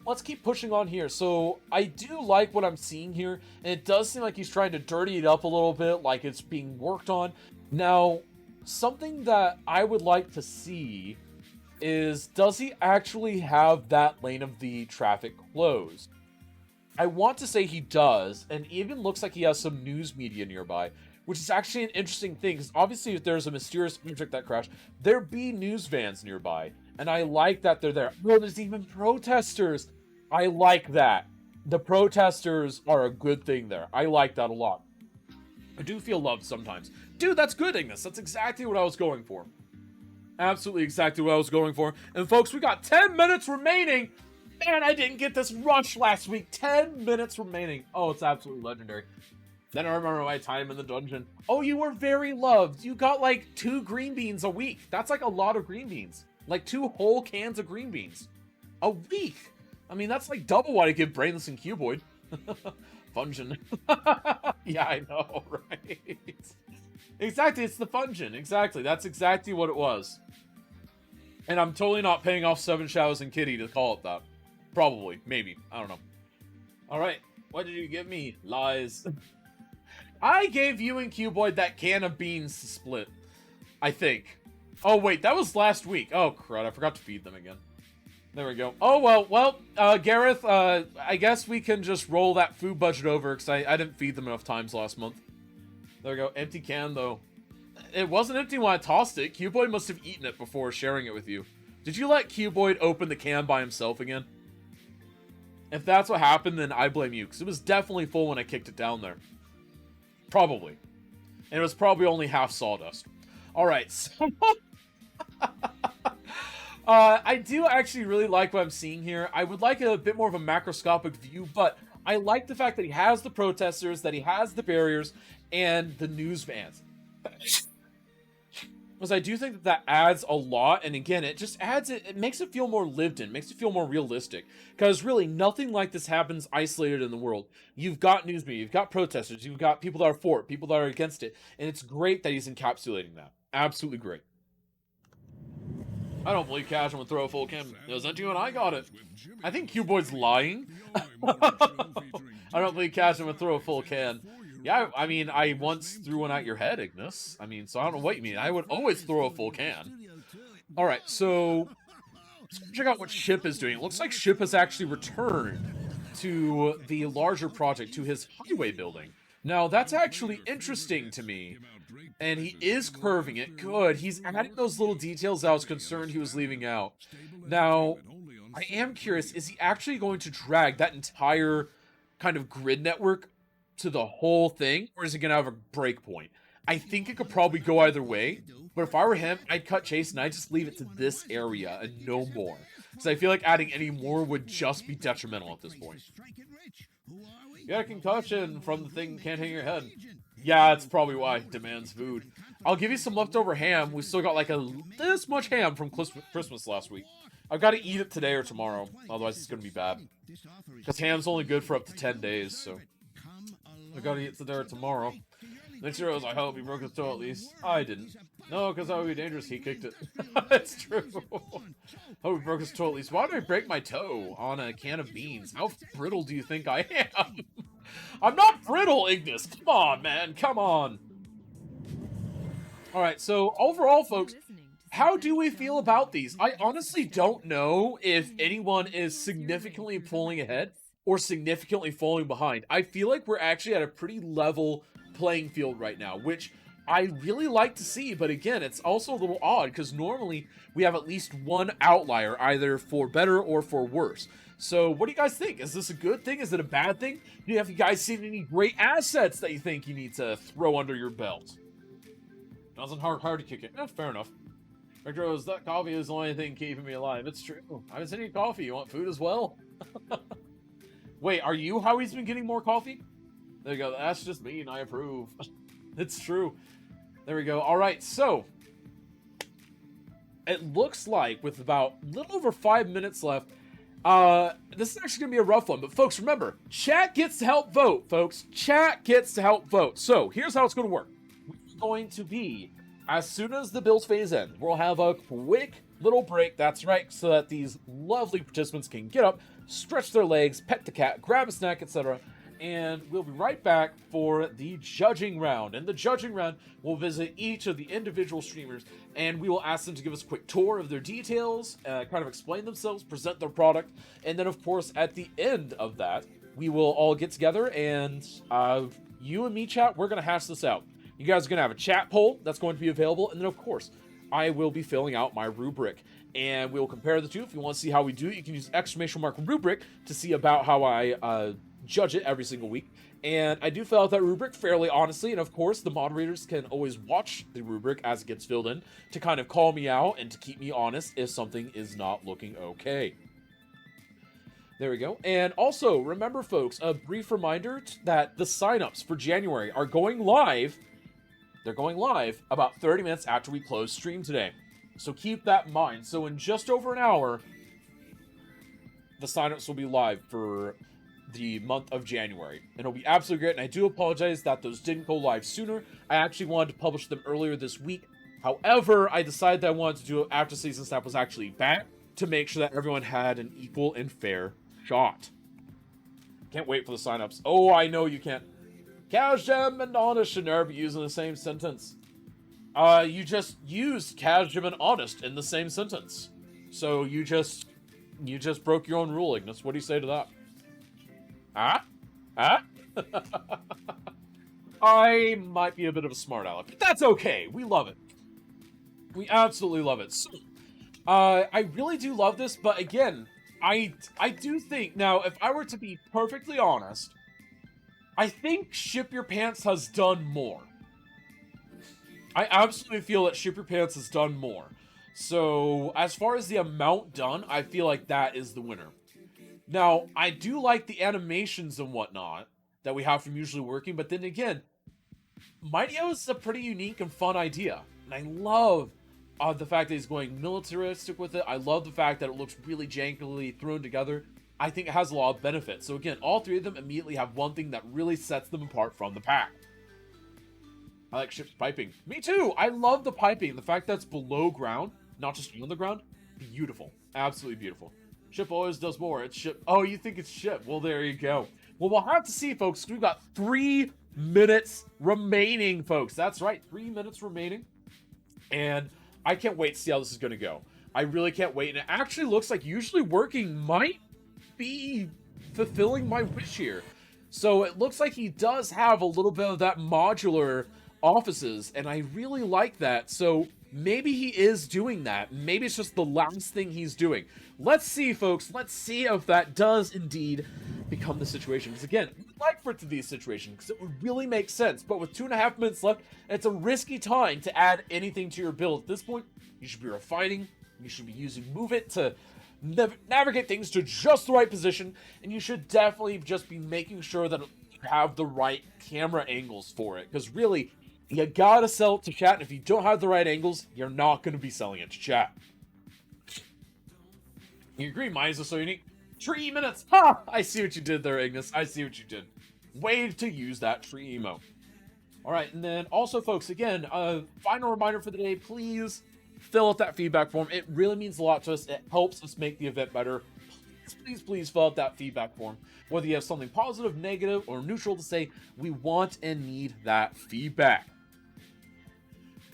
Let's keep pushing on here. So I do like what I'm seeing here, and it does seem like he's trying to dirty it up a little bit, like it's being worked on. Now, something that I would like to see is, does he actually have that lane of the traffic closed? I want to say he does, and even looks like he has some news media nearby, which is actually an interesting thing, because obviously if there's a mysterious object that crashed, there be news vans nearby, and I like that they're there. Oh, there's even protesters! I like that. The protesters are a good thing there. I like that a lot. I do feel loved sometimes. Dude, that's good, Ignis. That's exactly what I was going for. Absolutely exactly what I was going for. And folks, we got 10 minutes remaining. Man, I didn't get this rush last week. 10 minutes remaining. Oh, it's absolutely legendary. Then I remember my time in the dungeon. Oh, you were very loved. You got like 2 green beans a week. That's like a lot of green beans. Like 2 whole cans of green beans. A week. I mean, that's like double what I give Brainless and Cuboid. Fungin. Yeah, I know, right? Exactly, it's the Fungin. Exactly, that's exactly what it was. And I'm totally not paying off 7 Shadows and Kitty to call it that. Probably, maybe, I don't know. Alright, what did you give me? Lies. I gave you and Cuboid that can of beans to split. I think. Oh, wait, that was last week. Oh, crud, I forgot to feed them again. There we go. Oh, well, Gareth, I guess we can just roll that food budget over, because I didn't feed them enough times last month. There we go. Empty can, though. It wasn't empty when I tossed it. Cuboid must have eaten it before sharing it with you. Did you let Cuboid open the can by himself again? If that's what happened, then I blame you, because it was definitely full when I kicked it down there. Probably. And it was probably only half sawdust. Alright, so... I do actually really like what I'm seeing here. I would like a bit more of a macroscopic view, but I like the fact that he has the protesters, that he has the barriers, and the news vans. Because I do think that that adds a lot, and again, it just adds it makes it feel more lived in, makes it feel more realistic. Because really, nothing like this happens isolated in the world. You've got news media, you've got protesters, you've got people that are for it, people that are against it, and it's great that he's encapsulating that. Absolutely great. I don't believe Cash would throw a full can. It was not you and I got it. I think Cuboid's lying. I don't believe Cash would throw a full can. Yeah, I mean, I once threw one at your head, Ignis. I mean, so I don't know what you mean. I would always throw a full can. Alright, so... let's check out what Ship is doing. It looks like Ship has actually returned to the larger project, to his highway building. Now, that's actually interesting to me. And he is curving it. Good. He's adding those little details I was concerned he was leaving out. Now, I am curious, is he actually going to drag that entire kind of grid network to the whole thing? Or is he going to have a break point? I think it could probably go either way. But if I were him, I'd cut Chase and I'd just leave it to this area and no more. Because I feel like adding any more would just be detrimental at this point. You got a concussion from the thing can't hang your head. Yeah, that's probably why. Demands food. I'll give you some leftover ham. We still got like this much ham from Christmas last week. I've got to eat it today or tomorrow. Otherwise, it's going to be bad. Because ham's only good for up to 10 days, so... I've got to eat it today or tomorrow. Next year, I hope he broke his toe at least. I didn't. No, because that would be dangerous. He kicked it. It's true. Hope he broke his toe at least. Why did I break my toe on a can of beans? How brittle do you think I am? I'm not brittle, Ignis. Come on, man. Come on. Alright, so overall, folks, how do we feel about these? I honestly don't know if anyone is significantly pulling ahead or significantly falling behind. I feel like we're actually at a pretty level playing field right now, which I really like to see, but again, it's also a little odd, because normally we have at least one outlier, either for better or for worse. So, what do you guys think? Is this a good thing? Is it a bad thing? Have you guys seen any great assets that you think you need to throw under your belt? Doesn't hard to kick it. Fair enough. Retros, that coffee is the only thing keeping me alive. It's true. I haven't seen any coffee. You want food as well? Wait, are you how he's been getting more coffee? There you go. That's just me, and I approve. It's true. There we go. All right, so it looks like with about a little over 5 minutes left, this is actually going to be a rough one. But folks, remember, chat gets to help vote, folks. Chat gets to help vote. So here's how it's going to work. It's going to be, as soon as the Bills phase end, we'll have a quick little break. That's right, so that these lovely participants can get up, stretch their legs, pet the cat, grab a snack, etc., and we'll be right back for the judging round. In the judging round, we'll visit each of the individual streamers, and we will ask them to give us a quick tour of their details, kind of explain themselves, present their product, and then, of course, at the end of that, we will all get together, and you and me, chat, we're going to hash this out. You guys are going to have a chat poll that's going to be available, and then, of course, I will be filling out my rubric, and we will compare the two. If you want to see how we do it, you can use !rubric to see about how I judge it every single week. And I do fill out that rubric fairly honestly, and of course the moderators can always watch the rubric as it gets filled in to kind of call me out and to keep me honest if something is not looking okay. There we go. And also remember, folks, a brief reminder that the signups for January are going live. They're going live about 30 minutes after we close stream today, so keep that in mind. So in just over an hour, the signups will be live for the month of January, and it'll be absolutely great. And I do apologize that those didn't go live sooner. I actually wanted to publish them earlier this week. However, I decided that I wanted to do it after Season Snap was actually back to make sure that everyone had an equal and fair shot. Can't wait for the signups. Oh, I know you can't. Kazjem and Honest should never be used in the same sentence. You just used casual and honest in the same sentence. So you just broke your own rule, Ignis. What do you say to that? Huh? Huh? I might be a bit of a smart aleck, but that's okay. We love it. We absolutely love it. So, I really do love this, but again, I do think, now, if I were to be perfectly honest, I think Ship Your Pants has done more. I absolutely feel that Ship Your Pants has done more. So, as far as the amount done, I feel like that is the winner. Now, I do like the animations and whatnot that we have from Usually Working, but then again, Mighty O is a pretty unique and fun idea. And I love the fact that he's going militaristic with it. I love the fact that it looks really jankily thrown together. I think it has a lot of benefits. So again, all three of them immediately have one thing that really sets them apart from the pack. I like Ship's piping. Me too! I love the piping. The fact that it's below ground, not just on the ground. Beautiful. Absolutely beautiful. Ship always does more. It's Ship. Oh, you think it's Ship? Well, there you go. Well, we'll have to see, folks. We've got 3 minutes remaining, folks. That's right. 3 minutes remaining. And I can't wait to see how this is going to go. I really can't wait. And it actually looks like Usually Working might be fulfilling my wish here. So it looks like he does have a little bit of that modular offices, and I really like that. So maybe he is doing that. Maybe it's just the last thing he's doing. Let's see, folks. Let's see if that does indeed become the situation. Because again, we'd like for it to be a situation, because it would really make sense. But with 2.5 minutes left, it's a risky time to add anything to your build. At this point, you should be refining. You should be using Move It to navigate things to just the right position. And you should definitely just be making sure that you have the right camera angles for it. Because really, you gotta sell it to chat, and if you don't have the right angles, you're not going to be selling it to chat. You agree, Miza, so unique? 3 minutes! Ha! I see what you did there, Ignis. I see what you did. Way to use that tree emo. Alright, and then also, folks, again, final reminder for the day, please fill out that feedback form. It really means a lot to us. It helps us make the event better. Please fill out that feedback form. Whether you have something positive, negative, or neutral to say, we want and need that feedback.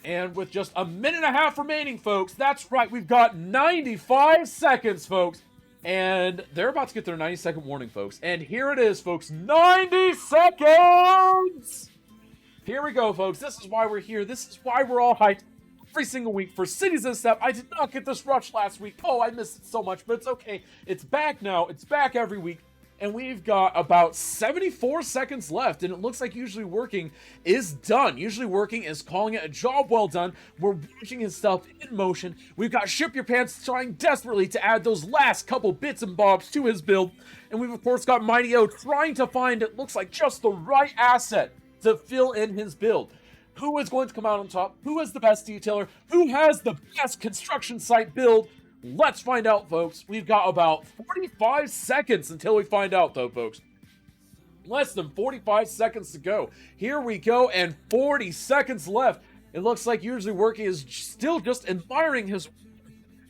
And with just 1.5 minutes remaining, folks, that's right, we've got 95 seconds, folks. And they're about to get their 90-second warning, folks. And here it is, folks, 90 seconds! Here we go, folks. This is why we're here. This is why we're all hyped every single week for Cities in Step. I did not get this rush last week. Oh, I missed it so much, but it's okay. It's back now. It's back every week. And we've got about 74 seconds left, and it looks like Usually Working is done. Usually Working is calling it a job well done. We're watching his stuff in motion. We've got Ship Your Pants trying desperately to add those last couple bits and bobs to his build. And we've, of course, got Mighty O trying to find, it looks like, just the right asset to fill in his build. Who is going to come out on top? Who is the best detailer? Who has the best construction site build? Let's find out, folks. We've got about 45 seconds until we find out, though, folks. Less than 45 seconds to go. Here we go, and 40 seconds left. It looks like Usually Working is still just admiring his...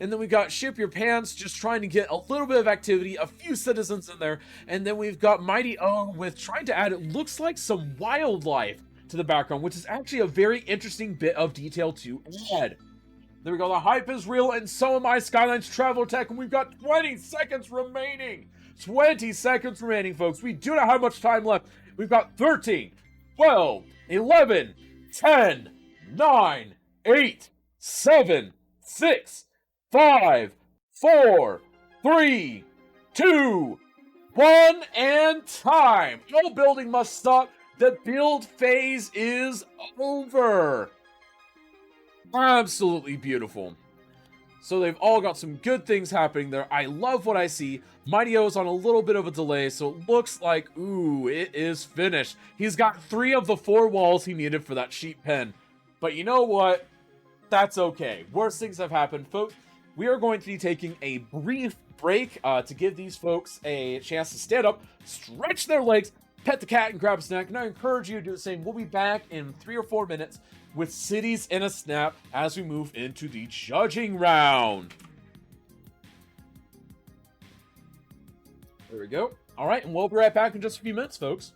And then we got Ship Your Pants just trying to get a little bit of activity, a few citizens in there. And then we've got Mighty O with trying to add, it looks like, some wildlife to the background, which is actually a very interesting bit of detail to add. There we go, the hype is real, and so am I, Skylines Traveler Tech, and we've got 20 seconds remaining. 20 seconds remaining, folks. We do not have much time left. We've got 13, 12, 11, 10, 9, 8, 7, 6, 5, 4, 3, 2, 1, and time. No building must stop. The build phase is over. Absolutely beautiful. So they've all got some good things happening there. I love what I see. Mighty O is on a little bit of a delay, so it looks like, ooh, it is finished. He's got 3 of the 4 walls he needed for that sheet pen. But you know what? That's okay. Worse things have happened, folks. We are going to be taking a brief break to give these folks a chance to stand up, stretch their legs, pet the cat, and grab a snack. And I encourage you to do the same. We'll be back in 3 or 4 minutes with Cities in a Snap as we move into the judging round. There we go. All right, and we'll be right back in just a few minutes, folks.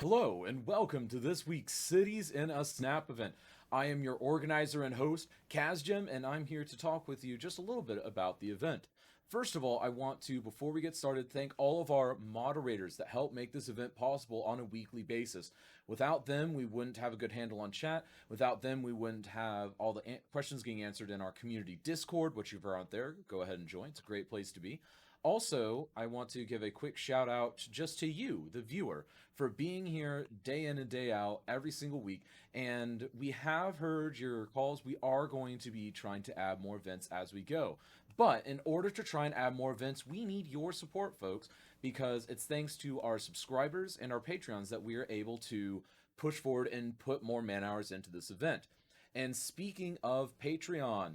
Hello, and welcome to this week's Cities in a Snap event. I am your organizer and host, Kazjim, and I'm here to talk with you just a little bit about the event. First of all, I want to, before we get started, thank all of our moderators that help make this event possible on a weekly basis. Without them, we wouldn't have a good handle on chat. Without them, we wouldn't have all the questions getting answered in our community Discord, which you've out there. Go ahead and join. It's a great place to be. Also, I want to give a quick shout out just to you, the viewer, for being here day in and day out every single week. And we have heard your calls. We are going to be trying to add more events as we go. But in order to try and add more events, we need your support, folks, because it's thanks to our subscribers and our Patreons that we are able to push forward and put more man hours into this event. And speaking of Patreon,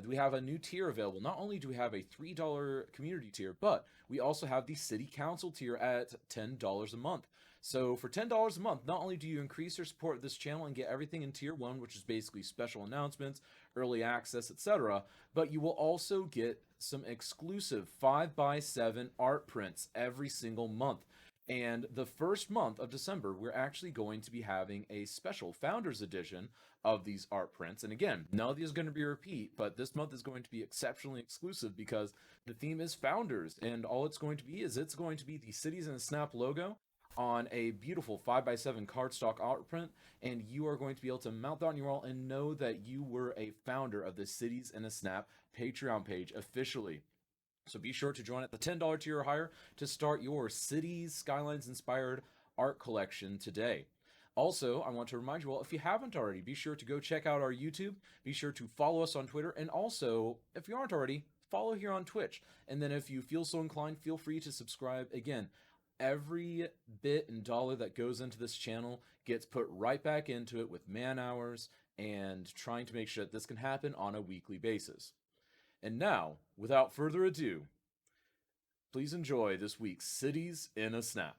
we have a new tier available. Not only do we have a $3 community tier, but we also have the City Council tier at $10 a month. So for $10 a month, not only do you increase your support of this channel and get everything in tier 1, which is basically special announcements, early access, etc., but you will also get some exclusive 5x7 art prints every single month. And the first month of December, we're actually going to be having a special Founders Edition of these art prints. And again, none of these are going to be a repeat, but this month is going to be exceptionally exclusive because the theme is Founders. And all it's going to be is it's going to be the Cities in a Snap logo on a beautiful 5x7 cardstock art print. And you are going to be able to mount that on your wall and know that you were a founder of the Cities in a Snap Patreon page officially. So be sure to join at the $10 tier or higher to start your Cities Skylines inspired art collection today. Also, I want to remind you all, if you haven't already, be sure to go check out our YouTube, be sure to follow us on Twitter, and also, if you aren't already, follow here on Twitch. And then if you feel so inclined, feel free to subscribe. Again, every bit and dollar that goes into this channel gets put right back into it with man hours and trying to make sure that this can happen on a weekly basis. And now, without further ado, please enjoy this week's Cities in a Snap.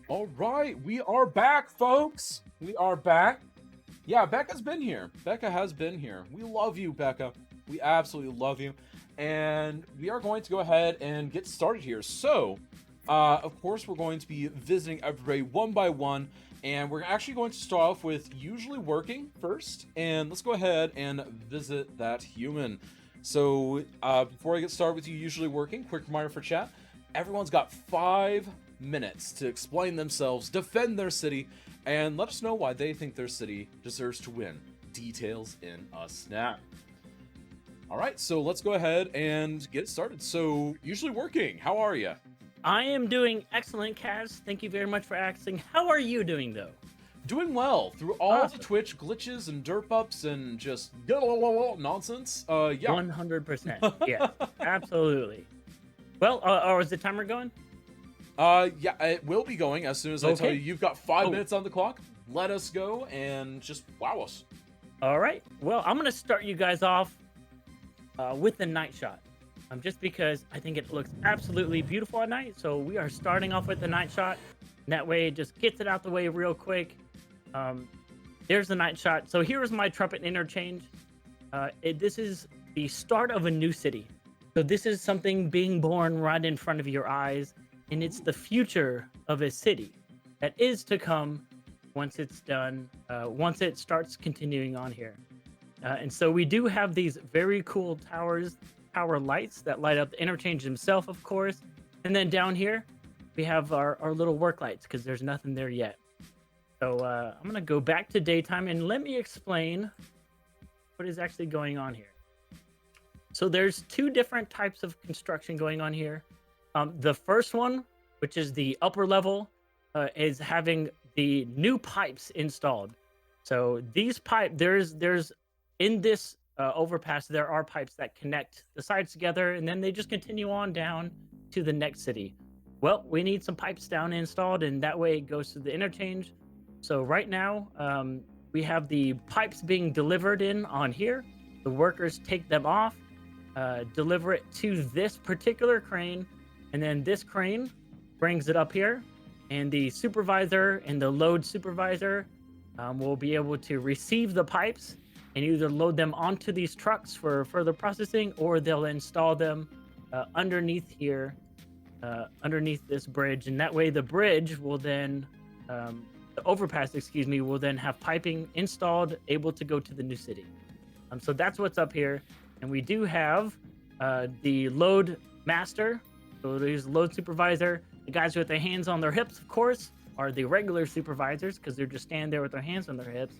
All right, we are back, folks. We are back. Yeah, Becca's been here. Becca has been here. We love you, Becca. We absolutely love you. And we are going to go ahead and get started here. So, of course, we're going to be visiting everybody one by one. And we're actually going to start off with usually working first. And let's go ahead and visit that human. So, before I get started with you usually working, quick reminder for chat. Everyone's got 5 minutes to explain themselves, defend their city, and let us know why they think their city deserves to win. Details in a snap. All right, so let's go ahead and get started. So, usually working, how are you? I am doing excellent, Kaz. Thank you very much for asking. How are you doing, though? Doing well through all the Twitch glitches and derp ups and just nonsense. Yeah. 100%. Yeah, absolutely. Well, is the timer going? Yeah, it will be going as soon as I tell you you've got 5 minutes on the clock. Let us go and just wow us. All right. Well, I'm going to start you guys off with the night shot. Just because I think it looks absolutely beautiful at night. So we are starting off with the night shot. And that way it just gets it out the way real quick. There's the night shot. So here is my trumpet interchange. This is the start of a new city. So this is something being born right in front of your eyes. And it's the future of a city that is to come once it's done, once it starts continuing on here. And so we do have these very cool tower lights that light up the interchange himself, of course. And then down here, we have our little work lights because there's nothing there yet. So I'm going to go back to daytime and let me explain what is actually going on here. So there's 2 different types of construction going on here. The first one, which is the upper level, is having the new pipes installed. So these there's in this overpass, there are pipes that connect the sides together, and then they just continue on down to the next city. Well, we need some pipes down installed, and that way it goes to the interchange. So right now, we have the pipes being delivered in on here. The workers take them off, deliver it to this particular crane, and then this crane brings it up here, and the supervisor and the load supervisor will be able to receive the pipes and either load them onto these trucks for further processing, or they'll install them underneath here, underneath this bridge, and that way the bridge will then the overpass, excuse me, will then have piping installed, able to go to the new city. So that's what's up here. And we do have the load master, so there's load supervisor. The guys with their hands on their hips, of course, are the regular supervisors because they're just standing there with their hands on their hips.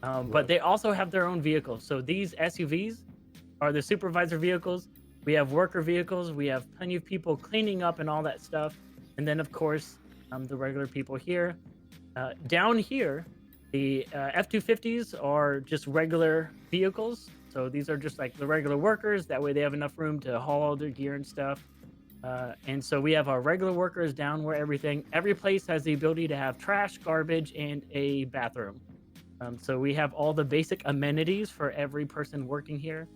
But they also have their own vehicles. So these SUVs are the supervisor vehicles. We have worker vehicles. We have plenty of people cleaning up and all that stuff. And then, of course, the regular people here. Down here, the F-250s are just regular vehicles. So these are just like the regular workers. That way they have enough room to haul all their gear and stuff. And so we have our regular workers down where every place has the ability to have trash, garbage, and a bathroom. So we have all the basic amenities for every person working here.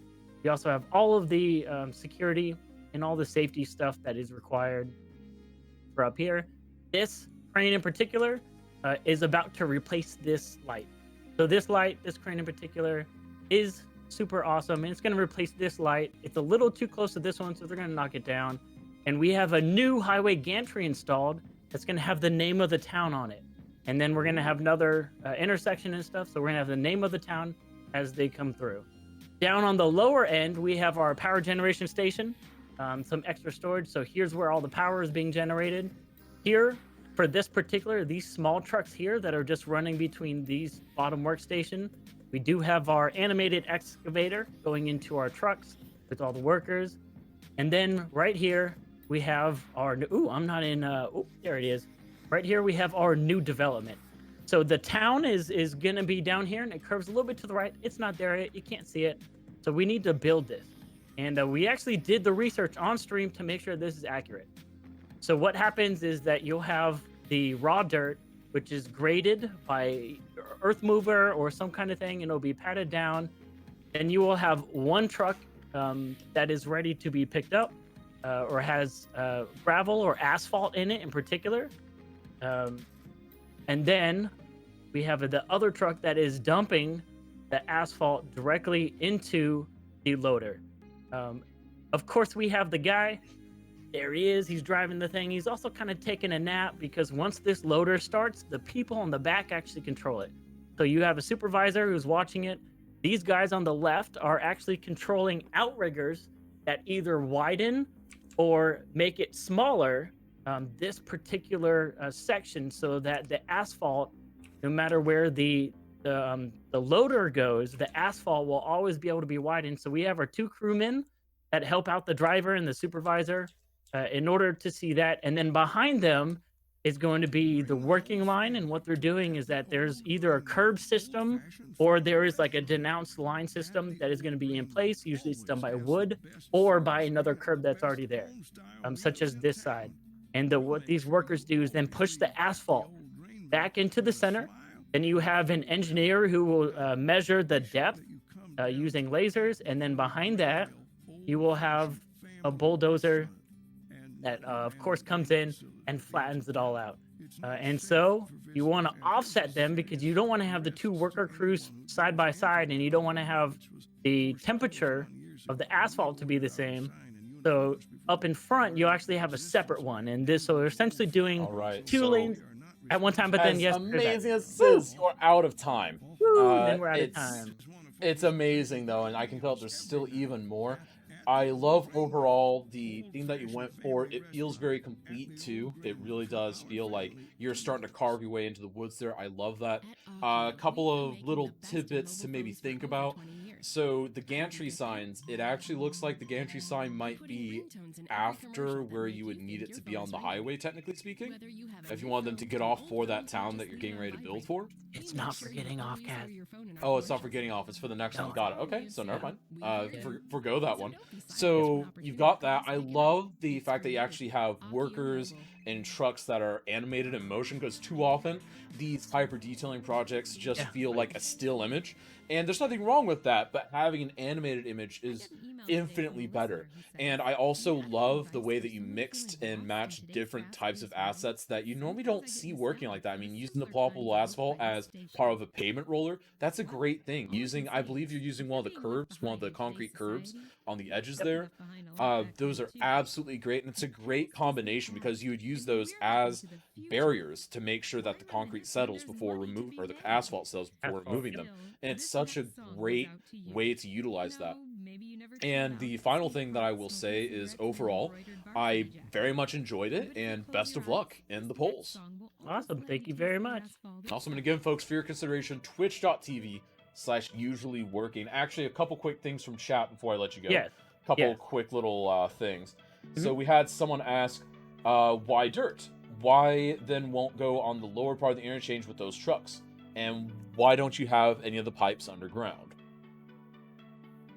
We also have all of the security and all the safety stuff that is required for up here. This crane in particular is about to replace this light. So this light, this crane in particular, is super awesome, and it's going to replace this light. It's a little too close to this one, so they're going to knock it down. And we have a new highway gantry installed that's going to have the name of the town on it. And then we're going to have another intersection and stuff, so we're going to have the name of the town as they come through. Down on the lower end, we have our power generation station, some extra storage. So here's where all the power is being generated. Here, for this particular, these small trucks here that are just running between these bottom workstation, we do have our animated excavator going into our trucks with all the workers. And then right here, we have our, there it is. Right here, we have our new development. So the town is going to be down here, and it curves a little bit to the right. It's not there yet. You can't see it. So we need to build this. And we actually did the research on stream to make sure this is accurate. So what happens is that you'll have the raw dirt, which is graded by earth mover or some kind of thing, and it'll be patted down. Then you will have one truck that is ready to be picked up or has gravel or asphalt in it in particular. And then we have the other truck that is dumping the asphalt directly into the loader. Of course, we have the guy. There he is. He's driving the thing. He's also kind of taking a nap because once this loader starts, the people on the back actually control it. So you have a supervisor who's watching it. These guys on the left are actually controlling outriggers that either widen or make it smaller, this particular section, so that the asphalt, no matter where the loader goes, the asphalt will always be able to be widened. So we have our two crewmen that help out the driver and the supervisor in order to see that. And then behind them is going to be the working line. And what they're doing is that there's either a curb system or there is like a denounced line system that is going to be in place. Usually it's done by wood or by another curb that's already there, such as this side. And what these workers do is then push the asphalt back into the center. Then you have an engineer who will measure the depth using lasers. And then behind that, you will have a bulldozer that, of course, comes in and flattens it all out. And so you want to offset them because you don't want to have the two worker crews side by side, and you don't want to have the temperature of the asphalt to be the same. So up in front, you actually have a separate one. And this, so they're essentially doing two lanes at one time, but then yes, amazing as this is, you're out of time. Then we're out of time. It's amazing though, and I can tell there's still even more. I love overall the thing that you went for. It feels very complete too. It really does feel like you're starting to carve your way into the woods there. I love that. A couple of little tidbits to maybe think about. So the gantry signs, it actually looks like the gantry sign might be after where you would need it to be on the highway, technically speaking. If you want them to get off for that town that you're getting ready to build for. It's not for getting off, Cat. Oh, it's not for getting off. It's for the next one. Got it. Okay, so never mind. Forgo that one. So you've got that. I love the fact that you actually have workers in trucks that are animated in motion, because too often these hyper detailing projects just feel like a still image, and there's nothing wrong with that, but having an animated image is infinitely better. And I also love the way that you mixed and matched different types of assets that you normally don't see working like that. I mean, using the ploppable asphalt as part of a pavement roller, that's a great thing. Using, I believe you're using one of the curbs, one of the concrete curbs on the edges there. Those are absolutely great, and it's a great combination because you would use those as barriers to make sure that the concrete settles before remove, or the asphalt settles before removing them. And it's such a great way to utilize that. And the final thing that I will say is overall, I very much enjoyed it, and best of luck in the polls. Awesome. Thank you very much. Also, and again, folks, for your consideration, twitch.tv/usually working. Actually, a couple quick things from chat before I let you go. Yes. Couple quick little things. So we had someone ask, why dirt? Why then won't go on the lower part of the interchange with those trucks? And why don't you have any of the pipes underground?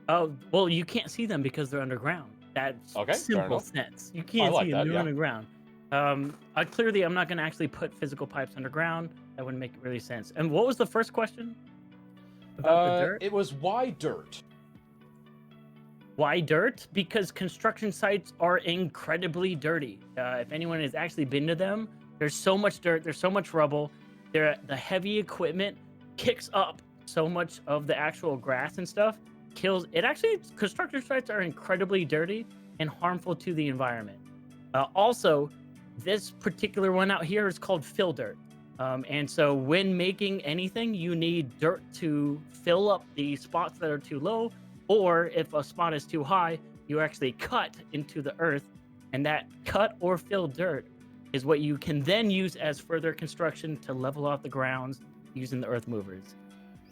Oh, well, you can't see them because they're underground. That's Okay, fair simple enough. sense. You can't like see that, them, they're yeah. underground. Clearly, I'm not going to actually put physical pipes underground. That wouldn't make really sense. And what was the first question? About the dirt? It was why dirt? Why dirt? Because construction sites are incredibly dirty. If anyone has actually been to them, there's so much dirt, there's so much rubble. The heavy equipment kicks up so much of the actual grass and stuff. Kills it. Actually, construction sites are incredibly dirty and harmful to the environment. Also, this particular one out here is called fill dirt. And so when making anything, you need dirt to fill up the spots that are too low, or if a spot is too high, you actually cut into the earth, and that cut or fill dirt is what you can then use as further construction to level off the grounds using the earth movers.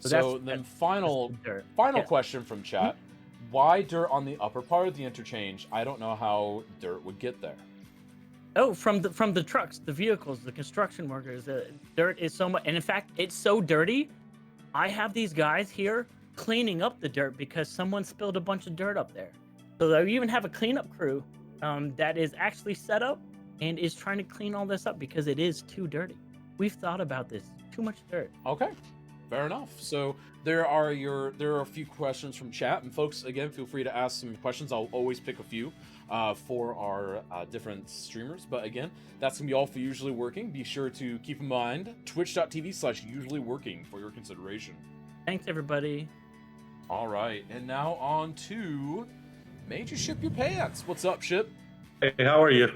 So then final question from chat. Why dirt on the upper part of the interchange? I don't know how dirt would get there. Oh, from the trucks, the vehicles, the construction workers. Dirt is so much, and in fact, it's so dirty. I have these guys here cleaning up the dirt because someone spilled a bunch of dirt up there. So I even have a cleanup crew that is actually set up and is trying to clean all this up because it is too dirty. We've thought about this. Too much dirt. Okay. Fair enough. So there are a few questions from chat, and folks, again, feel free to ask some questions. I'll always pick a few for our different streamers. But again, that's gonna be all for Usually Working. Be sure to keep in mind twitch.tv/usually working for your consideration. Thanks, everybody. All right, and now on to Made You Ship Your Pants. What's up, Ship? Hey, how are you?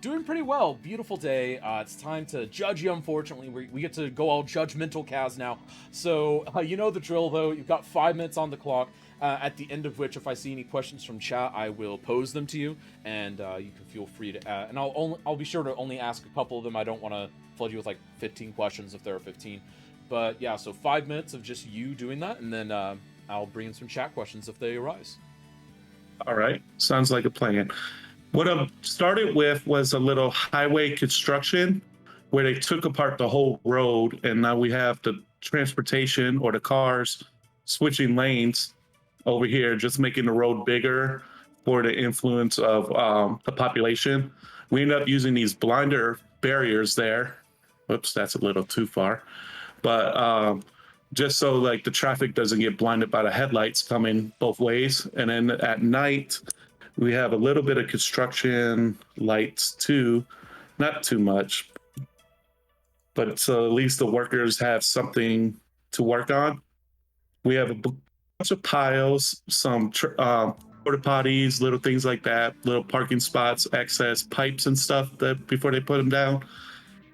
Doing pretty well. Beautiful day. It's time to judge you, unfortunately. We get to go all judgmental Kaz now. So, you know the drill, though. You've got 5 minutes on the clock, at the end of which, if I see any questions from chat, I will pose them to you, and you can feel free to... and I'll be sure to only ask a couple of them. I don't want to flood you with, like, 15 questions if there are 15. But, yeah, so 5 minutes of just you doing that, and then I'll bring in some chat questions if they arise. All right. Sounds like a plan. What I started with was a little highway construction where they took apart the whole road, and now we have the transportation or the cars switching lanes over here, just making the road bigger for the influence of the population. We end up using these blinder barriers there. Whoops, that's a little too far. But just so like the traffic doesn't get blinded by the headlights coming both ways. And then at night, we have a little bit of construction lights too, not too much, but so at least the workers have something to work on. We have a bunch of piles, some porta potties, little things like that, little parking spots, access pipes and stuff that before they put them down.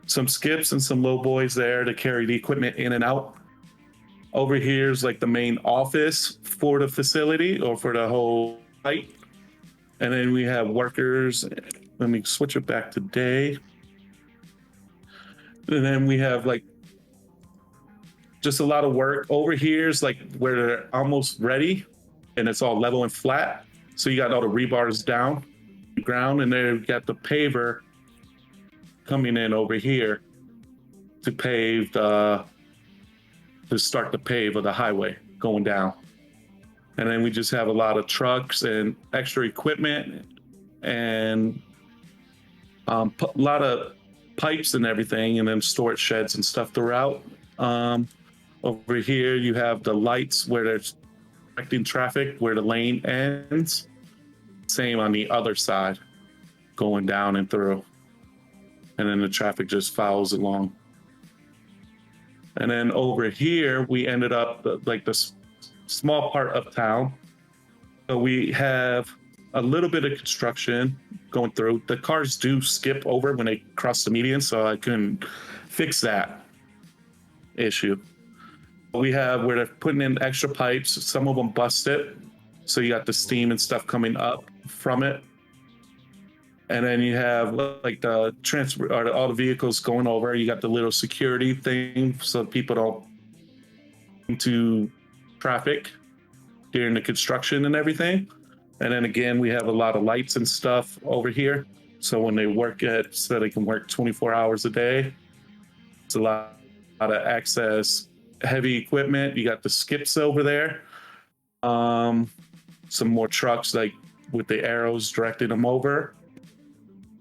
Some skips and some low boys there to carry the equipment in and out. Over here is like the main office for the facility or for the whole site. And then we have workers. Let me switch it back to day. And then we have like just a lot of work. Over here is like where they're almost ready and it's all level and flat. So you got all the rebars down the ground, and then you got the paver coming in over here to pave to start the pave of the highway going down. And then we just have a lot of trucks and extra equipment and A lot of pipes and everything, and then storage sheds and stuff throughout. Over here, you have the lights where there's directing traffic where the lane ends. Same on the other side, going down and through. And then the traffic just follows along. And then over here, we ended up like this small part of town. So we have a little bit of construction going through. The cars do skip over when they cross the median, so I couldn't fix that issue. We have where they're putting in extra pipes. Some of them busted, so you got the steam and stuff coming up from it. And then you have like the transfer, or all the vehicles going over. You got the little security thing so people don't into traffic during the construction and everything. And then again, we have a lot of lights and stuff over here. So when they work at, so they can work 24 hours a day. It's a lot of access, heavy equipment. You got the skips over there. Some more trucks like with the arrows directing them over.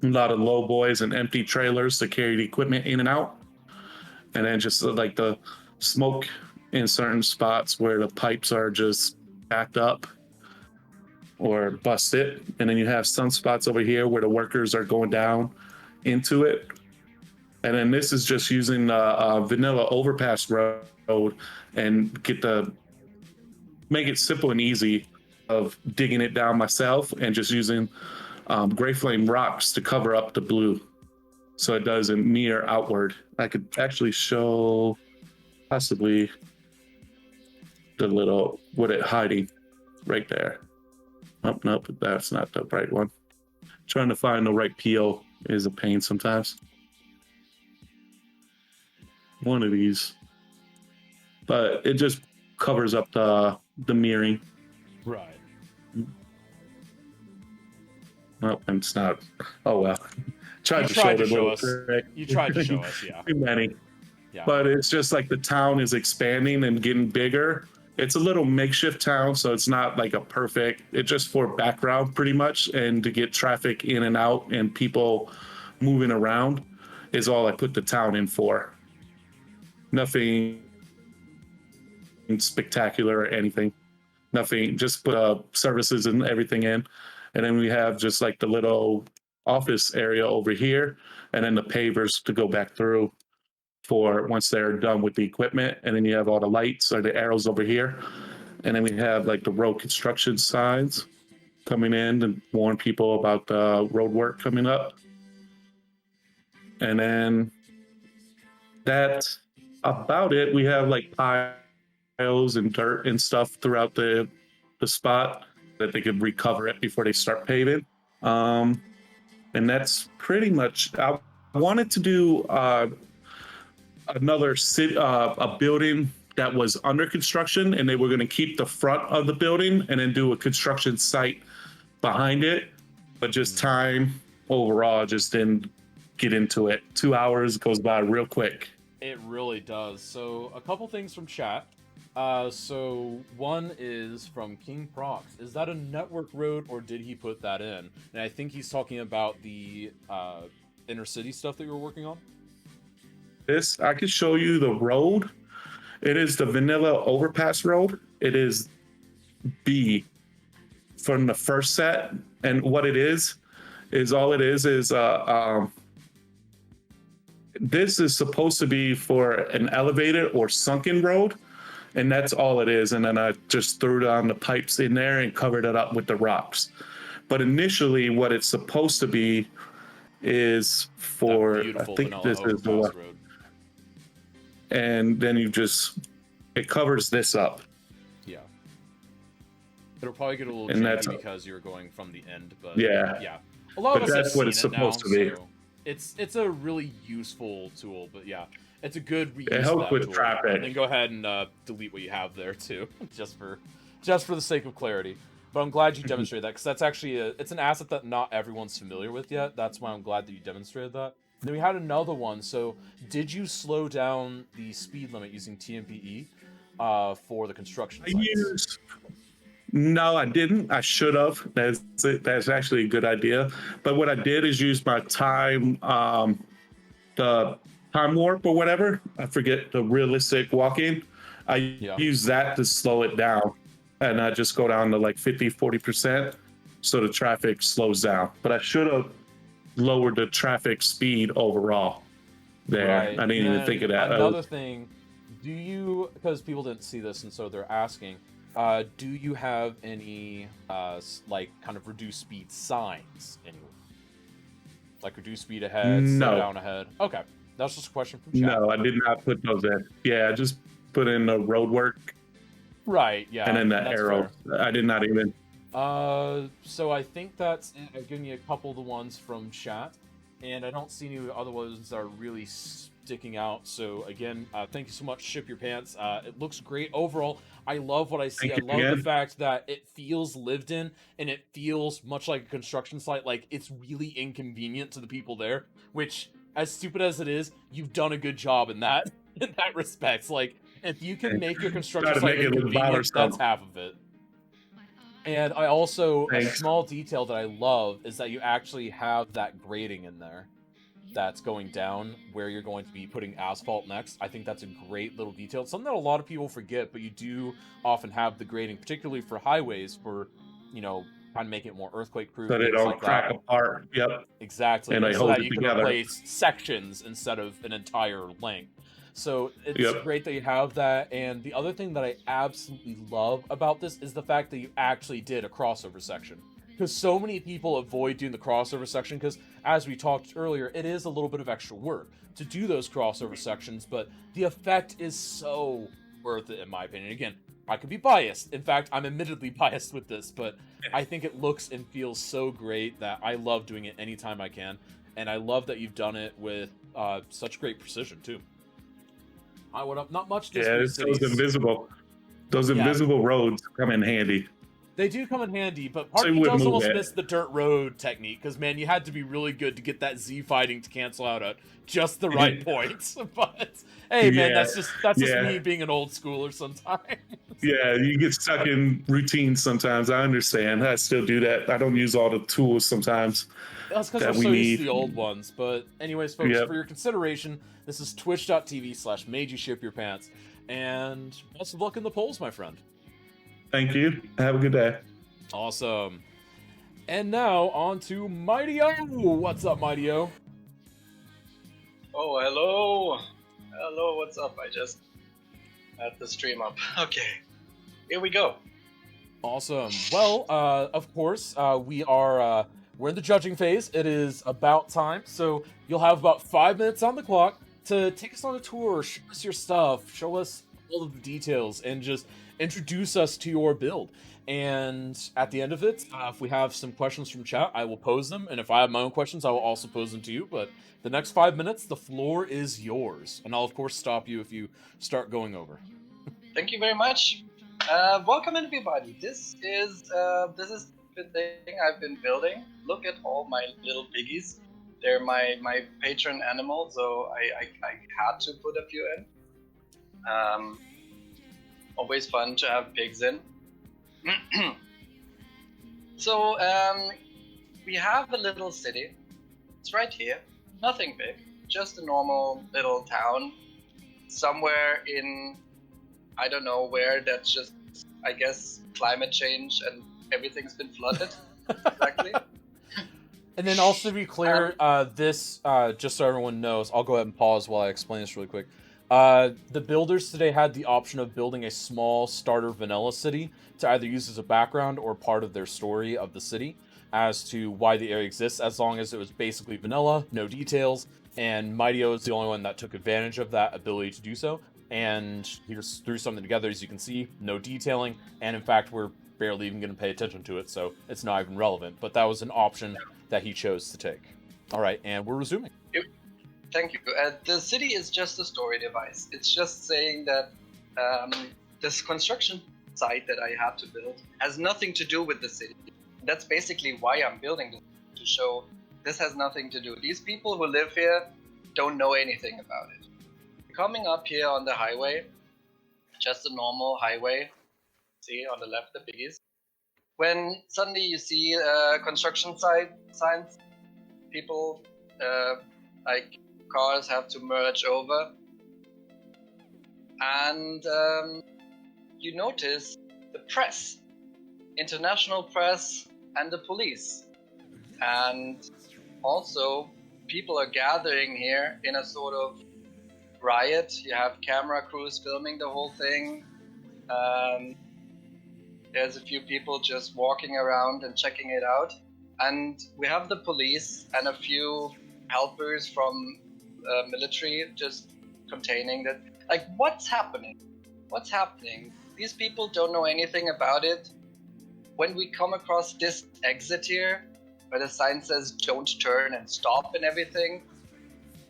A lot of low boys and empty trailers to carry the equipment in and out. And then just like the smoke in certain spots where the pipes are just backed up or busted. And then you have some spots over here where the workers are going down into it. And then this is just using the vanilla overpass road and make it simple and easy of digging it down myself and just using gray flame rocks to cover up the blue so it doesn't mirror outward. I could actually show possibly the little, what it hiding right there. Oh, nope, that's not the right one. Trying to find the right PO is a pain sometimes. One of these, but it just covers up the mirroring. Right. Oh, and it's not. Oh well. You tried to show us. You tried to show us, yeah. Too many. Yeah. But it's just like the town is expanding and getting bigger. It's a little makeshift town, so it's not like a perfect. It's just for background, pretty much, and to get traffic in and out and people moving around is all I put the town in for. Nothing spectacular or anything. Nothing. Just put services and everything in. And then we have just like the little office area over here, and then the pavers to go back through for once they're done with the equipment. And then you have all the lights or the arrows over here. And then we have like the road construction signs coming in and warn people about the road work coming up. And then that's about it. We have like piles and dirt and stuff throughout the spot that they could recover it before they start paving. And that's pretty much. I wanted to do another a building that was under construction, and they were going to keep the front of the building and then do a construction site behind it. But just time overall just didn't get into it. 2 hours goes by real quick. It really does. So a couple things from chat. So one is from King Prox. Is that a network road or did he put that in? And I think he's talking about the inner city stuff that you were working on. This, I could show you the road. It is the vanilla overpass road. It is B from the first set. And what it is all it is this is supposed to be for an elevated or sunken road. And that's all it is. And then I just threw down the pipes in there and covered it up with the rocks. But initially what it's supposed to be is for, I think this is the one. Road. And then it covers this up. Yeah. It'll probably get a little And janky because you're going from the end, but yeah. A lot But of us that's have what seen it's it supposed now, to be. so it's a really useful tool, but yeah. It's a good reuse. It helps with traffic. And then go ahead and delete what you have there too, just for the sake of clarity. But I'm glad you demonstrated that because that's actually it's an asset that not everyone's familiar with yet. That's why I'm glad that you demonstrated that. Then we had another one. So did you slow down the speed limit using TMPE for the construction sites? No, I didn't. I should have. That's actually a good idea. But what I did is use my time, the time warp or whatever. I forget the realistic walking. I Yeah. use that to slow it down, and I just go down to like 50-40%, so the traffic slows down. But I should have lowered the traffic speed overall. There, Right. I didn't even And think of that. another thing, do you, because people didn't see this and so they're asking, do you have any like kind of reduced speed signs anywhere? Like reduce speed ahead, slow No. down ahead. Okay, that's just a question from chat. No, I did not put those in. Yeah, I just put in the road work Right. Yeah. and then the that's arrow. fair. I did not even. So I think that's it. I've given you a couple of the ones from chat, and I don't see any other ones that are really sticking out. So again, thank you so much, Ship Your Pants. It looks great overall. I love what I see. Thank I you love the again. fact that it feels lived in, and it feels much like a construction site. Like it's really inconvenient to the people there. Which, as stupid as it is, you've done a good job in that in that respect. Like if you can make your construction to site make it look inconvenient, bothersome. that's half of it. And I also, a Thanks. small detail that I love is that you actually have that grading in there that's going down where you're going to be putting asphalt next. I think that's a great little detail. It's something that a lot of people forget, but you do often have the grading, particularly for highways, for, you know, kind of making it more earthquake proof. So they things don't like crack that. apart. Yep. Exactly. And they so hold that it you can together. replace sections instead of an entire length. So it's Yep. great that you have that. And the other thing that I absolutely love about this is the fact that you actually did a crossover section. Because so many people avoid doing the crossover section because, as we talked earlier, it is a little bit of extra work to do those crossover sections, but the effect is so worth it, in my opinion. Again, I could be biased. In fact, I'm admittedly biased with this, but I think it looks and feels so great that I love doing it anytime I can. And I love that you've done it with such great precision, too. I would have not much. Yeah, it's those cities. invisible. Those Yeah. invisible roads come in handy. They do come in handy, but part So of you me wouldn't does move almost it. miss the dirt road technique because, man, you had to be really good to get that Z fighting to cancel out at just the right point. But hey, man, Yeah, that's just yeah. me being an old schooler sometimes. Yeah, you get stuck in routines sometimes. I understand. I still do that. I don't use all the tools sometimes. That's because that we're we so used need. to the old ones. But anyways, folks, Yep. for your consideration, this is twitch.tv/MadeYouShipYourPants. And best of luck in the polls, my friend. Thank you. Have a good day. Awesome. And now on to Mighty O. What's up, Mighty O? Oh, hello. Hello, what's up? I just had the stream up. Okay, here we go. Awesome. Well, of course, we're in the judging phase. It is about time, so you'll have about 5 minutes on the clock to take us on a tour, show us your stuff, show us all of the details, and just introduce us to your build. And at the end of it, if we have some questions from chat, I will pose them, and if I have my own questions, I will also pose them to you. But the next 5 minutes, the floor is yours, and I'll of course stop you if you start going over. Thank you very much. Welcome everybody. This is the thing I've been building. Look at all my little piggies. They're my patron animal, so I had to put a few in. Always fun to have pigs in. So we have a little city. It's right here. Nothing big. Just a normal little town. Somewhere in, I don't know where, that's just, I guess, climate change and everything's been flooded. Exactly. And then also to be clear, this, just so everyone knows, I'll go ahead and pause while I explain this really quick. The builders today had the option of building a small starter vanilla city to either use as a background or part of their story of the city as to why the area exists, as long as it was basically vanilla, no details, and Mighty O is the only one that took advantage of that ability to do so, and he just threw something together, as you can see, no detailing, and in fact, we're barely even going to pay attention to it, so it's not even relevant, but that was an option that he chose to take. All right, and we're resuming. Thank you. The city is just a story device. It's just saying that this construction site that I have to build has nothing to do with the city. That's basically why I'm building this, to show this has nothing to do. These people who live here don't know anything about it. Coming up here on the highway, just a normal highway. See on the left, the biggies. when suddenly you see construction site signs, people like cars have to merge over, and you notice the press, international press, and the police, and also people are gathering here in a sort of riot. You have camera crews filming the whole thing. There's a few people just walking around and checking it out, and we have the police and a few helpers from military just containing that. Like, what's happening? What's happening? These people don't know anything about it. When we come across this exit here, where the sign says don't turn and stop and everything,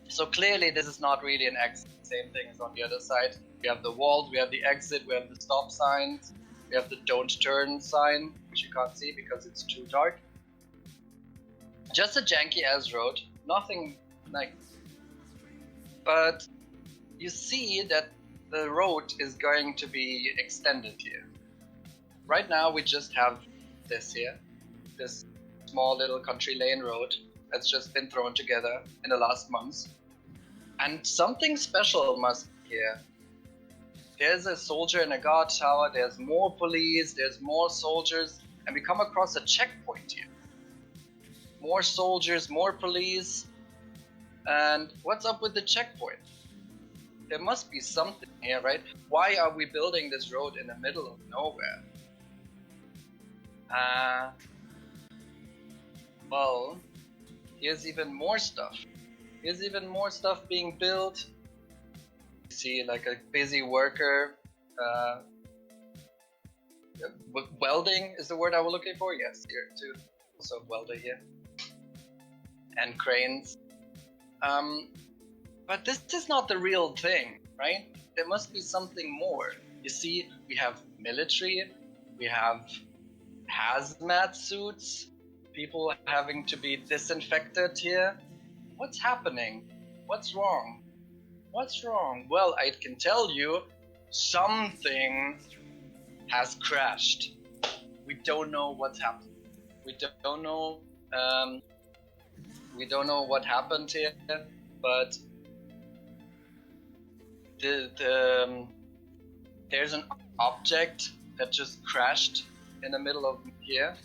so clearly this is not really an exit. Same thing is on the other side. We have the walls, we have the exit, we have the stop signs, we have the don't turn sign, which you can't see because it's too dark. Just a janky ass road, nothing like. But you see that the road is going to be extended here. Right now we just have this here, this small little country lane road that's just been thrown together in the last months. And something special must be here. There's a soldier in a guard tower, there's more police, there's more soldiers, and we come across a checkpoint here. More soldiers, more police, and what's up with the checkpoint? There must be something here, right? Why are we building this road in the middle of nowhere? Well, here's even more stuff. Here's even more stuff being built. You see like a busy worker. Welding is the word I was looking for. Yes, here too. Also welder here. And cranes. But this is not the real thing, right? There must be something more. You see, we have military, we have hazmat suits, people having to be disinfected here. What's happening? What's wrong? What's wrong? Well, I can tell you, something has crashed. We don't know what's happened. We don't know. We don't know what happened here, but there's an object that just crashed in the middle of here,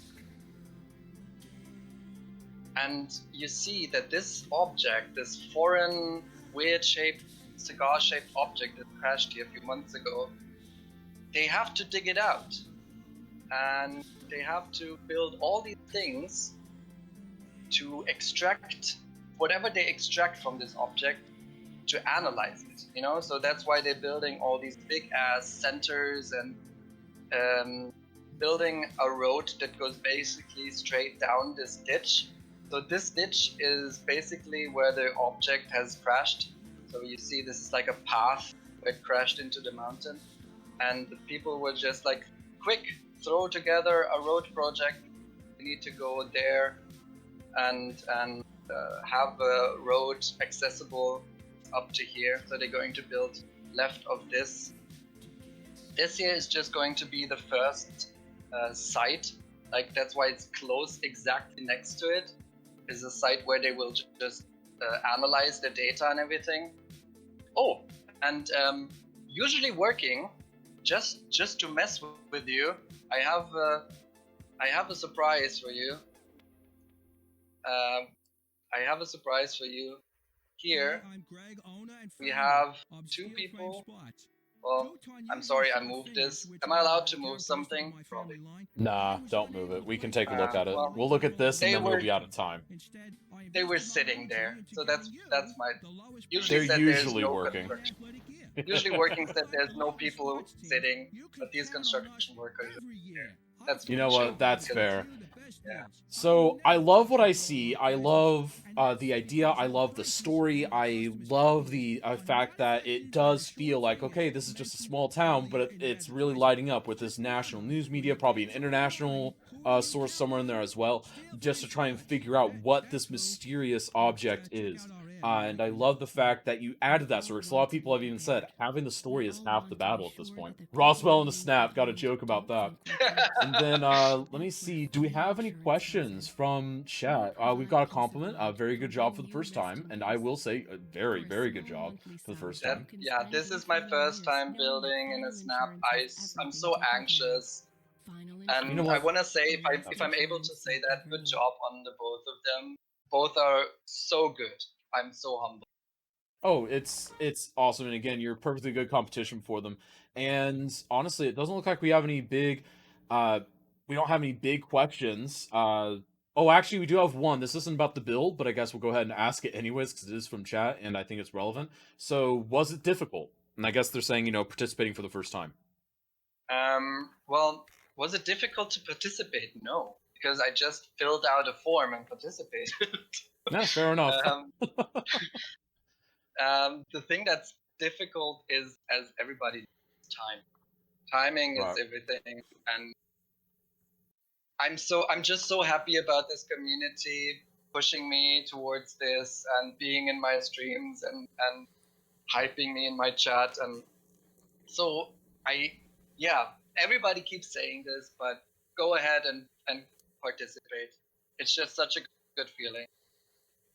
and you see that this object, this foreign weird-shaped, cigar-shaped object that crashed here a few months ago, they have to dig it out, and they have to build all these things to extract whatever they extract from this object, to analyze it, you know. So that's why they're building all these big ass centers and building a road that goes basically straight down this ditch. So this ditch is basically where the object has crashed. So you see this is like a path where it crashed into the mountain, and the people were just like, quick, throw together a road project. We need to go there and have a road accessible up to here. So they're going to build left of this. This here is just going to be the first site. Like, that's why it's close exactly next to it. Is a site where they will just analyze the data and everything. Oh, and usually working, just to mess with you, I have a surprise for you. I have a surprise for you. Here, we have two people. Well, I'm sorry, I moved this. Am I allowed to move something? Probably. Nah, don't move it. We can take a look at it. Well, We'll look at this and they then we'll were- be out of time. They were sitting there, so that's my. They're Usually said there's usually no working. construction. Usually working said there's no people sitting, but these construction workers are there. That's You know chill, what? That's because- fair. Yeah. So I love what I see. I love the idea. I love the story. I love the fact that it does feel like, okay, this is just a small town, but it's really lighting up with this national news media, probably an international source somewhere in there as well, just to try and figure out what this mysterious object is. And I love the fact that you added that story. So a lot of people have even said having the story is half the battle at this point. Roswell and the Snap got a joke about that. And then let me see. Do we have any questions from chat? We've got a compliment. Very good job for the first time, and I will say a very, very good job for the first time. Yeah, this is my first time building in a Snap. I'm so anxious. And You know I what? want to say, if I'm able to say that, good job on the both of them. Both are so good. I'm so humble. Oh, it's awesome, and again, you're perfectly good competition for them. And honestly, it doesn't look like we have any big, we don't have any big questions. Oh, actually, we do have one. This isn't about the build, but I guess we'll go ahead and ask it anyways because it is from chat, and I think it's relevant. So, was it difficult? And I guess they're saying, participating for the first time. Well, was it difficult to participate? No, because I just filled out a form and participated. Yeah, fair enough. The thing that's difficult is, as everybody knows, time. Timing Right. is everything, and I'm just so happy about this community pushing me towards this and being in my streams and hyping me in my chat. And so everybody keeps saying this, but go ahead and participate. It's just such a good feeling.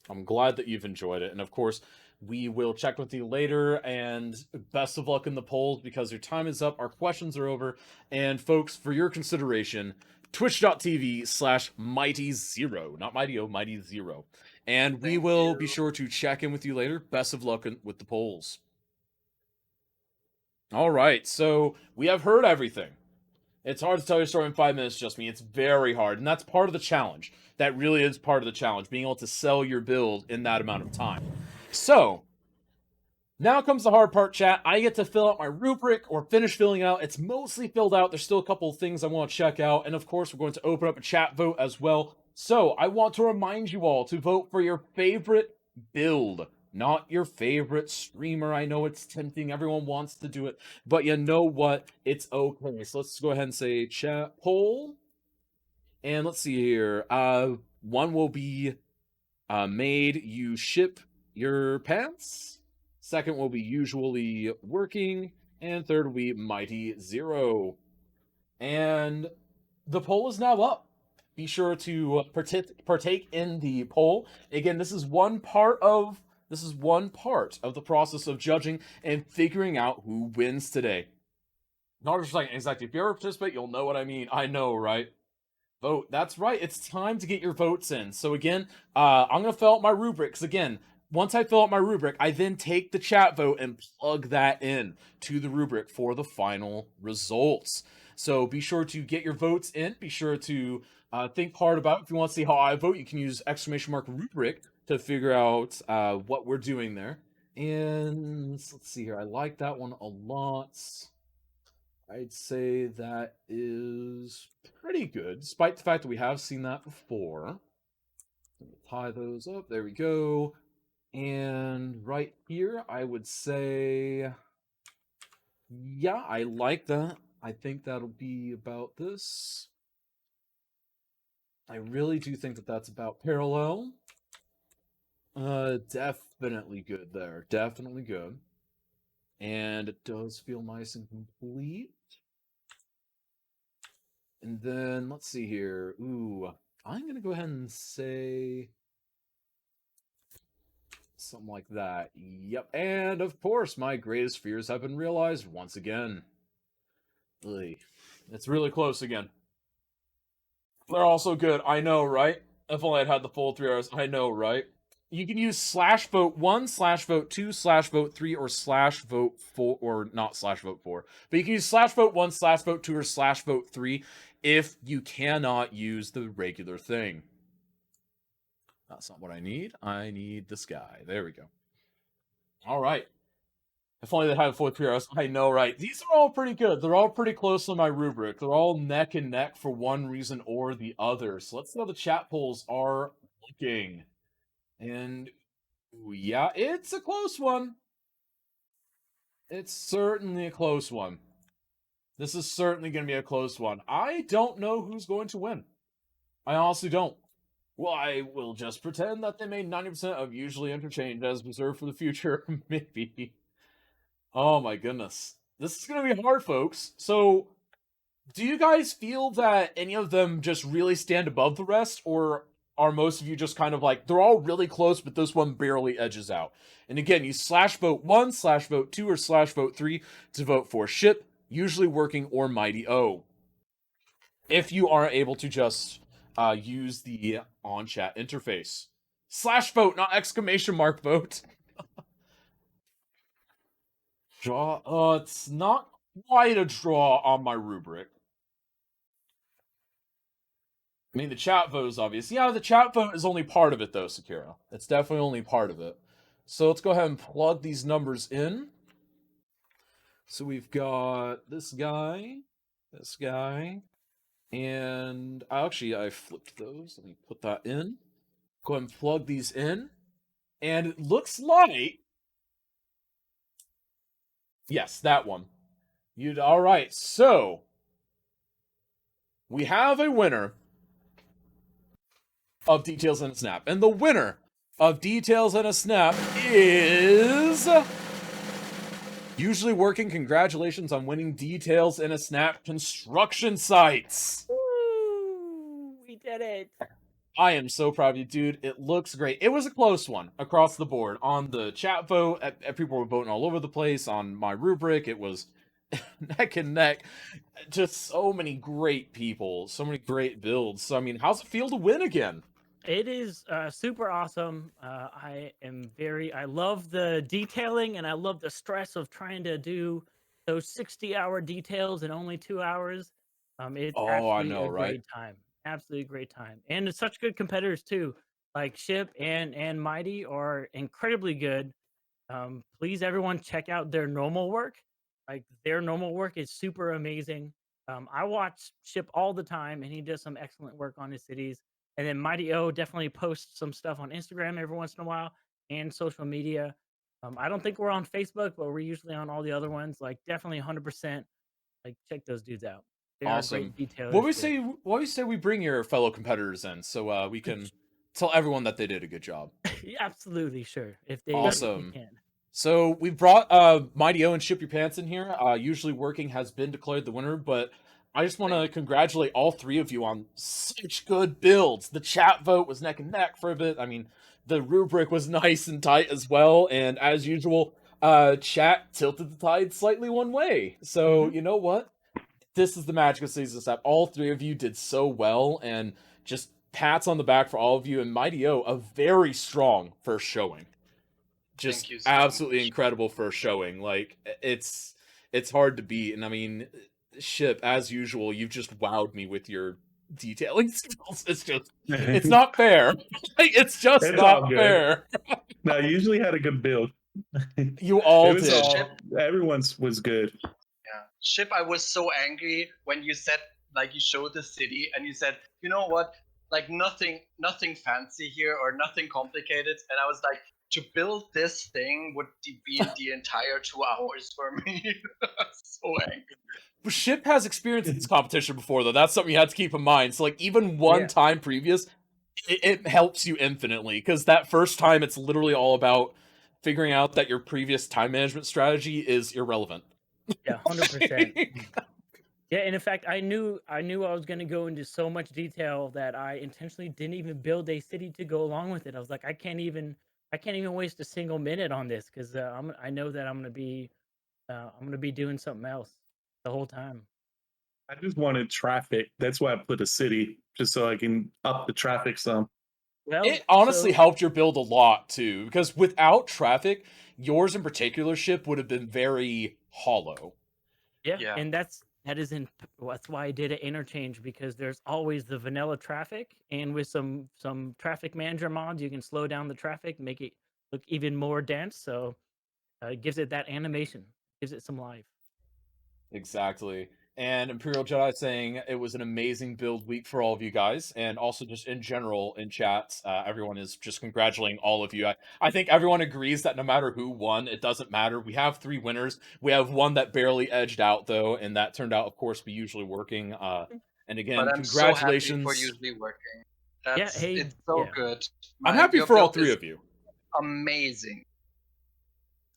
I'm glad that you've enjoyed it. And of course, we will check with you later. And best of luck in the polls because your time is up. Our questions are over. And folks, for your consideration, twitch.tv/mighty0. Not Mighty O, Mighty0. And we Thank will you. be sure to check in with you later. Best of luck with the polls. All right, so we have heard everything. It's hard to tell your story in 5 minutes, just me. It's very hard, and that's part of the challenge. That really is part of the challenge, being able to sell your build in that amount of time. So, now comes the hard part, chat. I get to fill out my rubric, or finish filling out. It's mostly filled out. There's still a couple of things I want to check out, and of course, we're going to open up a chat vote as well. So, I want to remind you all to vote for your favorite build. Not your favorite streamer. I know it's tempting. Everyone wants to do it. But you know what? It's okay. So let's go ahead and say chat poll. And let's see here. One will be made you ship your pants. Second will be usually working. And third will be Mighty 0. And the poll is now up. Be sure to partake in the poll. Again, this is one part of the process of judging and figuring out who wins today. Not just like exactly. If you ever participate, you'll know what I mean. I know, right? Vote. That's right. It's time to get your votes in. So again, I'm gonna fill out my rubric. Because again, once I fill out my rubric, I then take the chat vote and plug that in to the rubric for the final results. So be sure to get your votes in. Be sure to think hard about it. If you want to see how I vote, you can use !rubric to figure out what we're doing there. And let's see here. I like that one a lot. I'd say that is pretty good, despite the fact that we have seen that before. Tie those up. There we go. And right here, I would say, yeah, I like that. I think that'll be about this. I really do think that that's about parallel. Definitely good there. Definitely good. And it does feel nice and complete. And then, let's see here. Ooh, I'm going to go ahead and say something like that. Yep. And of course, my greatest fears have been realized once again. Ugh. It's really close again. They're also good. I know, right? If only I'd had the full 3 hours. I know, right? You can use /vote1, /vote2, /vote3, or /vote4, or not /vote4. But you can use /vote1, /vote2, or /vote3 if you cannot use the regular thing. That's not what I need. I need this guy. There we go. All right. If only they had 4 3 hours. I know, right? These are all pretty good. They're all pretty close on my rubric. They're all neck and neck for one reason or the other. So let's see how the chat polls are looking. And yeah, it's a close one. It's certainly a close one. This is certainly going to be a close one. I don't know who's going to win. I honestly don't. Well, I will just pretend that they made 90% of usually interchange as reserved for the future. Maybe. Oh my goodness. This is gonna be hard, folks. So, do you guys feel that any of them just really stand above the rest, or are most of you just kind of like, they're all really close, but this one barely edges out? And again, you /vote 1, /vote 2, or /vote 3 to vote for Ship, usually working, or Mighty O. If you are able to just use the on-chat interface. /vote, not exclamation mark vote. Draw, it's not quite a draw on my rubric. I mean, the chat vote is obvious. Yeah, the chat vote is only part of it, though, Sakura. It's definitely only part of it. So let's go ahead and plug these numbers in. So we've got this guy, and I flipped those. Let me put that in. Go ahead and plug these in. And it looks like... Yes, that one. All right, so... we have a winner of Details in a Snap. And the winner of Details in a Snap is... Usually Working. Congratulations on winning Details in a Snap construction sites. Woo! We did it. I am so proud of you, dude. It looks great. It was a close one across the board. On the chat vote, people were voting all over the place. On my rubric, it was neck and neck. Just so many great people, so many great builds. So, I mean, how's it feel to win again? It is super awesome. I love the detailing, and I love the stress of trying to do those 60-hour details in only 2 hours. It's absolutely a great time. Absolutely great time. And it's such good competitors too. Like Ship and Mighty are incredibly good. Please, everyone, check out their normal work. Like, their normal work is super amazing. I watch Ship all the time, and he does some excellent work on his cities. And then Mighty O definitely posts some stuff on Instagram every once in a while and social media. I don't think we're on Facebook, but we're usually on all the other ones. Like, definitely 100%. Like, check those dudes out. They Awesome. are great detailers. What we say we bring your fellow competitors in, so we can tell everyone that they did a good job. Yeah, absolutely, sure. If they Awesome. can. So we brought Mighty O and Ship Your Pants in here. Usually Working has been declared the winner, but I just want to congratulate all three of you on such good builds. The chat vote was neck and neck for a bit. I mean, the rubric was nice and tight as well, and as usual, chat tilted the tide slightly one way. So you know what? This is the magic of Cities in a Snap. All three of you did so well, and just pats on the back for all of you. And Mighty O, a very strong first showing. Just Thank you so absolutely much. incredible first showing. Like, it's hard to beat. And I mean, Ship, as usual, you've just wowed me with your detailing skills. It's not fair. It's just It's not all good. fair. No, I usually had a good build. You all It was did. everyone's was good. Yeah. Ship, I was so angry when you said, like, you showed the city and you said, you know what, like, nothing fancy here or nothing complicated. And I was like, to build this thing would be the entire 2 hours for me. So angry. Ship has experienced this competition before, though. That's something you have to keep in mind. So, like, even one time previous, it helps you infinitely. Because that first time, it's literally all about figuring out that your previous time management strategy is irrelevant. Yeah, 100%. Yeah, and in fact, I knew I was going to go into so much detail that I intentionally didn't even build a city to go along with it. I was like, I can't even waste a single minute on this because I know that I'm gonna be doing something else the whole time. I just wanted traffic. That's why I put a city, just so I can up the traffic some. Well, It honestly helped your build a lot, too. Because without traffic, yours in particular, Ship, would have been very hollow. Yeah, and that's why I did an interchange, because there's always the vanilla traffic, and with some traffic manager mods, you can slow down the traffic, make it look even more dense. So it gives it that animation, gives it some life. Exactly. And Imperial Jedi saying it was an amazing build week for all of you guys, and also just in general in chat, everyone is just congratulating all of you. I think everyone agrees that no matter who won, it doesn't matter. We have 3 winners. We have one that barely edged out, though, and that turned out, of course, be Usually Working. And again, But I'm congratulations. so happy for Usually Working. That's hey, it's so yeah. good. I'm happy Your for all build three is of you. amazing.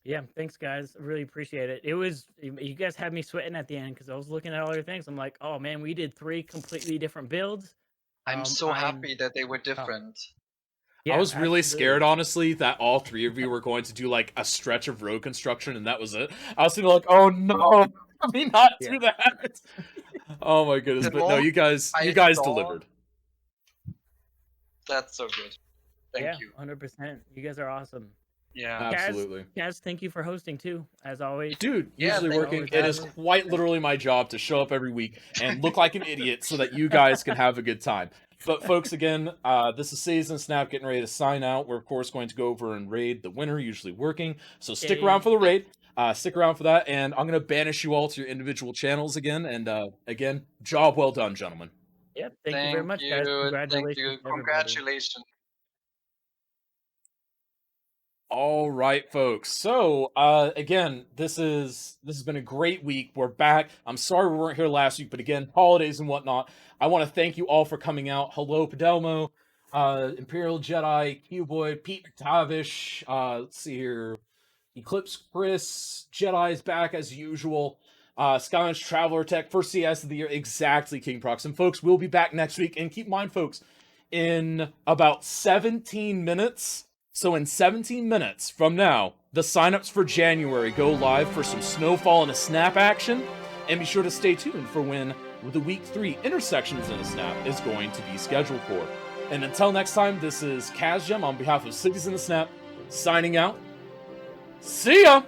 Yeah, thanks guys. I really appreciate it. It was you guys had me sweating at the end because I was looking at all your things. I'm like, oh man, we did 3 completely different builds. I'm so I'm happy that they were oh, different. yeah, I was really absolutely. scared, honestly, that all three of you were going to do like a stretch of road construction, and that was it. I was thinking like, oh no, let me not do that. Oh my goodness! The But no, moment you guys I saw- delivered. That's so good. Thank yeah, you. 100%. You guys are awesome. Yeah. Absolutely. Kaz, thank you for hosting too, as always. Dude, Yeah, usually thank working. you. It is quite literally my job to show up every week and look like an idiot so that you guys can have a good time. But folks, again, this is Season Snap getting ready to sign out. We're of course going to go over and raid the winner, usually working. So stick Yay. around for the raid. Stick around for that, and I'm gonna banish you all to your individual channels again. And again, job well done, gentlemen. Yep, thank you very much, guys. Thank Congratulations. you. to everybody. Congratulations. All right, folks. So, again, this has been a great week. We're back. I'm sorry we weren't here last week, but again, holidays and whatnot. I want to thank you all for coming out. Hello, Padelmo, Imperial Jedi, Q-Boy, Pete McTavish. Let's see here, Eclipse Chris, Jedi's back as usual. Skylands Traveler Tech, first CS of the year, exactly, King Prox. And folks, we'll be back next week. And keep in mind, folks, in about 17 minutes. So in 17 minutes from now, the signups for January go live for some Snowfall and a Snap action, and be sure to stay tuned for when the Week 3 Intersections in a Snap is going to be scheduled for. And until next time, this is Kazjem on behalf of Cities in the Snap, signing out. See ya!